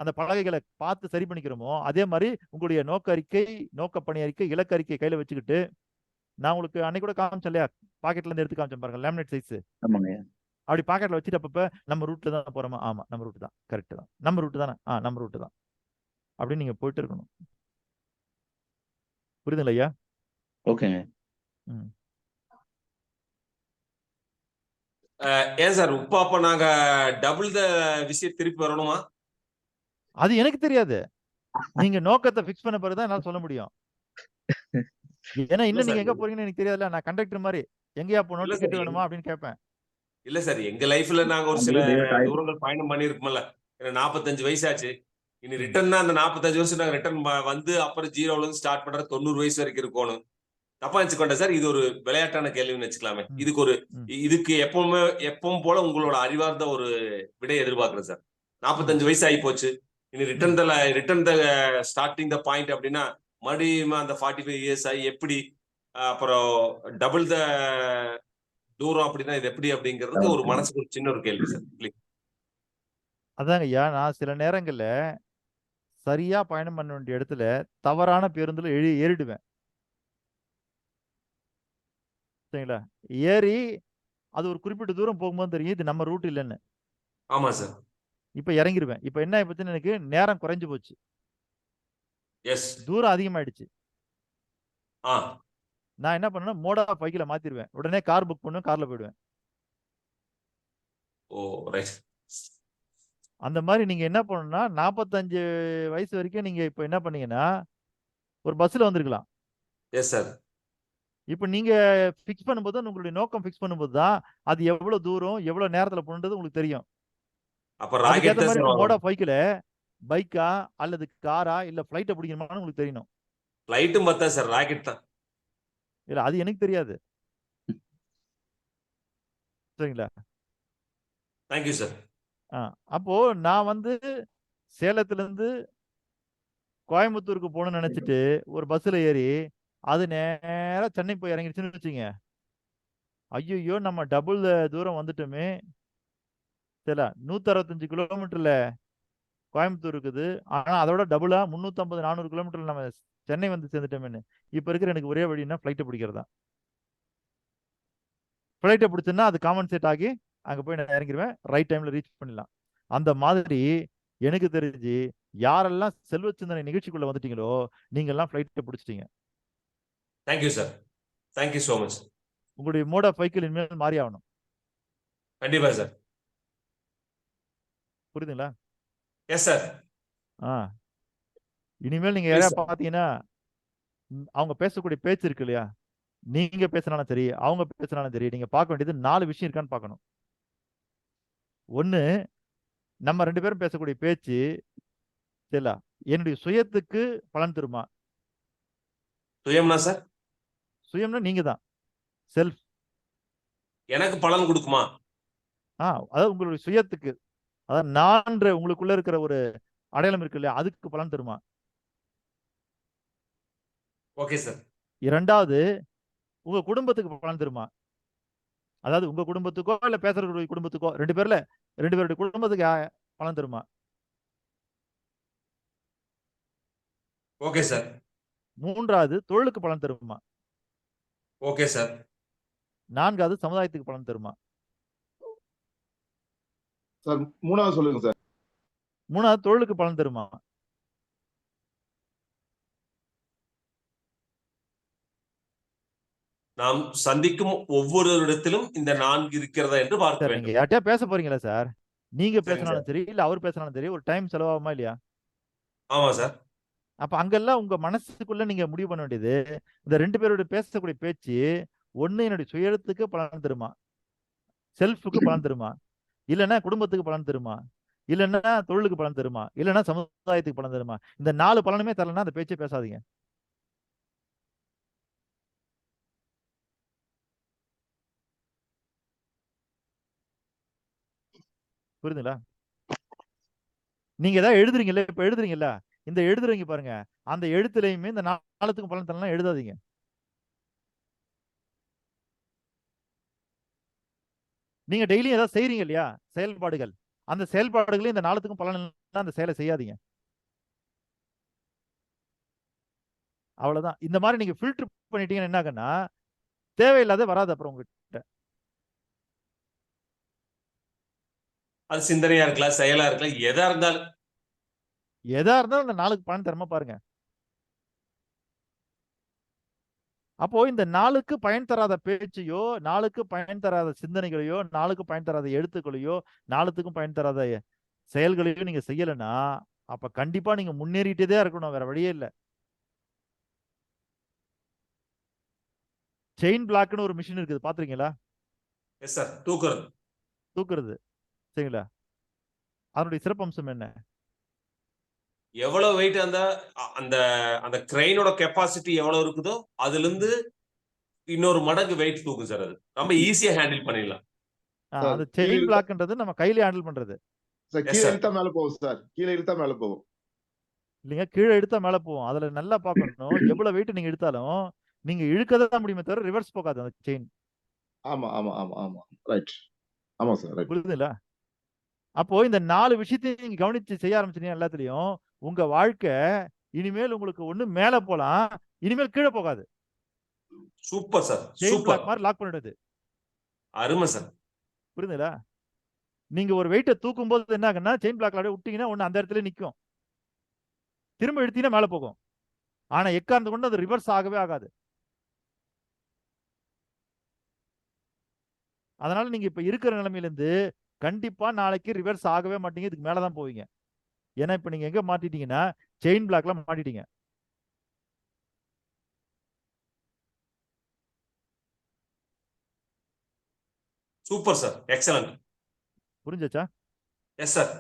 அந்த பலகைகளை பார்த்து சரி பண்ணிக்கிறோமோ அதே மாதிரி உங்களுடைய நோக்க அறிக்கை, நோக்கப்பணி அறிக்கை, இலக்கு அறிக்கை கையில வச்சுக்கிட்டு, நான் உங்களுக்கு அன்னைக்கு கூட காமிச்சேன் இல்லையா, பாக்கெட்ல இருந்து எடுத்து காமிச்சேன் பாருங்க, லேமினேட் சைஸ். ஆமாங்க ஐயா. அப்படி பாக்கெட்ல வச்சுட்டு அப்பப்ப நம்ம ரூட்ல தான் போறோமா, ஆமா நம்ம ரூட் தான், கரெக்ட் தான், நம்ம ரூட் தானே, நம்ம ரூட் தான் அப்படின்னு நீங்க போயிட்டு இருக்கணும். புரியுதுங்களா ஐயா? ஓகேங்க. ம். ஏன் சார் இப்போ அப்ப நாங்க டபுள் த விஷயம் திருப்பி வரணுமா? அது எனக்கு தெரியாது. நீங்க நோக்கத்தை பிக்ஸ் பண்ண பிறகுதான் என்னால சொல்ல முடியும். ஏன்னா இல்ல இன்னும் நீங்க சார் எங்க போறீங்கன்னு எனக்கு தெரியாதுல்ல. நான் கண்டக்டர் மாதிரி எங்கேயா போகணும், இல்ல சார் டிக்கெட் வேணுமா அப்படின்னு கேட்பேன். இல்ல சார் எங்க லைஃப்ல நாங்க ஒரு சில தூரங்கள் பயணம் பண்ணிருக்கோம்ல. எனக்கு 45 வயசாச்சு. இனி ரிட்டர்ன் அந்த 45 வருஷம் நாங்க ரிட்டர்ன் வந்து அப்புறம் ஜீரோல இருந்து ஸ்டார்ட் பண்ற 90 வயசு வரைக்கும் இருக்கணும். தப்பா நினைச்சுக்கோண்டா சார், இது ஒரு விளையாட்டான கேள்வின்னு வச்சுக்கலாமே. இதுக்கு எப்பவும் போல உங்களோட அறிவார்ந்த ஒரு விடை எதிர்பார்க்கிறேன் சார். 45 வயசு ஆகி போச்சு. இனி return the starting the point அப்படின்னா மறுபடியும் அந்த 45 இயர்ஸ் ஆகி எப்படி அப்புறம் டபுள் த தூரம் அப்படின்னா இது எப்படி அப்படிங்கிறது ஒரு மனசுக்கு ஒரு சின்ன ஒரு கேள்வி சார். அதாங்க ஐயா, நான் சில நேரங்கள்ல சரியா பயணம் பண்ண வேண்டிய இடத்துல தவறான பேருந்துல ஏறிடுவேன். சரிங்களா? ஏறி அது ஒரு குறிப்பிட்ட தூரம் போகும்போது தெரியும் இது நம்ம ரூட் இல்லைன்னு. ஆமா சார். இப்ப இறங்கிடுவேன். இப்ப என்ன ஆயிப்போச்சுன்னு எனக்கு நேரம் குறைஞ்சு போச்சு, எஸ் தூரம் அதிகமாயிடுச்சு. ஆ நான் என்ன பண்ணேன்னா மோட் ஆஃப் வெஹிக்கிளை மாத்திடுவேன். உடனே கார் புக் பண்ணுவேன், கார்ல போயிடுவேன். ஓ ரைட். அந்த மாதிரி நீங்க என்ன பண்ணணும்னா 45 வயசு வரைக்கும் நீங்க இப்ப என்ன பண்ணீங்கன்னா ஒரு பஸ்ல வந்திருக்கலாம். Yes sir. இப்ப நீங்க பிக்ஸ் பண்ணும்போது உங்களுடைய நோக்கம் பிக்ஸ் பண்ணும்போது தான் அது எவ்வளவு தூரம் எவ்வளவு நேரத்துல போகணுன்றது உங்களுக்கு தெரியும். அப்ப அதுக்கேற்ற ராக்கெட் மாதிரி சார் மோட் ஆஃப் வெஹிக்கிள பைக்கா அல்லது காரா இல்ல பிளைட்டை பிடிக்கணுமான்னு உங்களுக்கு தெரியணும். ஃளைட்டும் பார்த்தா சார், ராக்கெட் தான். இல்ல அது எனக்கு தெரியாது. சரிங்களா? Thank you sir. அப்போ நான் வந்து சேலத்துல இருந்து கோயம்புத்தூருக்கு போகணும்னு நினைச்சிட்டு ஒரு பஸ்ல ஏறி அது நேரா சென்னை போய் இறங்கிடுச்சுன்னு வச்சுங்க, ஐயோ நம்ம டபுள் தூரம் வந்துட்டோமே. சரிங்களா? 165 கிலோமீட்டர்ல கோயம்புத்தூர் இருக்குது, ஆனா அதோட டபுளா 350 400 கிலோமீட்டர்ல நம்ம சென்னை வந்து சேர்ந்துட்டோமேன்னு. இப்ப இருக்கிற எனக்கு ஒரே வழின்னா ஃபிளைட்டை பிடிக்கிறதா. ஃபிளைட்டை பிடிச்சுன்னா அது காம்பன்சேட் ஆகி அங்க போய் நான் இறங்கிடுவேன், ரைட் டைம்ல ரீச் பண்ணிடலாம். அந்த மாதிரி எனக்கு தெரிஞ்சு யாரெல்லாம் செல்வ சிந்தனை நிகழ்ச்சிக்குள்ள வந்துட்டீங்களோ நீங்க எல்லாம் ஃபிளைட்டை பிடிச்சிட்டீங்க. Thank you sir. Thank you so much. உங்களுடைய மோட் ஆஃப் வெஹிக்கிள் இனிமேல் மாறி ஆகணும். கண்டிப்பா சார். புரியுதுங்களா? Yes sir. இனிமேல் நீங்க Please, யாரையா sir. பாத்தீங்கன்னா அவங்க பேசக்கூடிய பேச்சு இருக்கு இல்லையா, நீங்க பேசினாலும் சரி அவங்க பேசினாலும் சரி, நீங்க பார்க்க வேண்டியது 4 விஷயம் இருக்கான்னு பார்க்கணும். ஒண்ணு, நம்ம 2 பேரும் பேசக்கூடிய பேச்சு சரிங்களா என்னுடைய சுயத்துக்கு பலன் தருமா? சுயம்னா சார்? சுயம்னா நீங்க தான், செல்ஃப். எனக்கு பலன் கொடுக்குமா? அதாவது உங்களுடைய சுயத்துக்கு, அதாவது நான் உங்களுக்குள்ள இருக்கிற ஒரு அடையாளம் இருக்கு இல்லையா, அதுக்கு பலன் தருமா? Okay sir. இரண்டாவது, உங்க குடும்பத்துக்கு பலன் தருமா? அதாவது உங்க குடும்பத்துக்கோ இல்ல பேசுறவங்களுடைய குடும்பத்துக்கோ, 2 பேருடைய குடும்பத்துக்கு பலன் தருமா? Okay sir. மூன்றாவது, தொழிலுக்கு பலன் தருமா? Okay sir. நான்காவது, சமுதாயத்துக்கு பலன் தருமா? சார் மூணாவது சொல்லுங்க சார். மூணாவது, தொழிலுக்கு பலன் தருமா? நாம் சந்திக்கும் ஒவ்வொரு இடத்திலும் இந்த 4 இருக்கிறதா என்று பார்க்க சார் நீங்க வேண்டும். யார்கிட்டயா பேச போறீங்களா சார்? நீங்க சரிங்க பேசினாலும் சரி இல்ல அவர் பேசினாலும் சரி ஒரு டைம் செலவாகுமா இல்லையா? ஆமா சார். அப்ப அங்கெல்லாம் உங்க மனசுக்குள்ள நீங்க முடிவு பண்ண வேண்டியது, இந்த 2 பேரோட பேசக்கூடிய பேச்சு ஒண்ணு என்னுடைய சுயத்துக்கு பலன் தருமா, செல்ஃபுக்கு பலன் தருமா, இல்லைன்னா குடும்பத்துக்கு பலன் தருமா, இல்லைன்னா தொழிலுக்கு பலன் தருமா, இல்லைன்னா சமுதாயத்துக்கு பலன் தருமா. இந்த 4 பலனுமே தரலன்னா அந்த பேச்சே பேசாதீங்க. புரியுதுங்களா? நீங்க ஏதாவது எழுதுறீங்கல்ல, இப்ப எழுதுறீங்கல்ல, இந்த எழுதுறீங்க பாருங்க, அந்த எழுத்துலையுமே இந்த 4த்துக்கும் பலன் தரலாம் எழுதாதீங்க. நீங்க டெய்லியும் ஏதாவது செய்றீங்க இல்லையா, செயல்பாடுகள், அந்த செயல்பாடுகளையும் இந்த 4த்துக்கும் பலன் இல்லைன்னா அந்த செயலை செய்யாதீங்க. அவ்வளவுதான். இந்த மாதிரி நீங்க ஃபில்டர் பண்ணிட்டீங்கன்னா என்ன ஆகுன்னா, தேவையில்லாத வராது அப்புறம் உங்ககிட்ட. அது சிந்தனையா இருக்கலாம், செயலா இருக்கலாம், எதா இருந்தாலும் அந்த 4க்கு பலன் தரமா பாருங்க. அப்போ இந்த 4க்கு பயன் தராத பேச்சையோ, 4க்கு பயன் தராத சிந்தனைகளையோ, 4க்கு பயன் தராத எழுத்துக்களையோ, 4த்துக்கும் பயன் தராத செயல்களையோ நீங்க செய்யலைன்னா, அப்ப கண்டிப்பா நீங்க முன்னேறிட்டே தான் இருக்கணும், வேற வழியே இல்லை. செயின் பிளாக்னு ஒரு மிஷின் இருக்குது, பாத்துருக்கீங்களா? எஸ் சார், தூக்குறது. சரிங்களா? அதனுடைய சிறப்பம்சம் என்ன? எவ்வளவு வெயிட் அந்த அந்த அந்த கிரெயினோட கெப்பாசிட்டி எவ்வளவு இருக்குதோ அதுல இருந்து இன்னொரு மடங்கு வெயிட் தூக்கும் சார். அது ரொம்ப ஈஸியா ஹேண்டில் பண்ணிடலாம். அந்த செயின் பிளாக்ன்றது நம்ம கையில ஹேண்டில் பண்றது. கீழே இழுத்தா மேல போகும் சார், கீழே இழுத்தா மேல போகும் இல்லைங்க, கீழே எடுத்தா மேல போகும். அதுல நல்லா பார்க்கணும், எவ்வளவு வெயிட் நீங்க எடுத்தாலும் நீங்க இழுக்கதான் முடியுமே தவிர ரிவர்ஸ் போகாது அந்த செயின். ஆமா ஆமா ஆமா ஆமா ரைட். ஆமா சார், ரைட். புரியுதுங்களா? அப்போ இந்த 4 விஷயத்தையும் நீங்க கவனிச்சு செய்ய ஆரம்பிச்சீங்க எல்லாத்துலயும், உங்க வாழ்க்கை இனிமேல் உங்களுக்கு ஒண்ணு மேல போலாம், இனிமேல் கீழே போகாது. Super sir, chain super, block மாதிரி லாக் பண்ணிடுது. அருமை சார். புரியுதுங்களா? நீங்க ஒரு வெயிட்டை தூக்கும் போது என்ன ஆகுன்னா, செயின் பிளாக்ல அப்படியே விட்டீங்கன்னா ஒண்ணு அந்த இடத்துல நிக்கும், திரும்ப எடுத்தீங்கன்னா மேல போகும். ஆனா எக்காரணத்தை கொண்டு அது ரிவர்ஸ் ஆகவே ஆகாது. அதனால நீங்க இப்ப இருக்கிற நிலைமையில இருந்து கண்டிப்பா நாளைக்கு ரிவர்ஸ் ஆகவே மாட்டீங்க, இதுக்கு மேலதான் போவீங்க. ஏன்னா இப்ப நீங்க எங்க மாட்டிட்டீங்கன்னா செயின் பிளாக்ல மாட்டிட்டீங்க. Super sir, excellent. புரிஞ்சுச்சா? Yes sir.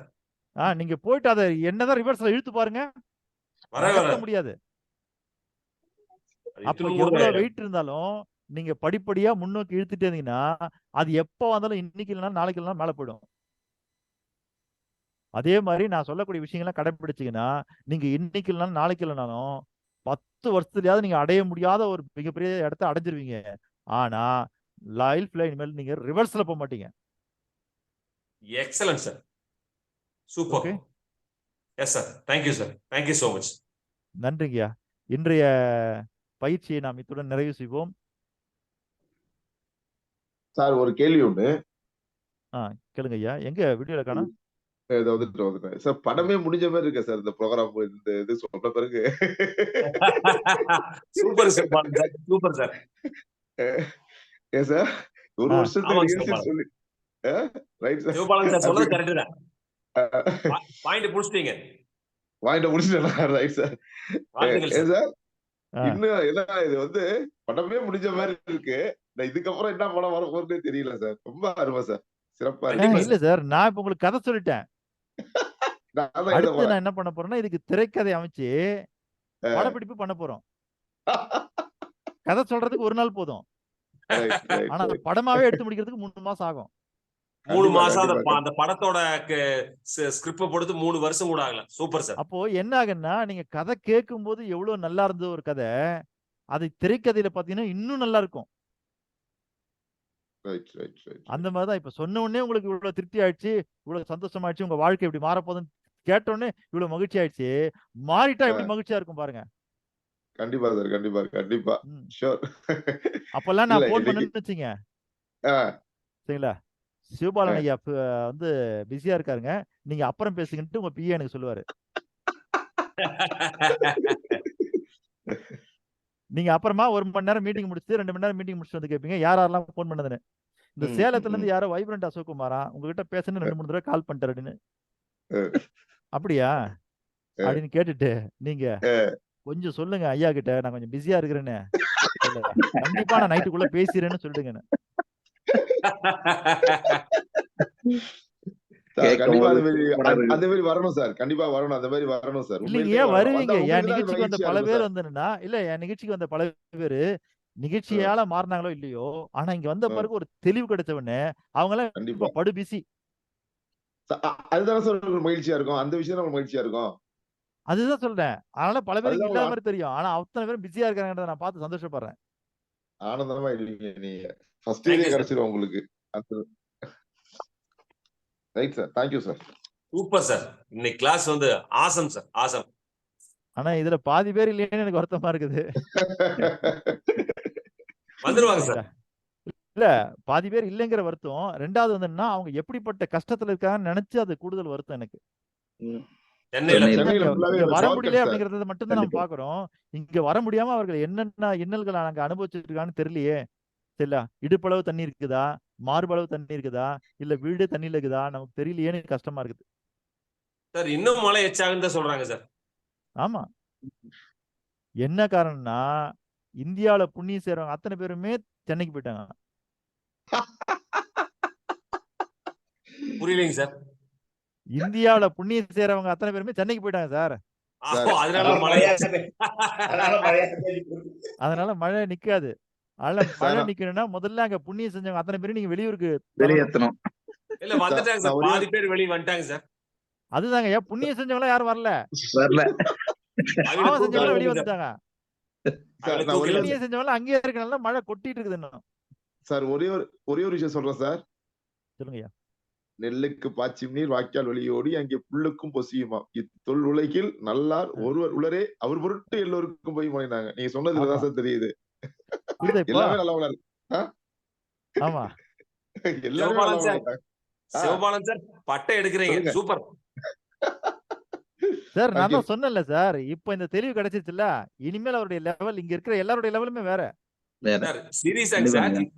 நீங்க போயிட்டு அதை என்னதான் ரிவர்ஸ்ல இழுத்து பாருங்க, நகர்த்த முடியாது. அப்ப எவ்வளவு வெயிட் இருந்தாலும் நீங்க படிப்படியா முன்னோக்கி இழுத்துட்டே இருந்தீங்கன்னா அது எப்ப வந்தாலும் இன்னைக்கு இல்லைன்னா நாளைக்கு இல்லைன்னா மேல போயிடும். அதே மாதிரி நான் சொல்லக்கூடிய விஷயங்கள்லாம் கடைபிடிச்சீங்கன்னா நீங்க இன்னைக்கு இல்லைனாலும் நாளைக்கு இல்லைனாலும் 10 வருஷத்துலயாவது நீங்க அடைய முடியாத ஒரு மிகப்பெரிய இடத்த அடைஞ்சிருவீங்க. ஆனா லைஃப்ல இனிமேல் நீங்க ரிவர்ஸ்ல போக மாட்டீங்க. Excellent sir, super. Yes sir, thank you sir, thank you so much. நன்றிங்கய்யா. இன்றைய பயிற்சியை நாம் இத்துடன் நிறைவு செய்வோம். சார் ஒரு கேள்வி உண்டு. கேளுங்க ஐயா. எங்க வீடியோல காணோம்? வந்துட்டேன் சார். படமே முடிஞ்ச மாதிரி இருக்கு சார் இந்த ப்ரோக்ராம், இந்த இது சொன்ன பிறகு. Super sir, super sir. ஏன் சார் ஒரு வருஷத்துக்கு சொல்லி ரைட் சார். சிவபாலன் சார் சொன்னது கரெக்ட் தான். பாயிண்ட் புடிச்சிட்டீங்க. பாயிண்ட் முடிச்சிட்டேன். Right sir. ஏன் சார் இன்னும் என்ன இது வந்து படமே முடிஞ்ச மாதிரி இருக்கு. இதுக்கப்புறம் என்ன படம் வர போறதே தெரியல சார். ரொம்ப அருமை சார், சிறப்பா இருக்கு. இல்ல சார், நான் இப்ப உங்களுக்கு கதை சொல்லிட்டேன். அடுத்து நான் என்ன பண்ண போறேன்னா இதுக்கு திரைக்கதை அமைச்சு படப்பிடிப்பு பண்ண போறோம். கதை சொல்றதுக்கு ஒரு நாள் போதும், ஆனா அந்த படமாவே எடுத்து முடிக்கிறதுக்கு 3 மாசம் ஆகும். 3 மாசம் அந்த படத்தோட ஸ்கிரிப்ட் போடுறது 3 வருஷம் கூட ஆகலாம். Super sir. அப்போ என்ன ஆகுன்னா நீங்க கதை கேட்கும் போது எவ்வளவு நல்லா இருந்தது ஒரு கதை, அது திரைக்கதையில பாத்தீங்கன்னா இன்னும் நல்லா இருக்கும். அந்த மாதிரிதான் இப்ப சொன்ன உடனே உங்களுக்கு இவ்வளவு திருப்தி ஆயிடுச்சு, இவ்வளவு சந்தோஷம் ஆயிடுச்சு, உங்க வாழ்க்கை எப்படி மாறப்போகுதுன்னு கேட்ட உடனே இவ்வளவு மகிழ்ச்சி ஆயிடுச்சு. மாறிட்டா எப்படி மகிழ்ச்சியா இருக்கும் பாருங்க. கண்டிப்பா சார், கண்டிப்பா கண்டிப்பா ஷூர். அப்பெல்லாம் நான் போன் பண்ணேன்னு வச்சுங்க, சரிங்களா, சிவபாலன் ஐயா வந்து பிஸியா இருக்காருங்க, நீங்க அப்புறம் பேசுங்கன்ட்டு உங்க பிஏ எனக்கு சொல்லுவாரு. நீங்க அப்புறமா 1 மணி நேரம் மீட்டிங் முடிச்சுட்டு 2 மணி நேரம் மீட்டிங் முடிச்சுட்டு வந்து கேட்பீங்க யாரெல்லாம் போன் பண்ணதுன்னு. இந்த சேலத்துல இருந்து யாரோ வைப்ரண்ட் அசோக்குமாரா உங்ககிட்ட பேசணும் 2-3 தடவை கால் பண்ணிட்டாரு அப்படின்னு. அப்படியா? அப்படின்னு கேட்டுட்டு நீங்க கொஞ்சம் சொல்லுங்க ஐயா கிட்ட, நான் கொஞ்சம் பிஸியா இருக்கிறேன்னு. இல்ல கண்டிப்பா நான் நைட்டுக்குள்ள பேசிடுறேன்னு சொல்லிடுங்க. சார் கண்டிப்பா கேட்கும்போது அந்த மாதிரி சூப்பரா இருக்கு. அந்த மாதிரி வரணும் சார். கண்டிப்பா வரணும். அந்த மாதிரி வரணும் சார். இல்லைங்க, உண்மையிலேயே ஏன் வரணும். வருவீங்க? வந்தா என் உங்களுக்கு தான் அது நிகழ்ச்சிக்கு வந்த மகிழ்ச்சியா பல இருக்கும் பேர் சார். வந்ததுன்னா, இல்ல என் நிகழ்ச்சிக்கு வந்த பல பேரு நிகழ்ச்சியால மாறினாங்களோ இல்லையோ, ஆனா இங்க வந்த பிறகு ஒரு தெளிவு கிடைச்ச உடனே அவங்க எல்லாம் கண்டிப்பா. இப்ப படு பிஸி. அதுதானே சார் உங்களுக்கு மகிழ்ச்சியா இருக்கும். அந்த விஷயம் தான் உங்களுக்கு மகிழ்ச்சியா இருக்கும். அதுதான் சொல்றேன். அதனால பல பேருக்கு அதுதான் இல்லாத உங்களுக்கு மாதிரி தெரியும். ஆனா அத்தனை பேரும் பிஸியா இருக்காங்கன்றத நான் பார்த்து சந்தோஷப்படுறேன். ஆனந்தமா இல்லைங்க நீங்க. First Thank இயரே you, sir. கிடைச்சிரும் உங்களுக்கு. Right sir. Thank you sir. Super sir. இன்னைக்கு கிளாஸ் வந்து ஆசம் சார், ஆசம். ஆனா இதுல பாதி பேர் இல்லையேன்னு எனக்கு வருத்தமா இருக்குது. வந்துருவாங்க சார். இல்ல பாதி பேர் இல்லைங்கிற வருத்தம். ரெண்டாவது வந்து அவங்க எப்படிப்பட்ட கஷ்டத்துல இருக்காங்கன்னு நினைச்சு அது கூடுதல் வருத்தம் எனக்கு. சென்னையில சென்னையில இங்க ஃபுல்லாவே இங்க இந்த வர பவர் முடியல கட் சார். அப்படிங்கறத மட்டும் தான் நம்ம கண்டிப்பா. பாக்குறோம். இங்க வர முடியாம அவர்கள் என்னென்ன இன்னல்கள் அங்க அனுபவிச்சுட்டு இருக்கான்னு தெரியலையே. சரிங்களா? இடுப்பளவு தண்ணி இருக்குதா, மார்பளவு தண்ணி இருக்குதா, இல்ல வீடு தண்ணியில இருக்குதா, நமக்கு தெரியலையேன்னு கஷ்டமா இருக்குது. சார் இன்னும் மழை எச்சாகுன்னு தான் சொல்றாங்க சார். ஆமா. என்ன காரணம்னா இந்தியாவில புண்ணியம் செய்றவங்க அத்தனை பேருமே சென்னைக்கு போயிட்டாங்க. புரியலைங்க சார். இந்தியாவில புண்ணியம் செய்றவங்க அத்தனை பேருமே சென்னைக்கு போயிட்டாங்க சார். சார், அதனால அதனால மழை மழையா அதனால மழை நிக்காது. அதனால மழை சார், நிக்கணும்னா முதல்ல அங்க புண்ணியம் செஞ்சவங்க அத்தனை பேரும் நீங்க வெளியூருக்கு தள்ளணும். வெளியேற்றணும். இல்ல வந்துட்டாங்க நான் சார். ஒரே பாதி பேர் வெளியே வந்துட்டாங்க சார். அதுதாங்க ஏன் புண்ணியம் செஞ்சவங்க யாரும் வரல. வரல. அவங்கள பாவம் செஞ்சவங்க வெளியே தூக்கி வந்துட்டாங்க. சார் நான் ஒரே புண்ணியம் செஞ்சவங்க அங்கேயே இருக்கனால மழை கொட்டிட்டு இருக்குது இன்னும். சார் ஒரே ஒரு விஷயம் சொல்றேன் சார். சொல்லுங்கய்யா. நெல்லுக்கு பாய்ச்சும் நீர் வாய்க்கால் வழியோடி அங்கே புல்லுக்கும் பொசியுமா இத்தொல் உலகில் நல்லார் ஒருவர் உளரே அவர் பொருட்டு எல்லோருக்கும் போய் முனைந்தாங்க. நீங்க சொன்னதுலதான் சார் தெரியுது. புரியுதா இப்போ? எல்லாமே நல்லா வளரு. ஆமா. எல்லாமே நல்லா சிவபாலன் சார், வளர்த்தாங்க. சிவபாலன் சார் பட்டை எடுக்கிறீங்க. சொல்லுங்க. சூப்பர் சார் நான் Thank you. தான் சொன்னேன்ல சார், இப்போ இந்த தெளிவு கிடைச்சிருச்சுல்ல, இனிமேல் அவருடைய லெவல் இங்க இருக்கிற எல்லாருடைய லெவலுமே வேற. வேற. சார். சீரியஸாங்க கண்டிப்பா சார். நீங்க